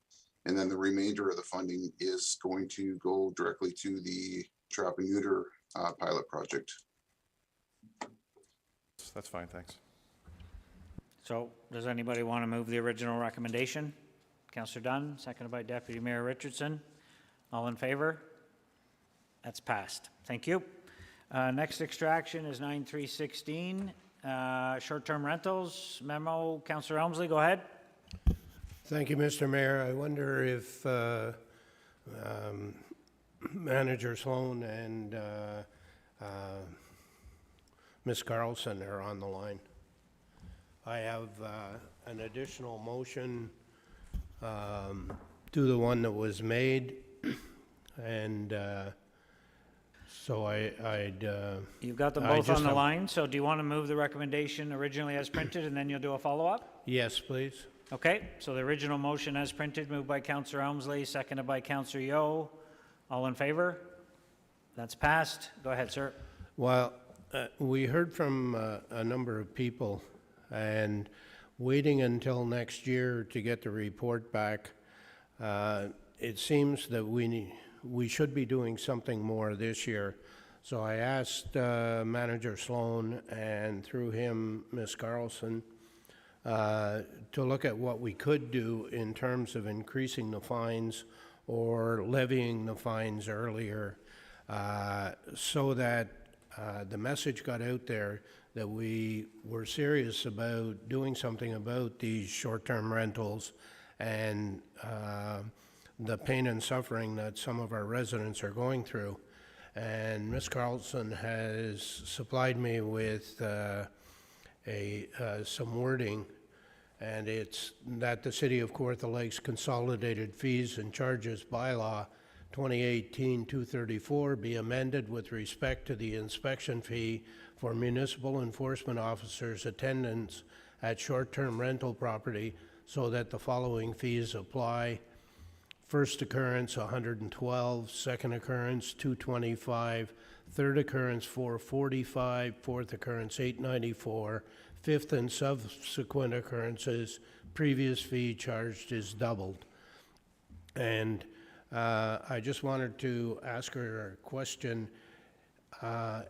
And then the remainder of the funding is going to go directly to the trap and neuter pilot project. That's fine, thanks. So does anybody want to move the original recommendation? Councillor Dunn, seconded by Deputy Mayor Richardson. All in favor? That's passed. Thank you. Next extraction is 9.3.16, Short-term rentals memo, Councillor Elmsley, go ahead. Thank you, Mr. Mayor. I wonder if Manager Sloan and Ms. Carlson are on the line. I have an additional motion to the one that was made, and so I'd... You've got them I both just on the have- line, so do you want to move the recommendation originally as printed, and then you'll do a follow-up? Yes, please. Okay, so the original motion as printed, moved by Councillor Elmsley, seconded by Councillor Yeo. All in favor? That's passed. Go ahead, sir. Well, we heard from a number of people, and waiting until next year to get the report back, it seems that we should be doing something more this year. So I asked Manager Sloan, and through him, Ms. Carlson, to look at what we could do in terms of increasing the fines or levying the fines earlier, so that the message got out there that we were serious about doing something about these short-term rentals and the pain and suffering that some of our residents are going through. And Ms. Carlson has supplied me with some wording, and it's that the City of Kawartha Lakes Consolidated Fees and Charges Bylaw 2018-234 be amended with respect to the inspection fee for municipal enforcement officers' attendance at short-term rental property so that the following fees apply. First occurrence, 112, second occurrence, 225, third occurrence, 445, fourth occurrence, 894, fifth and subsequent occurrences, previous fee charged is doubled. And I just wanted to ask her a question.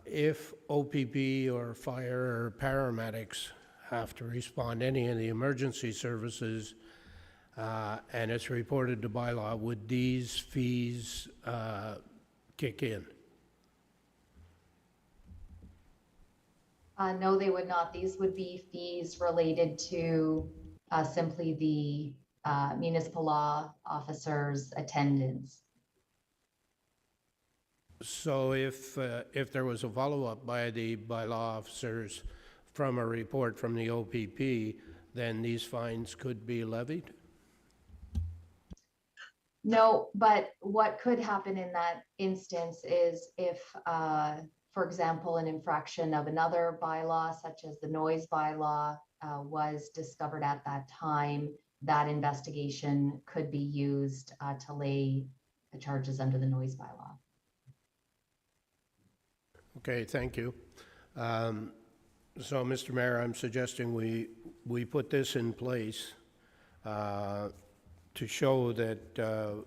If OPP or fire or paramedics have to respond to any of the emergency services and it's reported to bylaw, would these fees kick in? No, they would not. These would be fees related to simply the municipal law officers' attendance. So if there was a follow-up by the bylaw officers from a report from the OPP, then these fines could be levied? No, but what could happen in that instance is if, for example, an infraction of another bylaw, such as the noise bylaw, was discovered at that time, that investigation could be used to lay the charges under the noise bylaw. Okay, thank you. So, Mr. Mayor, I'm suggesting we put this in place to show that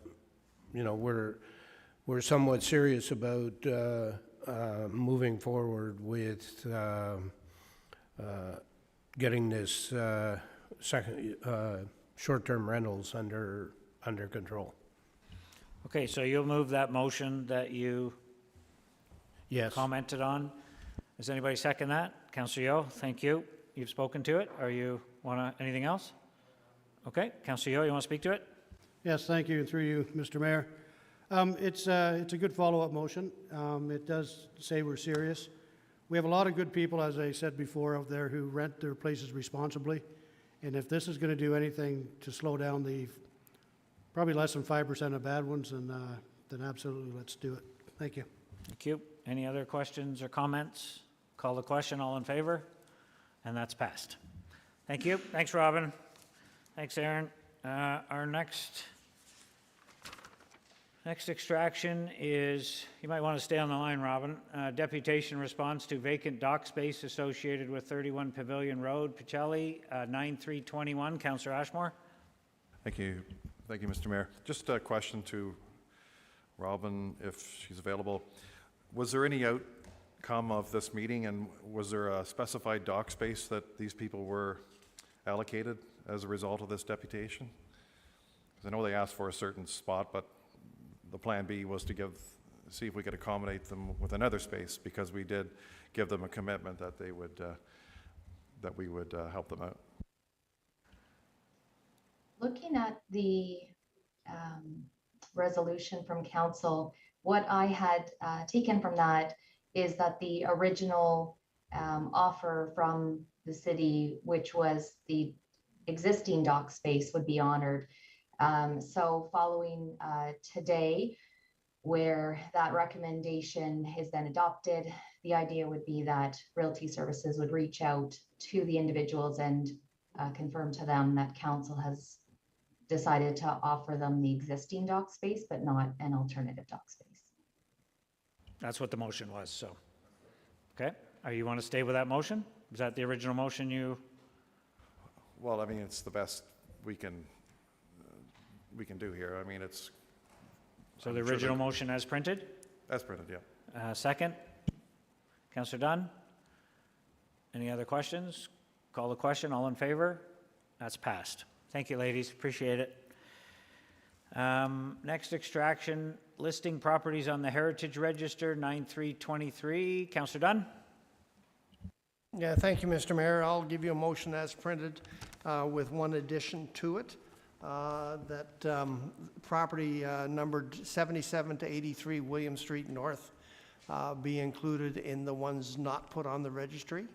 you know, we're somewhat serious about moving forward with getting this short-term rentals under control. Okay, so you'll move that motion that you Yes. commented on. Does anybody second that? Councillor Yeo, thank you. You've spoken to it. Are you anything else? Okay, Councillor Yeo, you want to speak to it? Yes, thank you, and through you, Mr. Mayor. It's a good follow-up motion. It does say we're serious. We have a lot of good people, as I said before, out there who rent their places responsibly. And if this is going to do anything to slow down the probably less than 5% of bad ones, then absolutely let's do it. Thank you. Thank you. Any other questions or comments? Call the question. All in favor? And that's passed. Thank you. Thanks, Robin. Thanks, Aaron. Our next extraction is, you might want to stay on the line, Robin. Deputation response to vacant dock space associated with 31 Pavilion Road, Pacelli, 9321. Councillor Ashmore. Thank you. Thank you, Mr. Mayor. Just a question to Robin, if she's available. Was there any outcome of this meeting, and was there a specified dock space that these people were allocated as a result of this deputation? Because I know they asked for a certain spot, but the plan B was to see if we could accommodate them with another space, because we did give them a commitment that they would that we would help them out. Looking at the resolution from council, what I had taken from that is that the original offer from the city, which was the existing dock space, would be honored. So following today, where that recommendation is then adopted, the idea would be that Realty Services would reach out to the individuals and confirm to them that council has decided to offer them the existing dock space, but not an alternative dock space. That's what the motion was, so. Okay, you want to stay with that motion? Is that the original motion you? Well, I mean, it's the best we can do here. I mean, it's. So the original motion as printed? As printed, yeah. Second? Councillor Dunn? Any other questions? Call the question, all in favor? That's passed. Thank you, ladies, appreciate it. Next extraction, listing properties on the Heritage Register, 9323. Councillor Dunn? Yeah, thank you, Mr. Mayor. I'll give you a motion as printed with one addition to it. That property numbered 77 to 83 William Street North be included in the ones not put on the registry.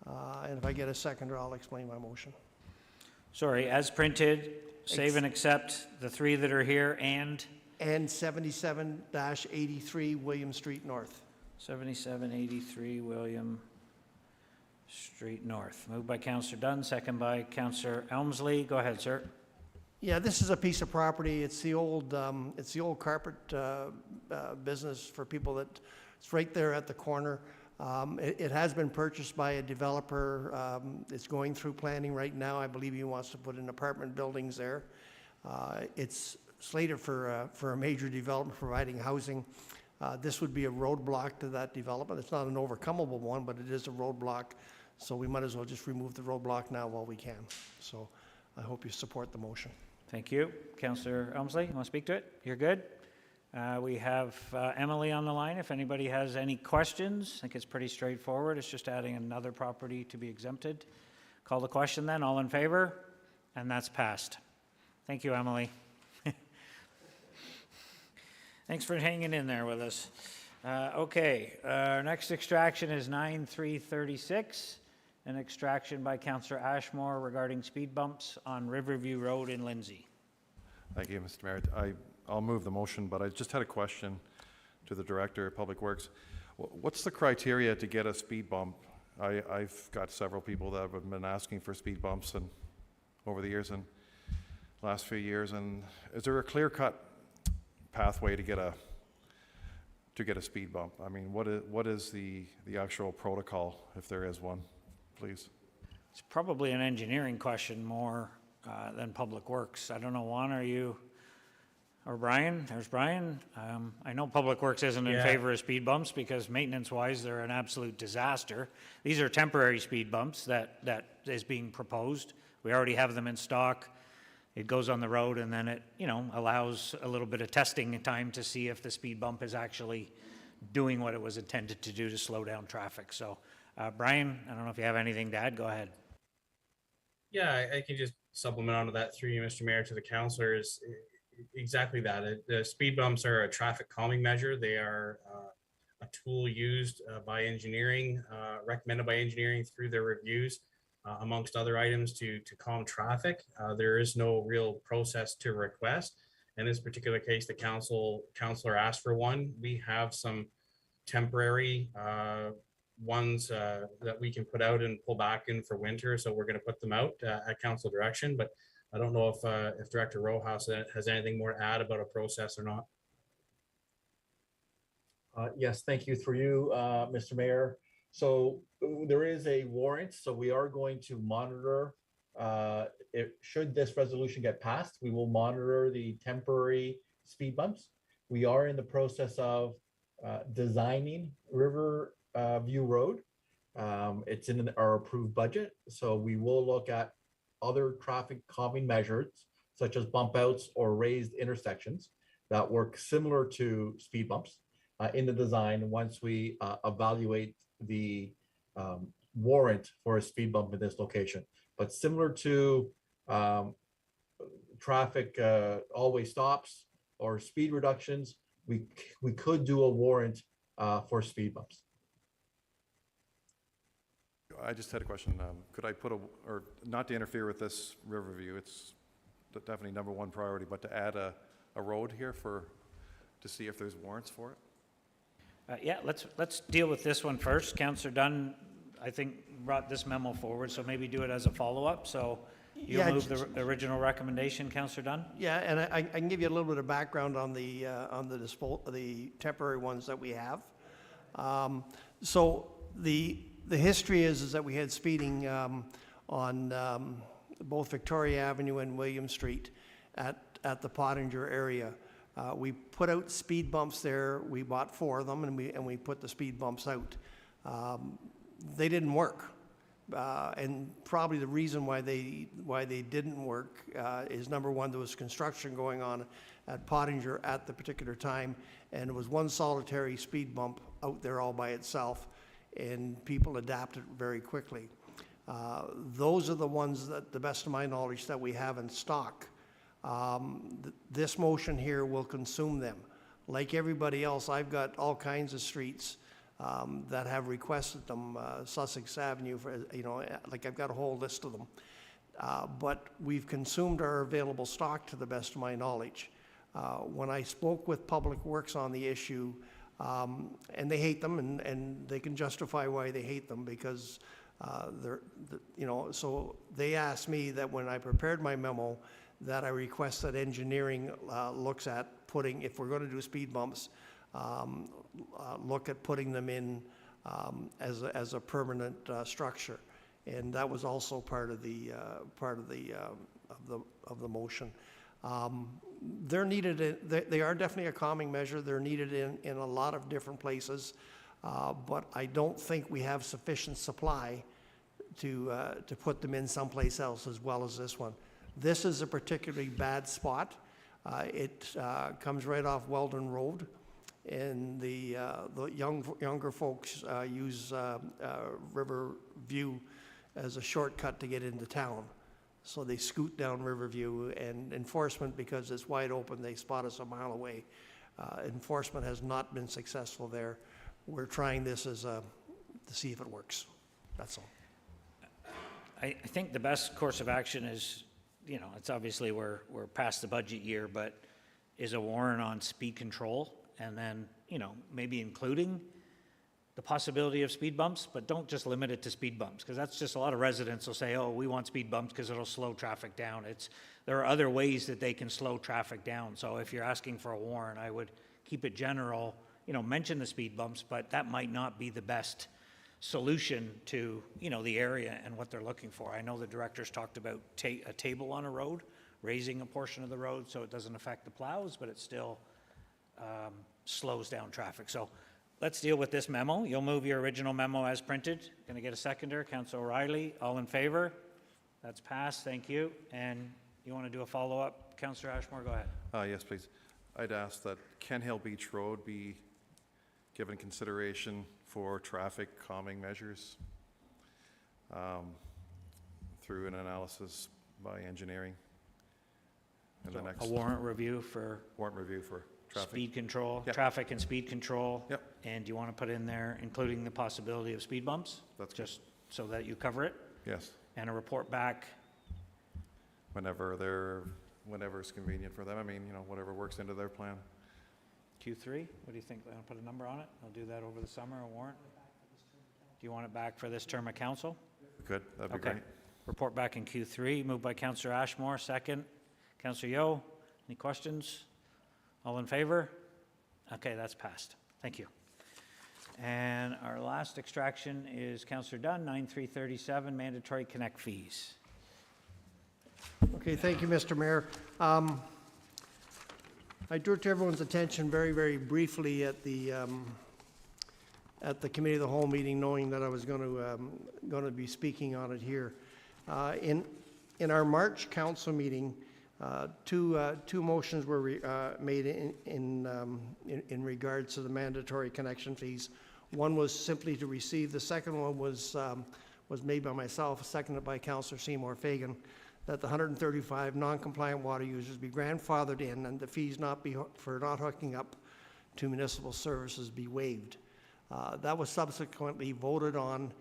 And if I get a seconder, I'll explain my motion. Sorry, as printed, save and accept the three that are here and? And 77-83 William Street North. 7783 William Street North. Moved by Councillor Dunn, second by Councillor Elmsley. Go ahead, sir. Yeah, this is a piece of property. It's the old carpet business for people that, it's right there at the corner. It has been purchased by a developer. It's going through planning right now. I believe he wants to put in apartment buildings there. It's slated for a major development providing housing. This would be a roadblock to that development. It's not an overcomable one, but it is a roadblock. So we might as well just remove the roadblock now while we can. So I hope you support the motion. Thank you. Councillor Elmsley, you want to speak to it? You're good? We have Emily on the line. If anybody has any questions, I think it's pretty straightforward. It's just adding another property to be exempted. Call the question then. All in favor? And that's passed. Thank you, Emily. Thanks for hanging in there with us. Okay, our next extraction is 9336, an extraction by Councillor Ashmore regarding speed bumps on Riverview Road in Lindsay. Thank you, Mr. Mayor. I'll move the motion, but I just had a question to the Director of Public Works. What's the criteria to get a speed bump? I've got several people that have been asking for speed bumps and over the years and last few years. And is there a clear-cut pathway to get a speed bump? I mean, what is the actual protocol, if there is one, please? It's probably an engineering question more than Public Works. I don't know, Juan, are you, or Brian? There's Brian. I know Public Works isn't in favor of speed bumps because maintenance-wise, they're an absolute disaster. These are temporary speed bumps that is being proposed. We already have them in stock. It goes on the road and then it, allows a little bit of testing time to see if the speed bump is actually doing what it was intended to do to slow down traffic. So, Brian, I don't know if you have anything to add. Go ahead. Yeah, I can just supplement onto that through you, Mr. Mayor, to the councillors. Exactly that. The speed bumps are a traffic calming measure. They are a tool used by engineering, recommended by engineering through their reviews, amongst other items to calm traffic. There is no real process to request. In this particular case, the councillor asked for one. We have some temporary ones that we can put out and pull back in for winter. So we're going to put them out at council direction. But I don't know if Director Rojas has anything more to add about a process or not. Yes, thank you. Through you, Mr. Mayor. So there is a warrant. So we are going to monitor, should this resolution get passed, we will monitor the temporary speed bumps. We are in the process of designing Riverview Road. It's in our approved budget. So we will look at other traffic calming measures, such as bump outs or raised intersections that work similar to speed bumps in the design once we evaluate the warrant for a speed bump in this location. But similar to traffic always stops or speed reductions, we could do a warrant for speed bumps. I just had a question. Could I put or not to interfere with this Riverview, it's definitely number one priority, but to add a road here to see if there's warrants for it? Yeah, let's deal with this one first. Councillor Dunn, I think, brought this memo forward, so maybe do it as a follow-up. So you'll Yeah, move the original recommendation, Councillor Dunn? Yeah, and I can give you a little bit of background on the temporary ones that we have. So the history is that we had speeding on both Victoria Avenue and William Street at the Pottinger area. We put out speed bumps there. We bought 4 of them, and we put the speed bumps out. They didn't work, and probably the reason why they didn't work is, number one, there was construction going on at Pottinger at the particular time, and it was one solitary speed bump out there all by itself, and people adapted very quickly. Those are the ones that, the best of my knowledge, that we have in stock. This motion here will consume them. Like everybody else, I've got all kinds of streets that have requested them, Sussex Avenue, like I've got a whole list of them. But we've consumed our available stock to the best of my knowledge. When I spoke with Public Works on the issue, and they hate them, and they can justify why they hate them, because so they asked me that when I prepared my memo, that I request that engineering looks at putting, if we're going to do speed bumps, look at putting them in as a permanent structure, and that was also part of the motion. They're needed. They are definitely a calming measure. They're needed in a lot of different places, but I don't think we have sufficient supply to put them in someplace else as well as this one. This is a particularly bad spot. It comes right off Weldon Road, and the younger folks use Riverview as a shortcut to get into town. So they scoot down Riverview, and enforcement, because it's wide open, they spot us a mile away. Enforcement has not been successful there. We're trying this to see if it works. That's all. I think the best course of action is, it's obviously we're past the budget year, but is a warrant on speed control, and then, maybe including the possibility of speed bumps, but don't just limit it to speed bumps, because that's just a lot of residents will say, oh, we want speed bumps because it'll slow traffic down. There are other ways that they can slow traffic down. So if you're asking for a warrant, I would keep it general, mention the speed bumps, but that might not be the best solution to, the area and what they're looking for. I know the directors talked about a table on a road, raising a portion of the road so it doesn't affect the plows, but it still slows down traffic. So let's deal with this memo. You'll move your original memo as printed. Going to get a seconder, Councillor O'Reilly. All in favor? That's passed. Thank you. And you want to do a follow-up? Councillor Ashmore, go ahead. Yes, please. I'd ask that Kent Beach Road be given consideration for traffic calming measures through an analysis by engineering. And So the next a warrant review for traffic. speed control, Yep. traffic and speed control. Yep. And do you want to put in there, including the possibility of speed bumps? That's just so that you cover it? Yes. And a report back. Whenever it's convenient for them. I mean, whatever works into their plan. Q3, what do you think? I'll put a number on it. I'll do that over the summer, a warrant. Do you want it back for this term of council? Good, that'd be Okay. great. Report back in Q3, moved by Councillor Ashmore, second. Councillor Yeo, any questions? All in favor? Okay, that's passed. Thank you. And our last extraction is Councillor Dunn, 9337, mandatory connect fees. Okay, thank you, Mr. Mayor. I drew to everyone's attention very, very briefly at the committee of the whole meeting, knowing that I was going to be speaking on it here. In our March council meeting, two motions were made in regards to the mandatory connection fees. One was simply to receive. The second one was made by myself, seconded by Councillor Seymour Fagan, that the 135 non-compliant water users be grandfathered in and the fees for not hooking up to municipal services be waived. That was subsequently voted on.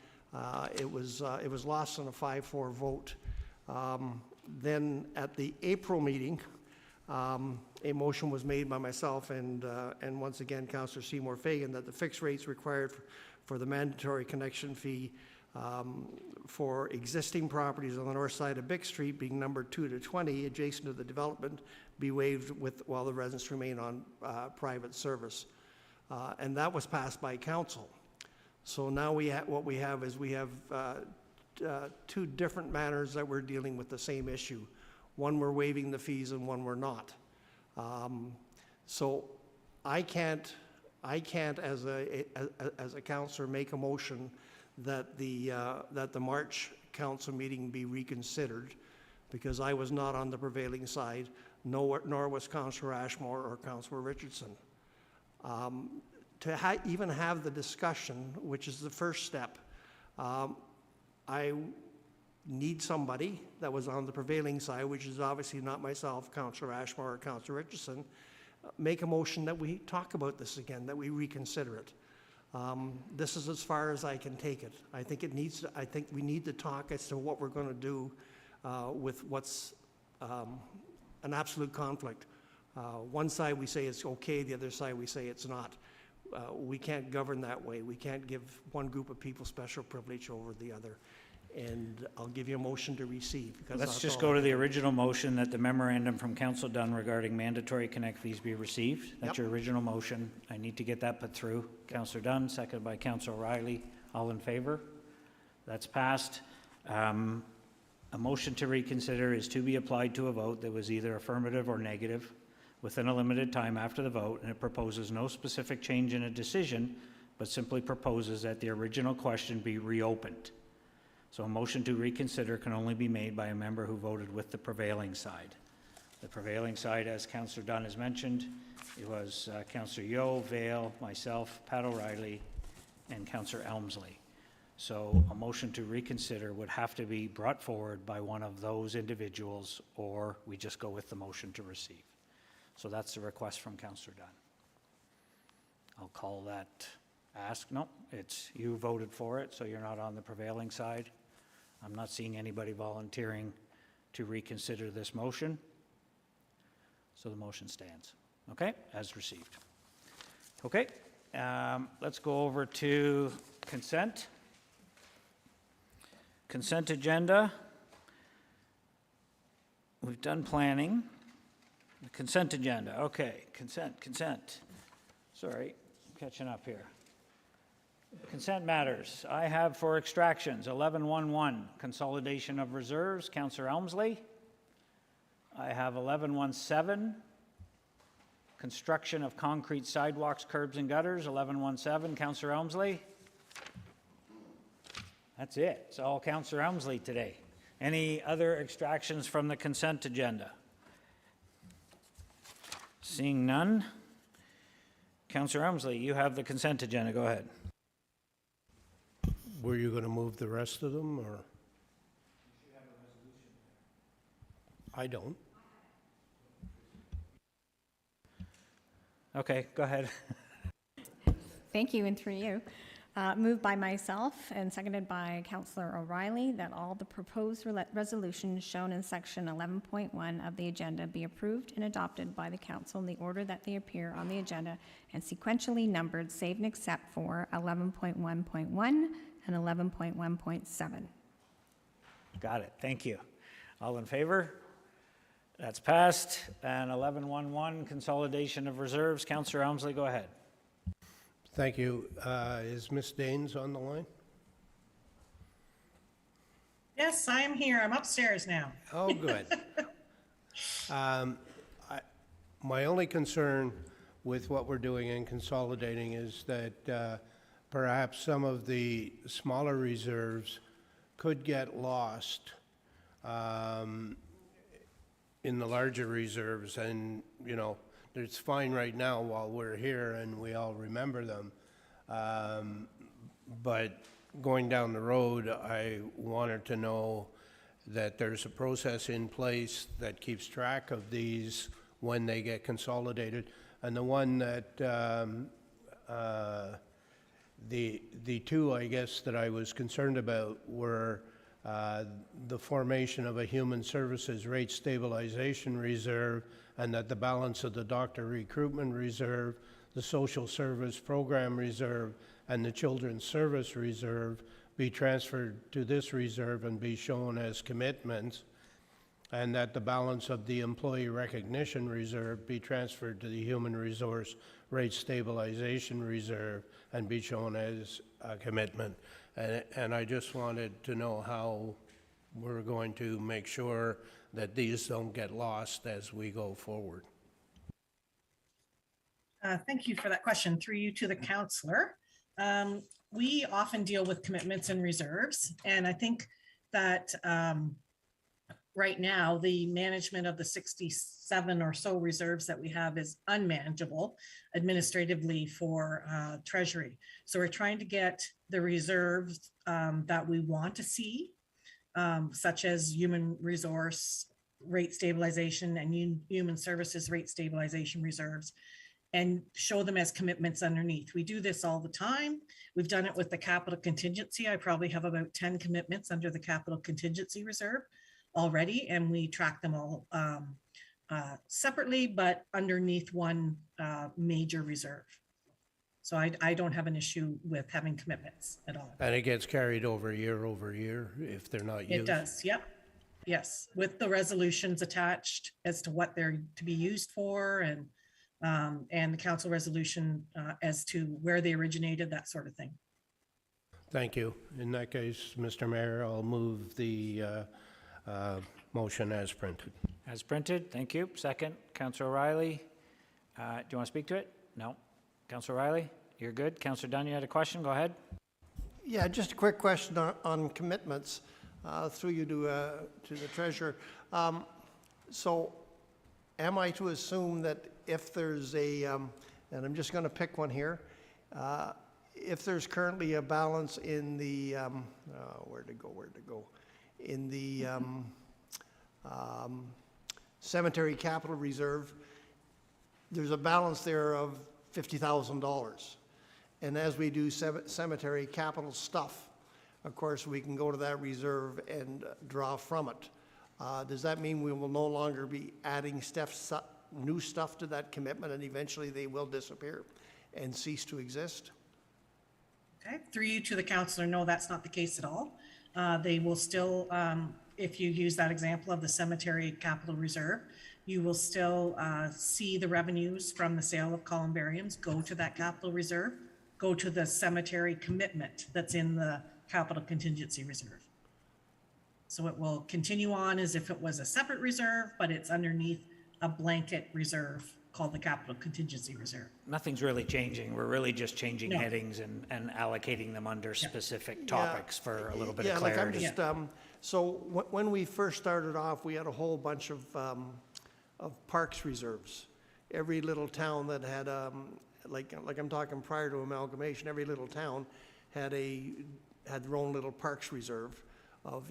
It was lost on a 5-4 vote. Then at the April meeting, a motion was made by myself and once again Councillor Seymour Fagan that the fixed rates required for the mandatory connection fee for existing properties on the north side of Bick Street, being numbered 2 to 20, adjacent to the development, be waived while the residents remain on private service. And that was passed by council. So now what we have is we have two different matters that we're dealing with the same issue. One we're waiving the fees and one we're not. So I can't as a councillor make a motion that the March council meeting be reconsidered, because I was not on the prevailing side, nor was Councillor Ashmore or Councillor Richardson. To even have the discussion, which is the first step, I need somebody that was on the prevailing side, which is obviously not myself, Councillor Ashmore or Councillor Richardson, make a motion that we talk about this again, that we reconsider it. This is as far as I can take it. I think we need to talk as to what we're going to do with what's an absolute conflict. One side we say it's okay, the other side we say it's not. We can't govern that way. We can't give one group of people special privilege over the other. And I'll give you a motion to receive. Let's just go to the original motion that the memorandum from Council Dunn regarding mandatory connect fees be received. That's your original motion. I need to get that put through. Councillor Dunn, seconded by Councillor O'Reilly. All in favor? That's passed. A motion to reconsider is to be applied to a vote that was either affirmative or negative within a limited time after the vote, and it proposes no specific change in a decision, but simply proposes that the original question be reopened. So a motion to reconsider can only be made by a member who voted with the prevailing side. The prevailing side, as Councillor Dunn has mentioned, it was Councillor Yeo, Vale, myself, Pat O'Reilly, and Councillor Elmsley. So a motion to reconsider would have to be brought forward by one of those individuals, or we just go with the motion to receive. So that's the request from Councillor Dunn. I'll call that ask. No, it's you voted for it, so you're not on the prevailing side. I'm not seeing anybody volunteering to reconsider this motion. So the motion stands, okay, as received. Okay, let's go over to consent. Consent agenda. We've done planning. The consent agenda, okay, consent. Sorry, I'm catching up here. Consent matters. I have for extractions, 1111, consolidation of reserves, Councillor Elmsley. I have 1117, construction of concrete sidewalks, curbs, and gutters, 1117, Councillor Elmsley. That's it. It's all Councillor Elmsley today. Any other extractions from the consent agenda? Seeing none. Councillor Elmsley, you have the consent agenda. Go ahead. Were you going to move the rest of them, or? I don't. Okay, go ahead. Thank you, and through you. Moved by myself and seconded by Councillor O'Reilly that all the proposed resolutions shown in section 11.1 of the agenda be approved and adopted by the council in the order that they appear on the agenda and sequentially numbered, save and except for 11.1.1 and 11.1.7. Got it. Thank you. All in favor? That's passed. And 11.1.1, consolidation of reserves. Councillor Elmsley, go ahead. Thank you. Is Ms. Daines on the line? Yes, I'm here. I'm upstairs now. Oh, good. My only concern with what we're doing in consolidating is that perhaps some of the smaller reserves could get lost in the larger reserves, and, you know, it's fine right now while we're here and we all remember them. But going down the road, I wanted to know that there's a process in place that keeps track of these when they get consolidated. And the one that, the two, I guess, that I was concerned about were the formation of a human services rate stabilization reserve, and that the balance of the doctor recruitment reserve, the social service program reserve, and the children's service reserve be transferred to this reserve and be shown as commitments, and that the balance of the employee recognition reserve be transferred to the human resource rate stabilization reserve and be shown as a commitment. And I just wanted to know how we're going to make sure that these don't get lost as we go forward. Thank you for that question. Through you to the counselor. We often deal with commitments and reserves, and I think that right now the management of the 67 or so reserves that we have is unmanageable administratively for Treasury. So we're trying to get the reserves that we want to see, such as human resource rate stabilization and human services rate stabilization reserves, and show them as commitments underneath. We do this all the time. We've done it with the capital contingency. I probably have about 10 commitments under the capital contingency reserve already, and we track them all separately, but underneath one major reserve. So I don't have an issue with having commitments at all. And it gets carried over year if they're not used? It does, yep. Yes, with the resolutions attached as to what they're to be used for, and the council resolution as to where they originated, that sort of thing. Thank you. In that case, Mr. Mayor, I'll move the motion as printed. As printed, thank you. Second, Councillor O'Reilly. Do you want to speak to it? No. Councillor O'Reilly, you're good. Councillor Dunn, you had a question? Go ahead. Yeah, just a quick question on commitments through you to the treasurer. So am I to assume that if there's a, and I'm just going to pick one here, if there's currently a balance in the, where to go, in the cemetery capital reserve, there's a balance there of $50,000. And as we do cemetery capital stuff, of course, we can go to that reserve and draw from it. Does that mean we will no longer be adding new stuff to that commitment, and eventually they will disappear and cease to exist? Okay, through you to the councillor, no, that's not the case at all. They will still, if you use that example of the cemetery capital reserve, you will still see the revenues from the sale of columbariums go to that capital reserve, go to the cemetery commitment that's in the capital contingency reserve. So it will continue on as if it was a separate reserve, but it's underneath a blanket reserve called the capital contingency reserve. Nothing's really changing. We're really just changing No. headings and allocating them under specific topics for a little bit Yeah, of like clarity. I'm just, so when we first started off, we had a whole bunch of parks reserves. Every little town that had, like I'm talking prior to amalgamation, every little town had their own little parks reserve of,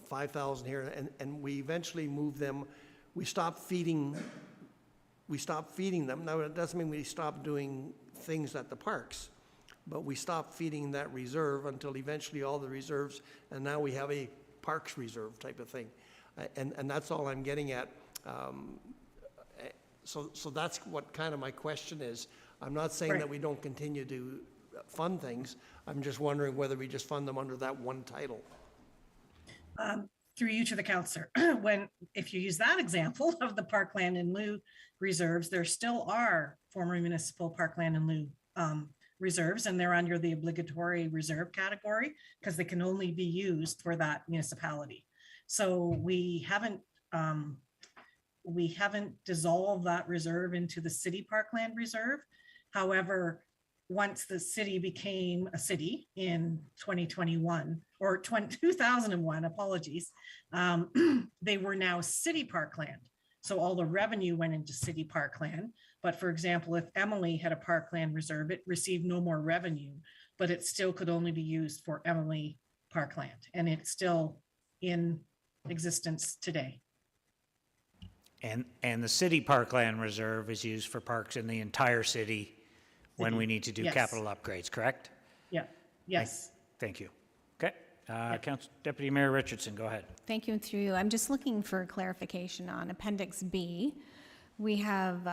5,000 here, and we eventually moved them. We stopped feeding them. Now, it doesn't mean we stopped doing things at the parks, but we stopped feeding that reserve until eventually all the reserves, and now we have a parks reserve type of thing. And that's all I'm getting at. So that's what kind of my question is. I'm not saying Right. that we don't continue to fund things. I'm just wondering whether we just fund them under that one title. Through you to the counselor, if you use that example of the parkland in lieu reserves, there still are former municipal parkland in lieu reserves, and they're under the obligatory reserve category because they can only be used for that municipality. So we haven't dissolved that reserve into the city parkland reserve. However, once the city became a city in 2021 or 2001, apologies, they were now city parkland. So all the revenue went into city parkland, But for example, if Emily had a parkland reserve, it received no more revenue, but it still could only be used for Emily Parkland, and it's still in existence today. And the city parkland reserve is used for parks in the entire city when we need to do Yes. capital upgrades, correct? Yeah, yes. Thank you. Okay, Deputy Mayor Richardson, go ahead. Thank you, and through you. I'm just looking for clarification on Appendix B. We have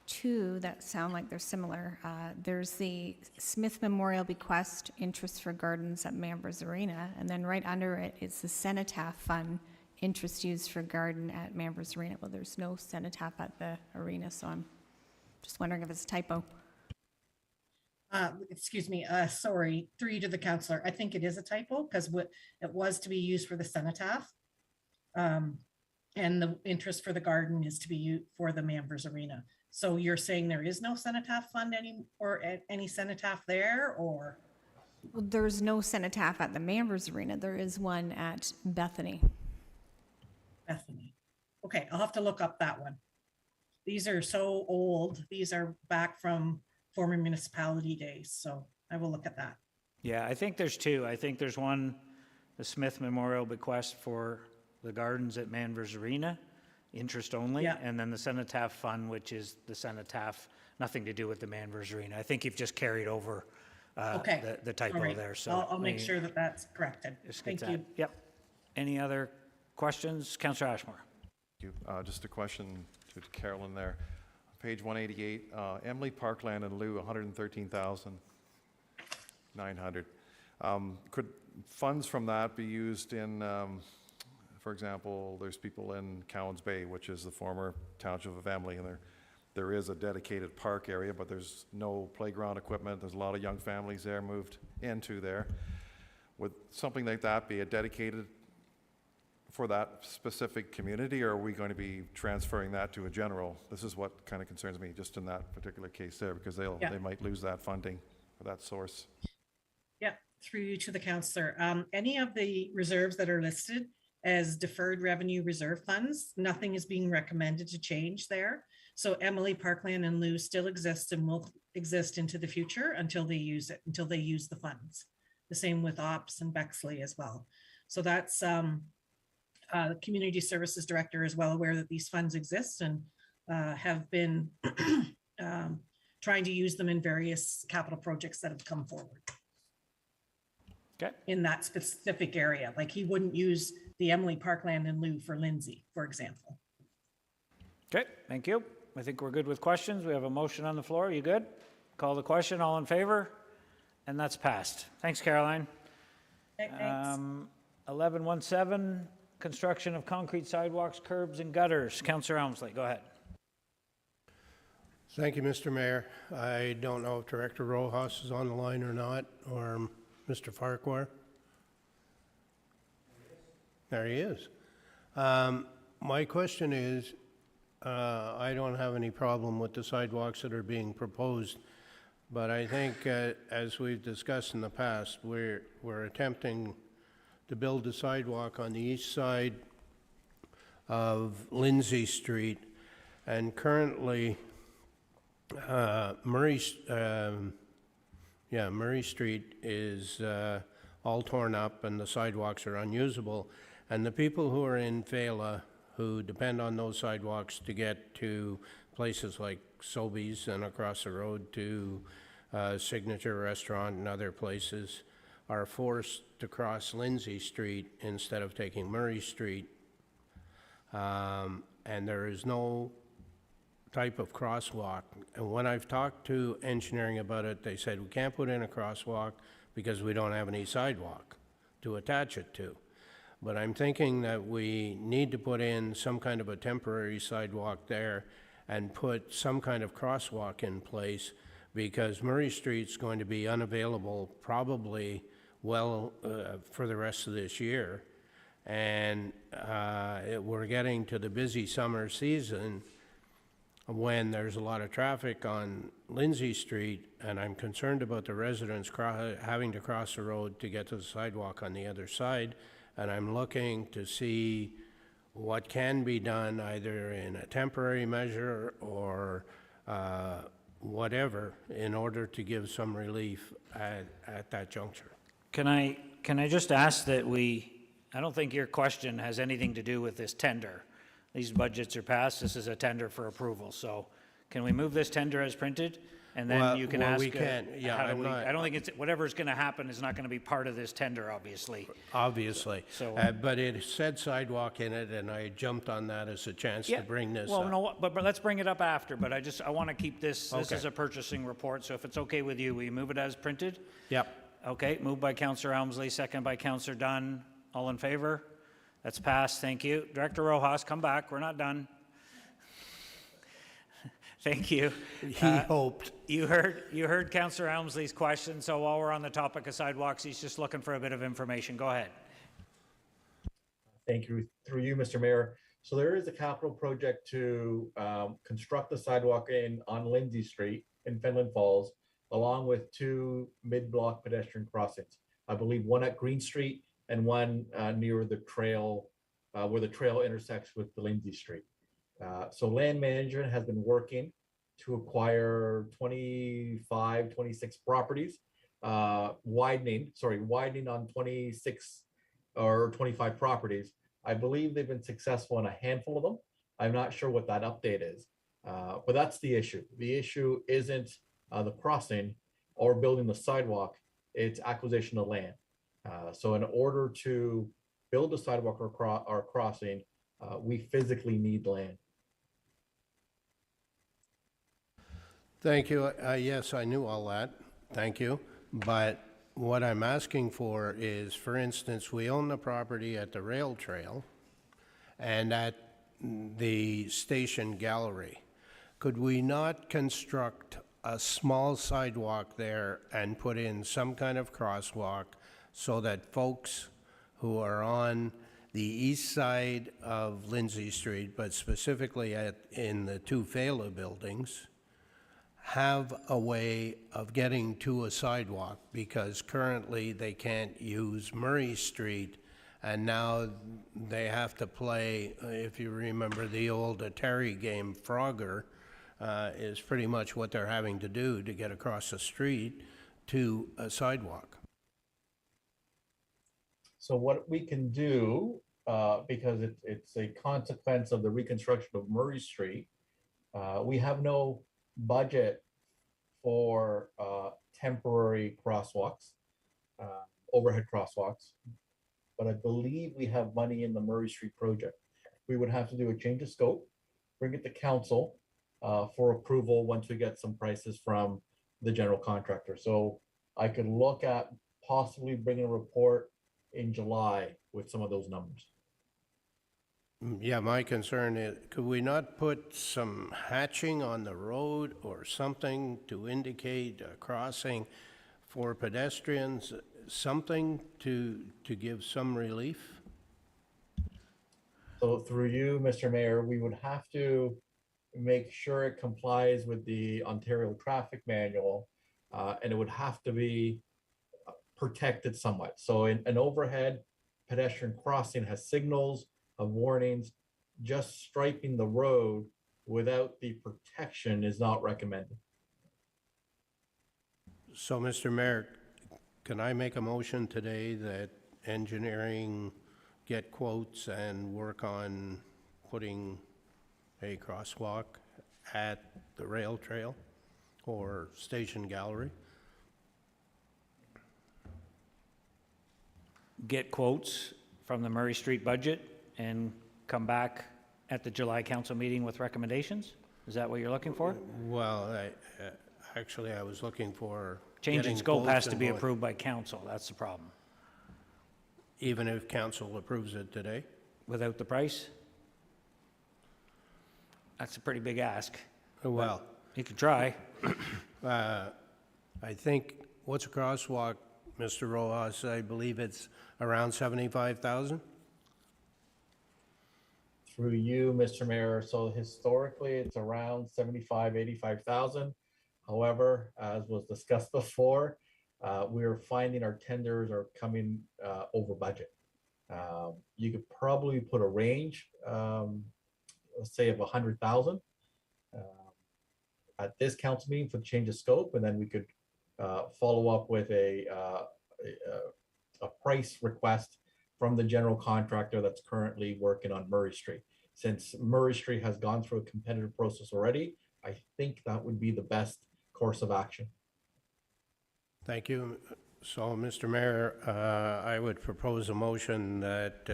two that sound like they're similar. There's the Smith Memorial Bequest Interest for Gardens at Mambers Arena, and then right under it is the Cenotaph Fund Interest used for garden at Mambers Arena. Well, there's no cenotaph at the arena, so I'm just wondering if it's a typo. Excuse me, sorry, through you to the counselor. I think it is a typo because it was to be used for the cenotaph. And the interest for the garden is to be used for the Mambers Arena. So you're saying there is no cenotaph fund or any cenotaph there, or? Well, there's no cenotaph at the Mambers Arena. There is one at Bethany. Bethany. Okay, I'll have to look up that one. These are so old. These are back from former municipality days, so I will look at that. Yeah, I think there's two. I think there's one, the Smith Memorial Bequest for the gardens at Manvers Arena, interest only, Yeah. and then the Cenotaph Fund, which is the cenotaph, nothing to do with the Manvers Arena. I think you've just carried over Okay. the typo All right. there, so. I'll make maybe sure that that's corrected. just get Thank you. that. Yep. Any other questions? Councillor Ashmore. Thank you. Just a question to Carolyn there. Page 188, Emily Parkland and Lou, 113,900. Could funds from that be used in, for example, there's people in Cowan's Bay, which is the former township of Emily, and there is a dedicated park area, but there's no playground equipment. There's a lot of young families there moved into there. Would something like that be a dedicated for that specific community, or are we going to be transferring that to a general? This is what kind of concerns me, just in that particular case there, because they might lose that funding for that source. Yeah, through you to the counselor. Any of the reserves that are listed as deferred revenue reserve funds, nothing is being recommended to change there. So Emily, Parkland, and Lou still exist and will exist into the future until they use it, until they use the funds. The same with Ops and Bexley as well. So that's the Community Services Director is well aware that these funds exist and have been trying to use them in various capital projects that have come forward. Okay. In that specific area. Like he wouldn't use the Emily, Parkland, and Lou for Lindsay, for example. Okay, thank you. I think we're good with questions. We have a motion on the floor. You good? Call the question. All in favor? And that's passed. Thanks, Caroline. Okay, thanks. 1117, construction of concrete sidewalks, curbs, and gutters. Councillor Elmsley, go ahead. Thank you, Mr. Mayor. I don't know if Director Rojas is on the line or not, or Mr. Farquhar. There he is. My question is, I don't have any problem with the sidewalks that are being proposed, but I think, as we've discussed in the past, we're attempting to build a sidewalk on the east side of Lindsay Street, and currently Murray Street is all torn up and the sidewalks are unusable, and the people who are in Vela who depend on those sidewalks to get to places like Sobeys and across the road to Signature Restaurant and other places are forced to cross Lindsay Street instead of taking Murray Street. And there is no type of crosswalk. And when I've talked to engineering about it, they said, we can't put in a crosswalk because we don't have any sidewalk to attach it to. But I'm thinking that we need to put in some kind of a temporary sidewalk there and put some kind of crosswalk in place, because Murray Street's going to be unavailable probably for the rest of this year. And we're getting to the busy summer season when there's a lot of traffic on Lindsay Street, and I'm concerned about the residents having to cross the road to get to the sidewalk on the other side. And I'm looking to see what can be done either in a temporary measure or whatever in order to give some relief at that juncture. Can I just ask that I don't think your question has anything to do with this tender. These budgets are passed, this is a tender for approval, so can we move this tender as printed? And then you can ask. We can, yeah, I don't think it's, whatever's gonna happen is not gonna be part of this tender, obviously. Obviously. So- But it said sidewalk in it, and I jumped on that as a chance to bring this Well, up. no, but let's bring it up after, but I want to keep this Okay. is a purchasing report, so if it's okay with you, will you move it as printed? Yep. Okay, moved by Councillor Elmsley, second by Councillor Dunn. All in favor? That's passed, thank you. Director Rojas, come back, we're not done. Thank you. He hoped. You heard Councillor Elmsley's question, so while we're on the topic of sidewalks, he's just looking for a bit of information. Go ahead. Thank you. Through you, Mr. Mayor. So there is a capital project to construct the sidewalk on Lindsay Street in Fenland Falls, along with 2 mid-block pedestrian crossings. I believe one at Green Street and one near the trail, where the trail intersects with the Lindsay Street. So land management has been working to acquire 25, 26 properties, widening on 26 or 25 properties. I believe they've been successful in a handful of them. I'm not sure what that update is, but that's the issue. The issue isn't the crossing or building the sidewalk, it's acquisition of land. So in order to build a sidewalk or crossing, we physically need land. Thank you. Yes, I knew all that. Thank you. But what I'm asking for is, for instance, we own the property at the rail trail and at the station gallery. Could we not construct a small sidewalk there and put in some kind of crosswalk so that folks who are on the east side of Lindsay Street, but specifically in the 2 Fela buildings, have a way of getting to a sidewalk, because currently they can't use Murray Street, and now they have to play, if you remember the old Atari game Frogger, is pretty much what they're having to do to get across the street to a sidewalk. So what we can do, because it's a consequence of the reconstruction of Murray Street, we have no budget for temporary crosswalks, overhead crosswalks, but I believe we have money in the Murray Street project. We would have to do a change of scope, bring it to council for approval once we get some prices from the general contractor. So I could look at possibly bringing a report in July with some of those numbers. Yeah, my concern is, could we not put some hatching on the road or something to indicate a crossing for pedestrians, something to give some relief? So through you, Mr. Mayor, we would have to make sure it complies with the Ontario Traffic Manual, and it would have to be protected somewhat. So an overhead pedestrian crossing has signals of warnings. Just striping the road without the protection is not recommended. So, Mr. Mayor, can I make a motion today that engineering get quotes and work on putting a crosswalk at the rail trail or station gallery? Get quotes from the Murray Street budget and come back at the July council meeting with recommendations? Is that what you're looking for? Well, actually, I was looking for... Change in getting scope has quotes to and be what- approved by council, that's the problem. Even if council approves it today? Without the price? That's a pretty big ask. Well... You could try. I think, what's a crosswalk, Mr. Rojas? I believe it's around 75,000? Through you, Mr. Mayor, so historically it's around 75, 85,000. However, as was discussed before, we are finding our tenders are coming over budget. You could probably put a range, let's say of 100,000 at this council meeting for the change of scope, and then we could follow up with a price request from the general contractor that's currently working on Murray Street. Since Murray Street has gone through a competitive process already, I think that would be the best course of action. Thank you. So, Mr. Mayor, I would propose a motion that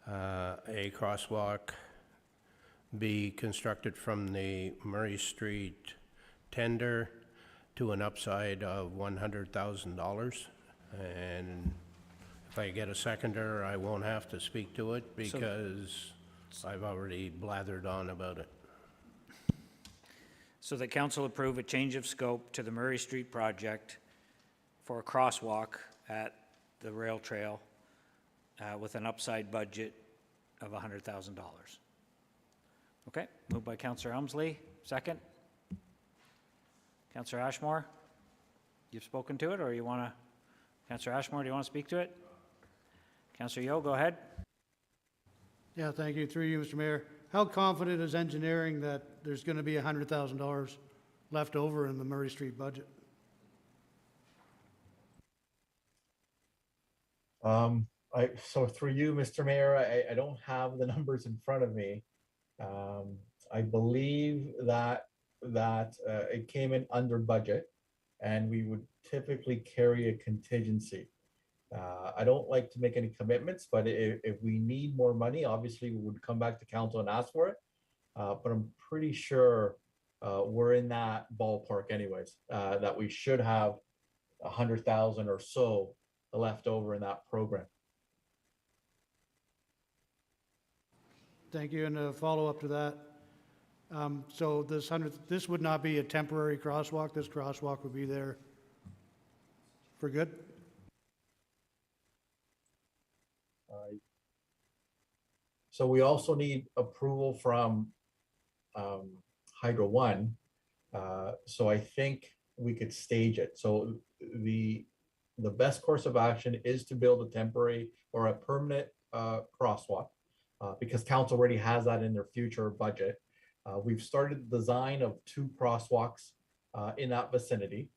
a crosswalk be constructed from the Murray Street tender to an upside of $100,000. And if I get a seconder, I won't have to speak to it because I've already blathered on about it. So the council approve a change of scope to the Murray Street project for a crosswalk at the rail trail with an upside budget of $100,000. Okay, moved by Councillor Helmsley, second. Councillor Ashmore, you've spoken to it, or you want to? Councillor Ashmore, do you want to speak to it? Councillor Yeo, go ahead. Yeah, thank you. Through you, Mr. Mayor. How confident is engineering that there's going to be $100,000 left over in the Murray Street budget? So through you, Mr. Mayor, I don't have the numbers in front of me. I believe that it came in under budget, and we would typically carry a contingency. I don't like to make any commitments, but if we need more money, obviously we would come back to council and ask for it. But I'm pretty sure we're in that ballpark anyways, that we should have 100,000 or so left over in that program. Thank you. And a follow-up to that. So this would not be a temporary crosswalk. This crosswalk would be there for good? So we also need approval from Hydro One. So I think we could stage it. So the best course of action is to build a temporary or a permanent crosswalk because council already has that in their future budget. We've started the design of 2 crosswalks in that vicinity,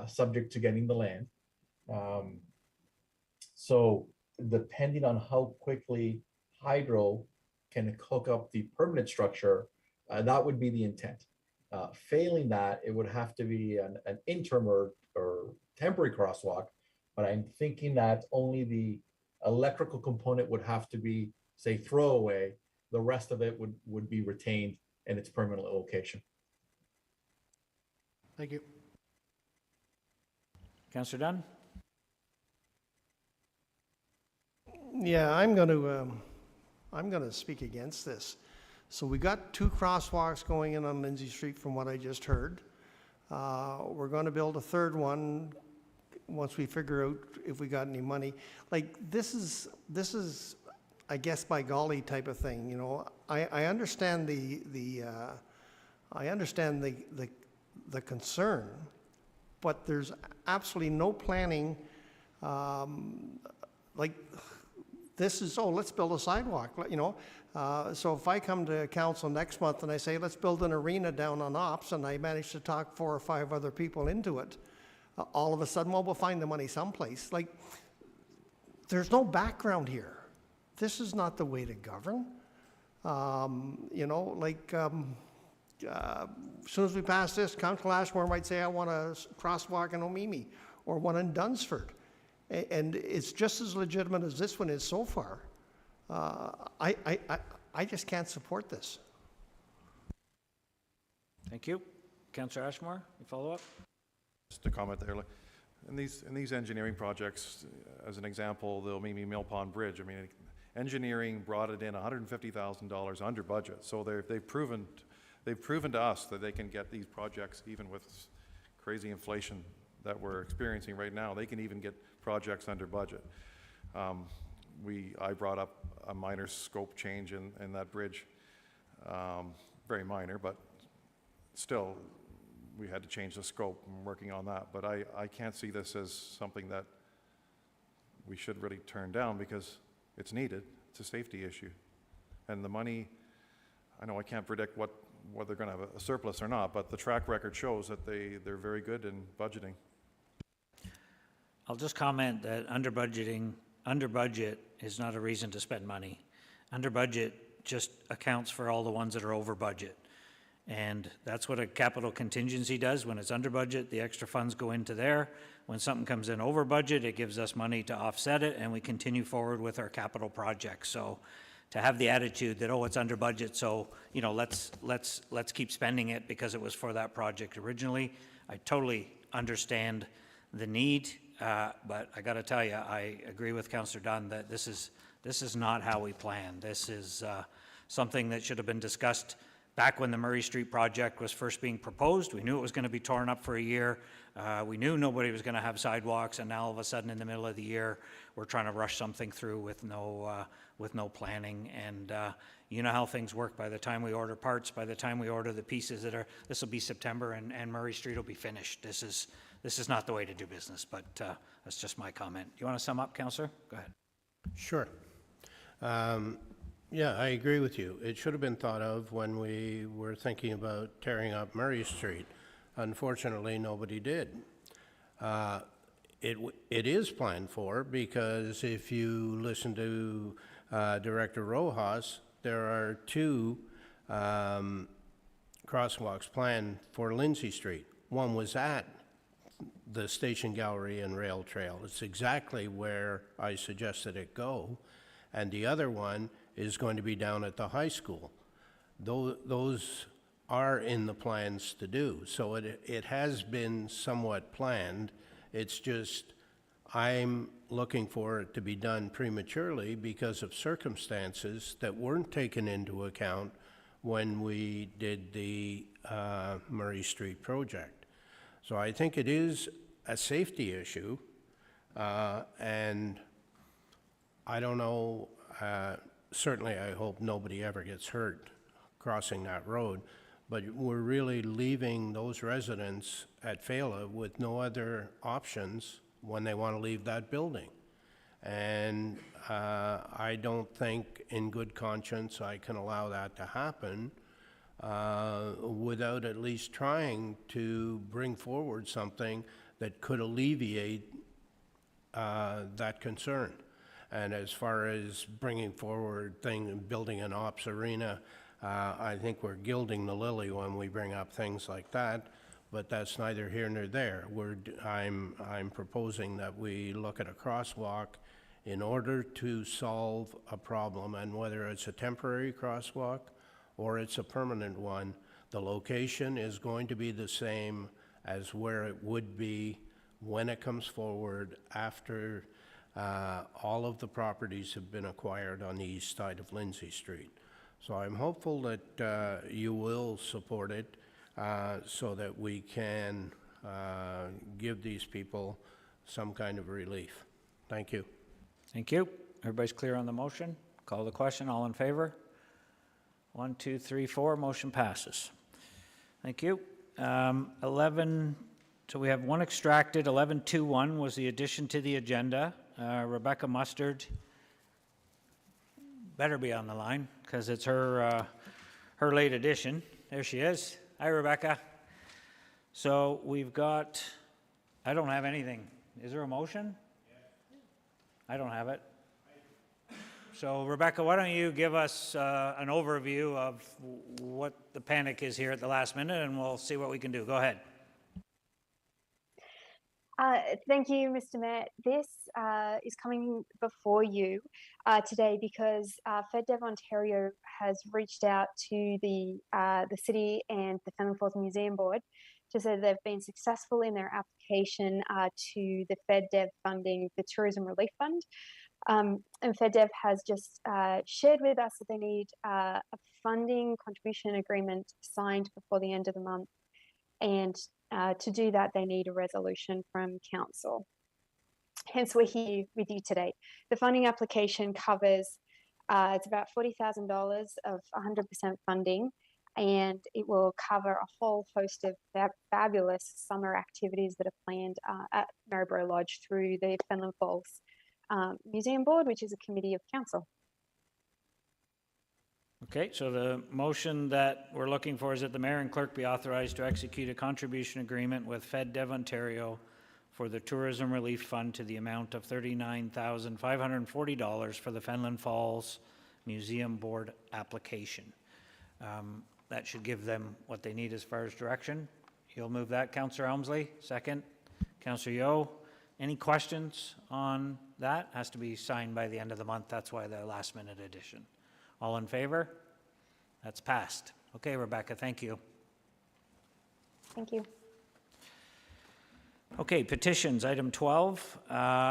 subject to getting the land. So depending on how quickly Hydro can hook up the permanent structure, that would be the intent. Failing that, it would have to be an interim or temporary crosswalk, but I'm thinking that only the electrical component would have to be, say, throwaway. The rest of it would be retained in its permanent location. Thank you. Councillor Dunn? Yeah, I'm going to speak against this. So we got 2 crosswalks going in on Lindsay Street from what I just heard. We're going to build a 3rd one once we figure out if we got any money. Like this is I guess by golly type of thing, you know. I understand the concern, but there's absolutely no planning. Like this is, oh, let's build a sidewalk, you know. So if I come to council next month and I say, let's build an arena down on Ops, and I manage to talk 4 or 5 other people into it, all of a sudden, well, we'll find the money someplace. Like, there's no background here. This is not the way to govern. You know, like, as soon as we pass this, Council Ashmore might say, I want a crosswalk in Omemee or one in Dunsford. And it's just as legitimate as this one is so far. I just can't support this. Thank you. Councillor Ashmore, you follow up? Just a comment there. In these engineering projects, as an example, the Omemee Mill Pond Bridge, I mean, engineering brought it in $150,000 under budget. So they've proven to us that they can get these projects, even with crazy inflation that we're experiencing right now, they can even get projects under budget. I brought up a minor scope change in that bridge, very minor, but still, we had to change the scope and working on that. But I can't see this as something that we should really turn down because it's needed. It's a safety issue. And the money, I know I can't predict whether they're going to have a surplus or not, but the track record shows that they're very good in budgeting. I'll just comment that under budget is not a reason to spend money. Under budget just accounts for all the ones that are over budget. And that's what a capital contingency does. When it's under budget, the extra funds go into there. When something comes in over budget, it gives us money to offset it, and we continue forward with our capital projects. So to have the attitude that, oh, it's under budget, so, you know, let's keep spending it because it was for that project originally. I totally understand the need, but I got to tell you, I agree with Councillor Dunn that this is not how we planned. This is something that should have been discussed back when the Murray Street project was first being proposed. We knew it was going to be torn up for a year. We knew nobody was going to have sidewalks, and now all of a sudden in the middle of the year, we're trying to rush something through with no planning. And you know how things work. By the time we order parts, by the time we order the pieces this will be September, and Murray Street will be finished. This is not the way to do business, but that's just my comment. You want to sum up, Councillor? Go ahead. Sure. Yeah, I agree with you. It should have been thought of when we were thinking about tearing up Murray Street. Unfortunately, nobody did. It is planned for, because if you listen to Director Rojas, there are 2 crosswalks planned for Lindsay Street. One was at the Station Gallery and Rail Trail. It's exactly where I suggested it go. And the other one is going to be down at the high school. Those are in the plans to do. So it has been somewhat planned. It's just I'm looking for it to be done prematurely because of circumstances that weren't taken into account when we did the Murray Street project. So I think it is a safety issue, and I don't know, certainly I hope nobody ever gets hurt crossing that road, but we're really leaving those residents at Phala with no other options when they want to leave that building. And I don't think in good conscience I can allow that to happen without at least trying to bring forward something that could alleviate that concern. And as far as bringing forward building an ops arena, I think we're gilding the lily when we bring up things like that, but that's neither here nor there. I'm proposing that we look at a crosswalk in order to solve a problem, and whether it's a temporary crosswalk or it's a permanent one, the location is going to be the same as where it would be when it comes forward after all of the properties have been acquired on the east side of Lindsay Street. So I'm hopeful that you will support it so that we can give these people some kind of relief. Thank you. Thank you. Everybody's clear on the motion? Call the question. All in favor? 1, 2, 3, 4. Motion passes. Thank you. 11, so we have one extracted. 11.2.1 was the addition to the agenda. Rebecca Mustard better be on the line because it's her late addition. There she is. Hi, Rebecca. So we've got, I don't have anything. Is there a motion? I don't have it. So Rebecca, why don't you give us an overview of what the panic is here at the last minute, and we'll see what we can do. Go ahead. Thank you, Mr. Mayor. This is coming before you today because FedDev Ontario has reached out to the city and the Fenelon Falls Museum Board to say they've been successful in their application to the FedDev funding, the Tourism Relief Fund. And FedDev has just shared with us that they need a funding contribution agreement signed before the end of the month. And to do that, they need a resolution from council. Hence, we're here with you today. The funding application covers, it's about $40,000 of 100% funding, and it will cover a whole host of fabulous summer activities that are planned at Maryborough Lodge through the Fenelon Falls Museum Board, which is a committee of council. Okay, so the motion that we're looking for is that the mayor and clerk be authorized to execute a contribution agreement with FedDev Ontario for the Tourism Relief Fund to the amount of $39,540 for the Fenelon Falls Museum Board application. That should give them what they need as far as direction. You'll move that, Councillor Elmsley. Second, Councillor Yeo. Any questions on that? Has to be signed by the end of the month. That's why the last minute addition. All in favor? That's passed. Okay, Rebecca, thank you. Thank you. Okay, petitions, item 12.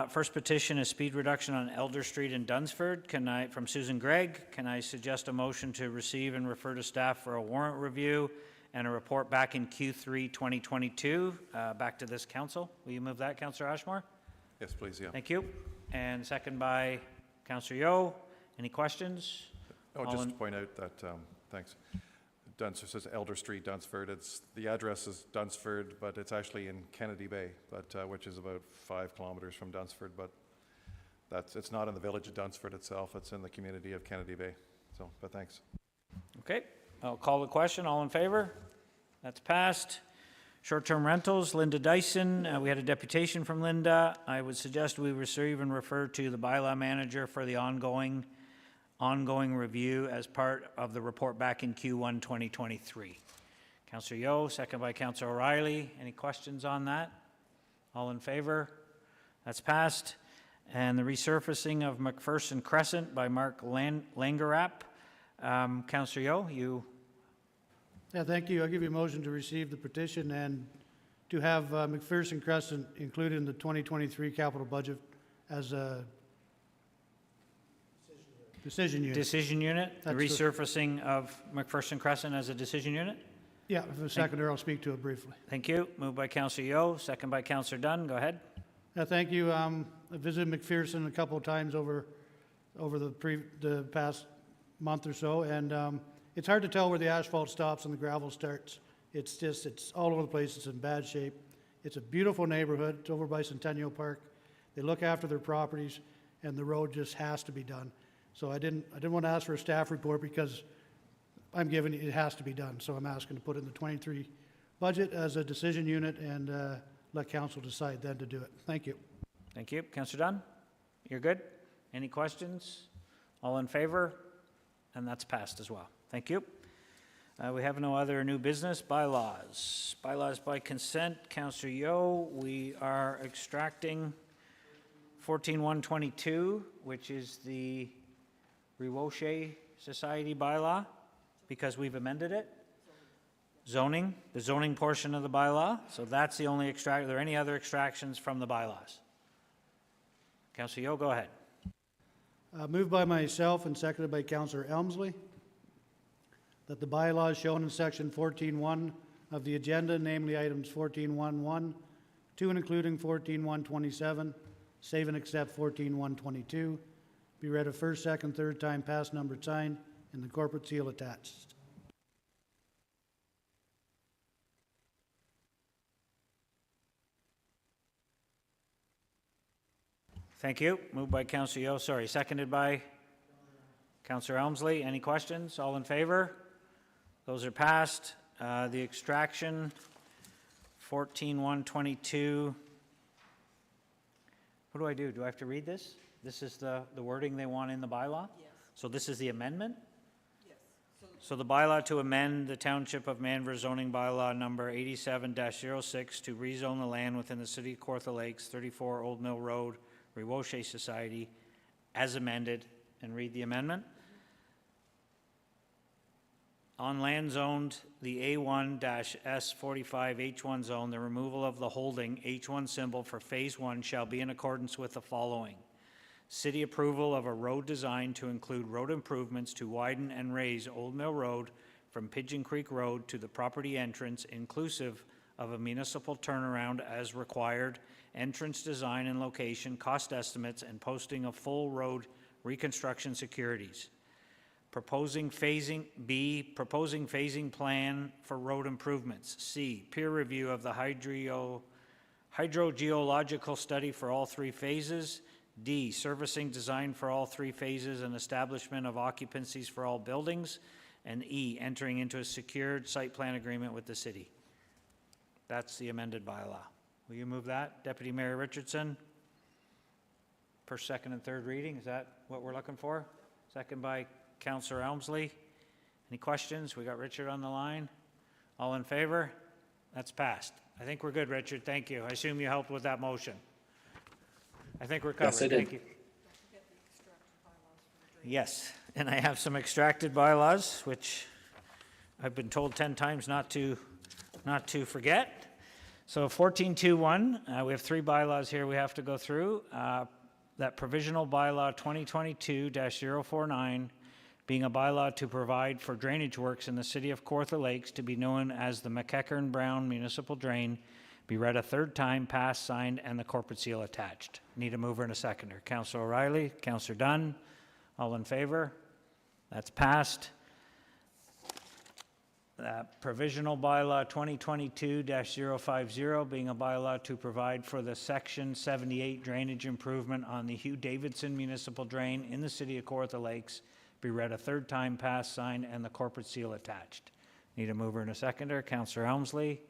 First petition is speed reduction on Elder Street in Dunsford. From Susan Gregg, can I suggest a motion to receive and refer to staff for a warrant review and a report back in Q3 2022, back to this council? Will you move that, Councillor Ashmore? Yes, please, yeah. Thank you. And second by Councillor Yeo. Any questions? Oh, All just in- to point out that, thanks. Dunsford says Elder Street, Dunsford. The address is Dunsford, but it's actually in Kennedy Bay, which is about 5 kilometers from Dunsford, but it's not in the village of Dunsford itself, it's in the community of Kennedy Bay. So, but thanks. Okay, I'll call the question. All in favor? That's passed. Short-term rentals, Linda Dyson. We had a deputation from Linda. I would suggest we receive and refer to the bylaw manager for the ongoing review as part of the report back in Q1 2023. Councillor Yeo, second by Councillor O'Reilly. Any questions on that? All in favor? That's passed. And the resurfacing of McPherson Crescent by Mark Langerap. Councillor Yeo, you... Yeah, thank you. I'll give you a motion to receive the petition and to have McPherson Crescent included in the 2023 capital budget as a decision unit. Decision unit, the That's the- resurfacing of McPherson Crescent as a decision unit? Yeah, if a seconder, I'll speak to it briefly. Thank you. Moved by Councillor Yeo, second by Councillor Dunn. Go ahead. Thank you. I visited McPherson a couple of times over the past month or so, and it's hard to tell where the asphalt stops and the gravel starts. It's all over the place. It's in bad shape. It's a beautiful neighborhood. It's over by Centennial Park. They look after their properties, and the road just has to be done. So I didn't want to ask for a staff report because it has to be done. So I'm asking to put it in the 23 budget as a decision unit and let council decide then to do it. Thank you. Thank you. Councillor Dunn, you're good? Any questions? All in favor? And that's passed as well. Thank you. We have no other new business. Bylaws. Bylaws by consent. Councillor Yeo, we are extracting 14.122, which is the Rewoshe Society bylaw, because we've amended it. Zoning, the zoning portion of the bylaw. So that's the only extract. Are there any other extractions from the bylaws? Councillor Yeo, go ahead. Moved by myself and seconded by Councillor Elmsley that the bylaws shown in section 14.1 of the agenda, namely items 14.1.1 to and including 14.127, save and accept 14.122, be read a first, second, third time, passed, numbered, signed, and the corporate seal attached. Thank you. Moved by Councillor Yeo, sorry, seconded by Councillor Elmsley. Any questions? All in favor? Those are passed. The extraction, 14.122. What do I do? Do I have to read this? This is the wording they want in the bylaw? Yes. So this is the amendment? Yes. So the bylaw to amend the Township of Manvers zoning bylaw number 87-06 to rezone the land within the City of Kawartha Lakes, 34 Old Mill Road, Rewoshe Society, as amended, and read the amendment. On land zoned the A1-S45H1 zone, the removal of the holding H1 symbol for Phase 1 shall be in accordance with the following. City approval of a road design to include road improvements to widen and raise Old Mill Road from Pigeon Creek Road to the property entrance, inclusive of a municipal turnaround as required, entrance design and location, cost estimates, and posting of full road reconstruction securities. Proposing phasing plan for road improvements. C, peer review of the hydrogeological study for all 3 phases. D, servicing design for all three phases and establishment of occupancies for all buildings. And E, entering into a secured site plan agreement with the city. That's the amended bylaw. Will you move that, Deputy Mayor Richardson? First, second, and third reading, is that what we're looking for? Second by Councillor Elmsley. Any questions? We got Richard on the line. All in favor? That's passed. I think we're good, Richard. Thank you. I assume you helped with that motion. I think we're covered. Yes, I did. Thank you. Yes, and I have some extracted bylaws, which I've been told 10 times not to forget. So 14.2.1, we have three bylaws here we have to go through. That provisional bylaw 2022-049 being a bylaw to provide for drainage works in the city of Kawartha Lakes to be known as the McEachern Brown Municipal Drain, be read a third time, passed, signed, and the corporate seal attached. Need a mover and a seconder. Councillor O'Reilly, Councillor Dunn, all in favor? That's passed. Provisional bylaw 2022-050 being a bylaw to provide for the Section 78 drainage improvement on the Hugh Davidson Municipal Drain in the city of Kawartha Lakes, be read a third time, passed, signed, and the corporate seal attached. Need a mover and a seconder. Councillor Elmsley,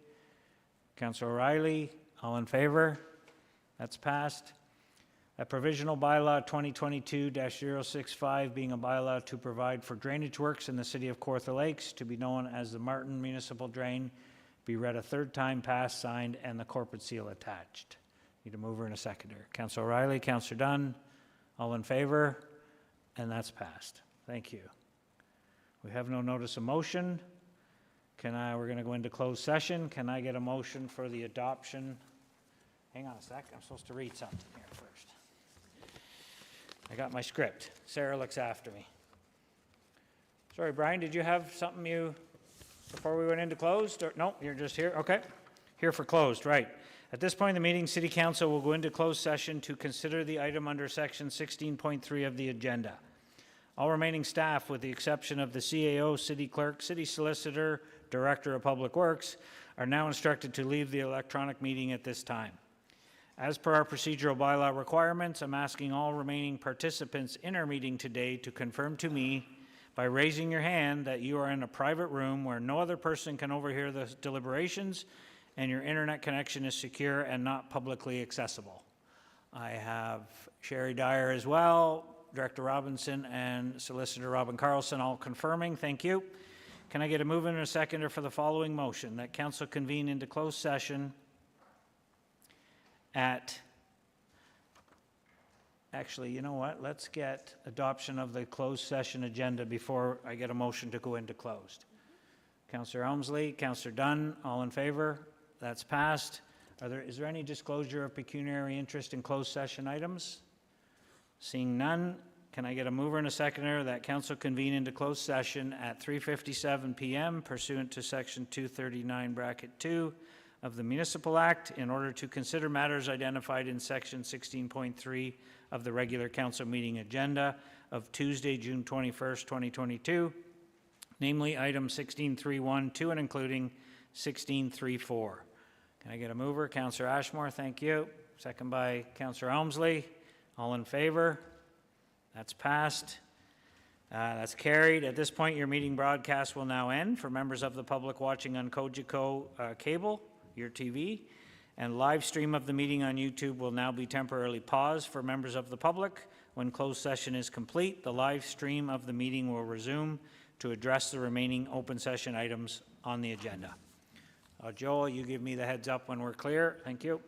Councillor O'Reilly, all in favor? That's passed. A provisional bylaw 2022-065 being a bylaw to provide for drainage works in the city of Kawartha Lakes to be known as the Martin Municipal Drain, be read a third time, passed, signed, and the corporate seal attached. Need a mover and a seconder. Councillor O'Reilly, Councillor Dunn, all in favor? And that's passed. Thank you. We have no notice of motion. We're going to go into closed session. Can I get a motion for the adoption? Hang on a sec. I'm supposed to read something here first. I got my script. Sarah looks after me. Sorry, Brian, did you have something before we went into closed? Or, no, you're just here? Okay. Here for closed, right. At this point in the meeting, City Council will go into closed session to consider the item under Section 16.3 of the agenda. All remaining staff, with the exception of the CAO, City Clerk, City Solicitor, Director of Public Works, are now instructed to leave the electronic meeting at this time. As per our procedural bylaw requirements, I'm asking all remaining participants in our meeting today to confirm to me by raising your hand that you are in a private room where no other person can overhear the deliberations and your internet connection is secure and not publicly accessible. I have Sherry Dyer as well, Director Robinson and Solicitor Robin Carlson all confirming. Thank you. Can I get a mover and a seconder for the following motion? That Council convene into closed session actually, you know what? Let's get adoption of the closed session agenda before I get a motion to go into closed. Councillor Elmsley, Councillor Dunn, all in favor? That's passed. Is there any disclosure of pecuniary interest in closed session items? Seeing none, can I get a mover and a seconder that Council convene into closed session at 3:57 p.m. pursuant to Section 239(2) of the Municipal Act in order to consider matters identified in Section 16.3 of the regular Council meeting agenda of Tuesday, June 21st, 2022, namely item 16.3.1 to and including 16.3.4. Can I get a mover? Councillor Ashmore, thank you. Second by Councillor Elmsley. All in favor? That's passed. That's carried. At this point, your meeting broadcast will now end. For members of the public watching on Cogeco Cable, your TV, and live stream of the meeting on YouTube will now be temporarily paused for members of the public. When closed session is complete, the live stream of the meeting will resume to address the remaining open session items on the agenda. Joel, you give me the heads up when we're clear. Thank you.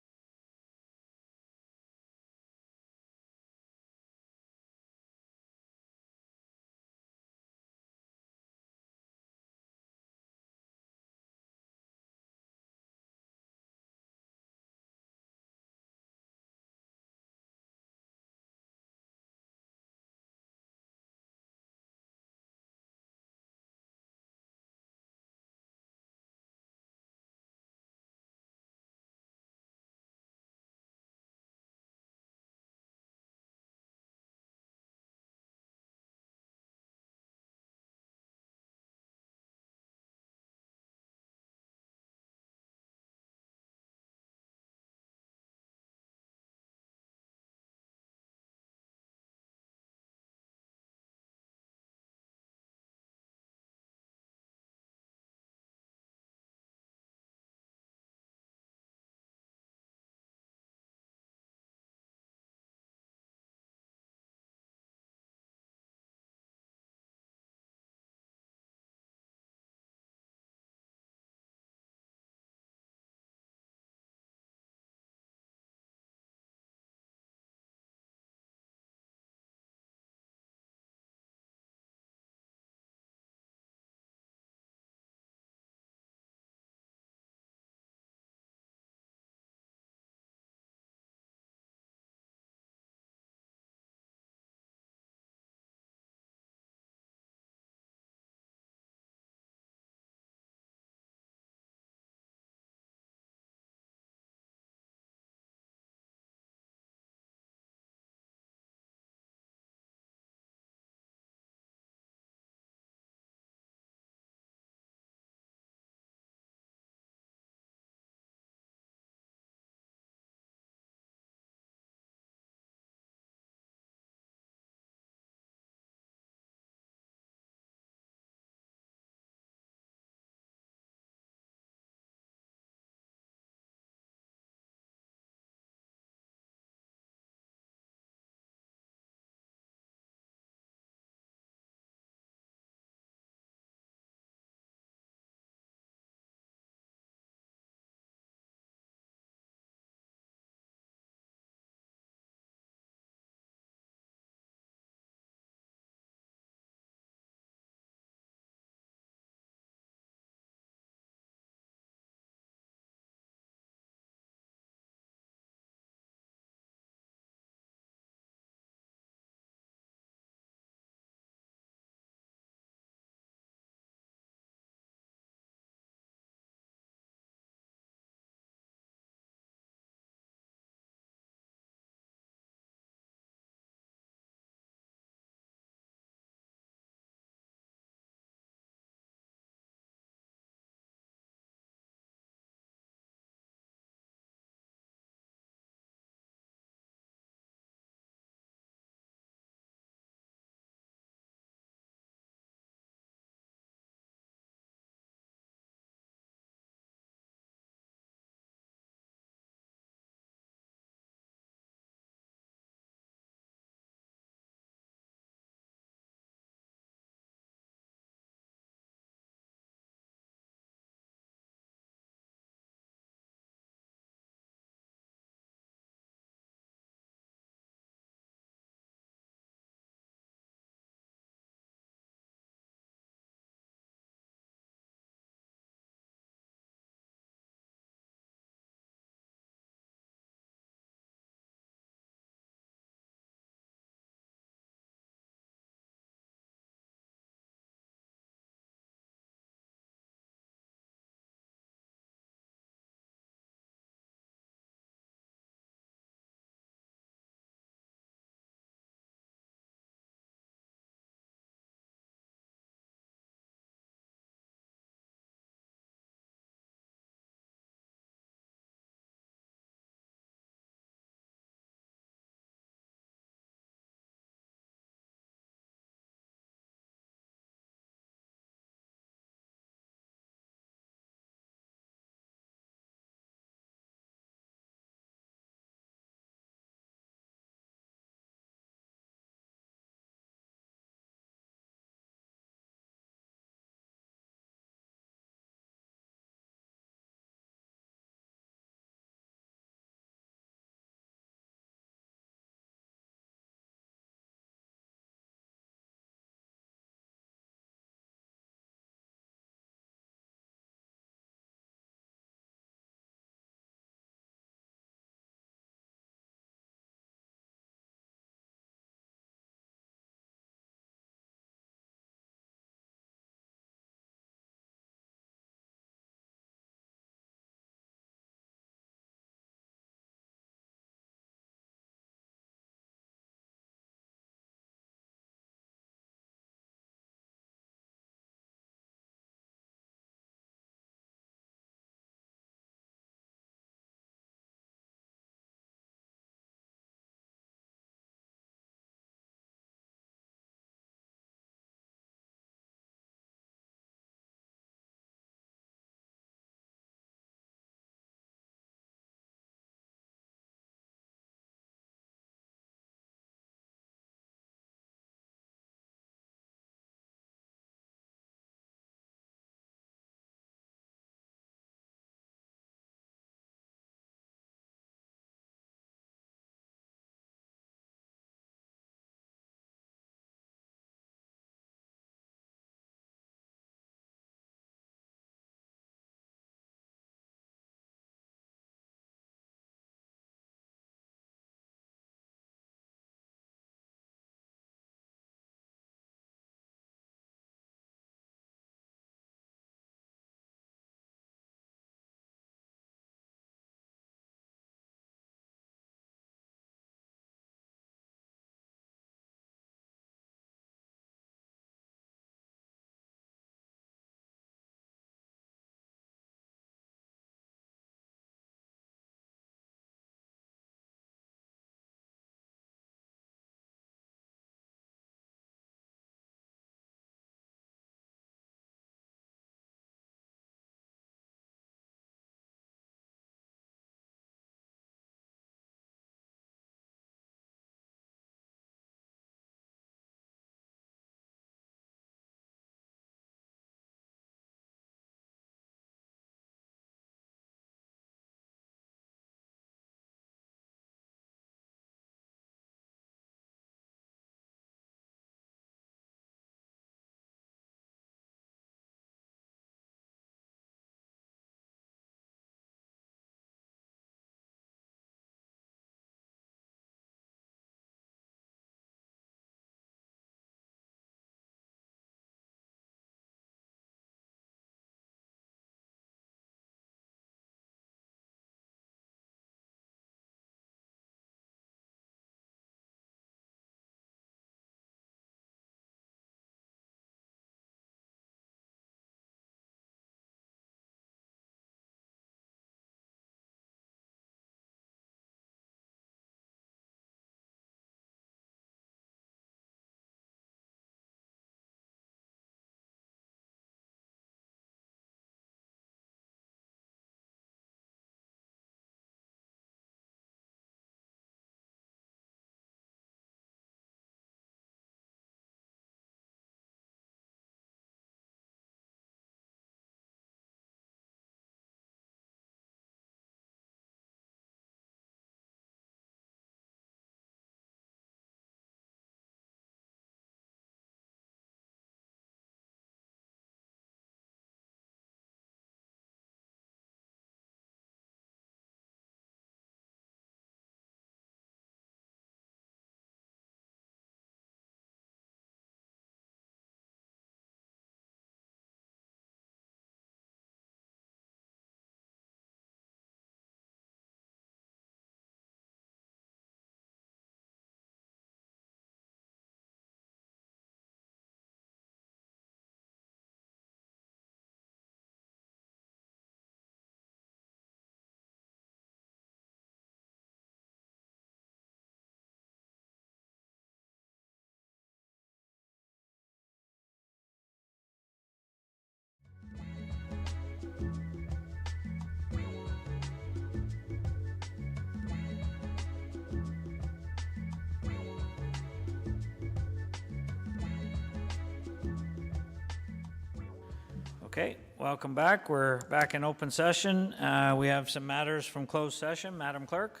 Okay, welcome back. We're back in open session. We have some matters from closed session. Madam Clerk?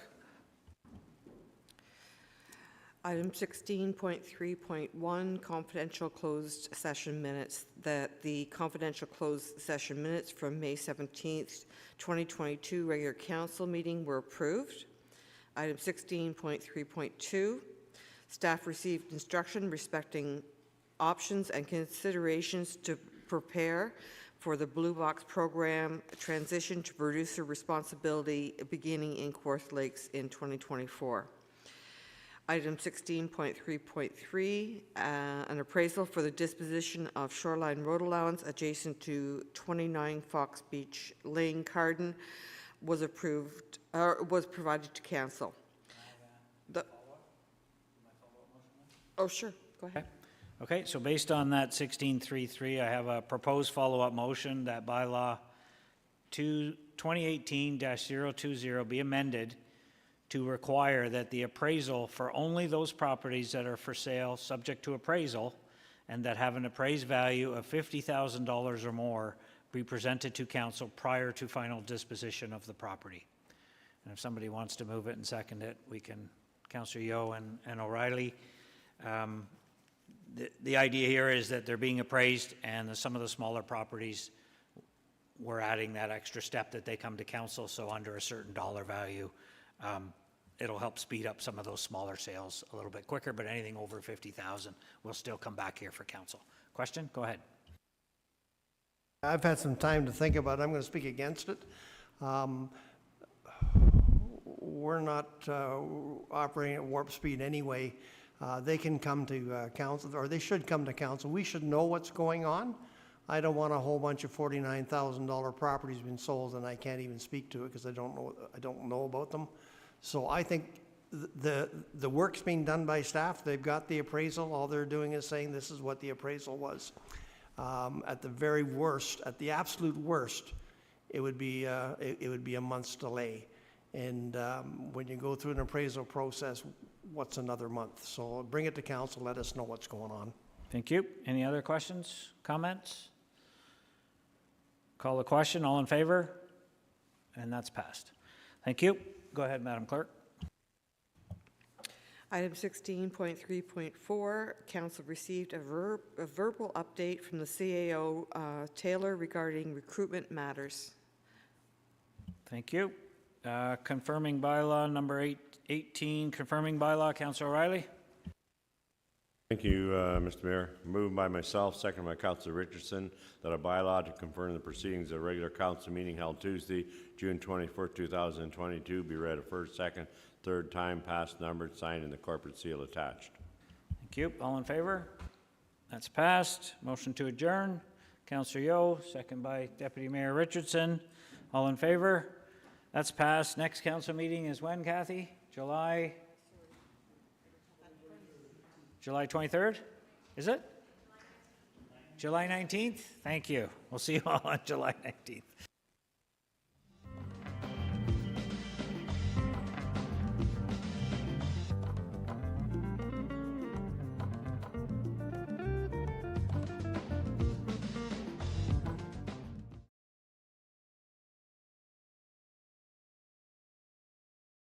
Item 16.3.1, confidential closed session minutes, that the confidential closed session minutes from May 17th, 2022 regular council meeting were approved. Item 16.3.2, staff received instruction respecting options and considerations to prepare for the Blue Box program transition to producer responsibility beginning in Kawartha Lakes in 2024. Item 16.3.3, an appraisal for the disposition of shoreline road allowance adjacent to 29 Fox Beach Lane, Carden, was approved, was provided to council. Oh, sure, go ahead. Okay, so based on that 16.3.3, I have a proposed follow-up motion that bylaw 2018-020 be amended to require that the appraisal for only those properties that are for sale, subject to appraisal, and that have an appraised value of $50,000 or more, be presented to council prior to final disposition of the property. And if somebody wants to move it and second it, we can, Councillor Yeo and O'Reilly. The idea here is that they're being appraised, and some of the smaller properties, we're adding that extra step that they come to council, so under a certain dollar value, it'll help speed up some of those smaller sales a little bit quicker, but anything over 50,000 will still come back here for council. Question? Go ahead. I've had some time to think about it. I'm going to speak against it. We're not operating at warp speed anyway. They can come to council, or they should come to council. We should know what's going on. I don't want a whole bunch of $49,000 properties being sold and I can't even speak to it because I don't know about them. So I think the work's being done by staff. They've got the appraisal. All they're doing is saying this is what the appraisal was. At the very worst, at the absolute worst, it would be a month's delay. And when you go through an appraisal process, what's another month? So bring it to council. Let us know what's going on. Thank you. Any other questions, comments? Call the question. All in favor? And that's passed. Thank you. Go ahead, Madam Clerk. Item 16.3.4, council received a verbal update from the CAO Taylor regarding recruitment matters. Thank you. Confirming bylaw number 18, confirming bylaw, Councillor O'Reilly. Thank you, Mr. Mayor. Moved by myself, second by Councillor Richardson, that a bylaw to confirm the proceedings of a regular council meeting held Tuesday, June 24th, 2022 be read a first, second, third time, passed, numbered, signed, and the corporate seal attached. Thank you. All in favor? That's passed. Motion to adjourn. Councillor Yeo, second by Deputy Mayor Richardson. All in favor? That's passed. Next council meeting is when, Kathy? July 23rd? Is it? July 19th? Thank you. We'll see you all on July 19th.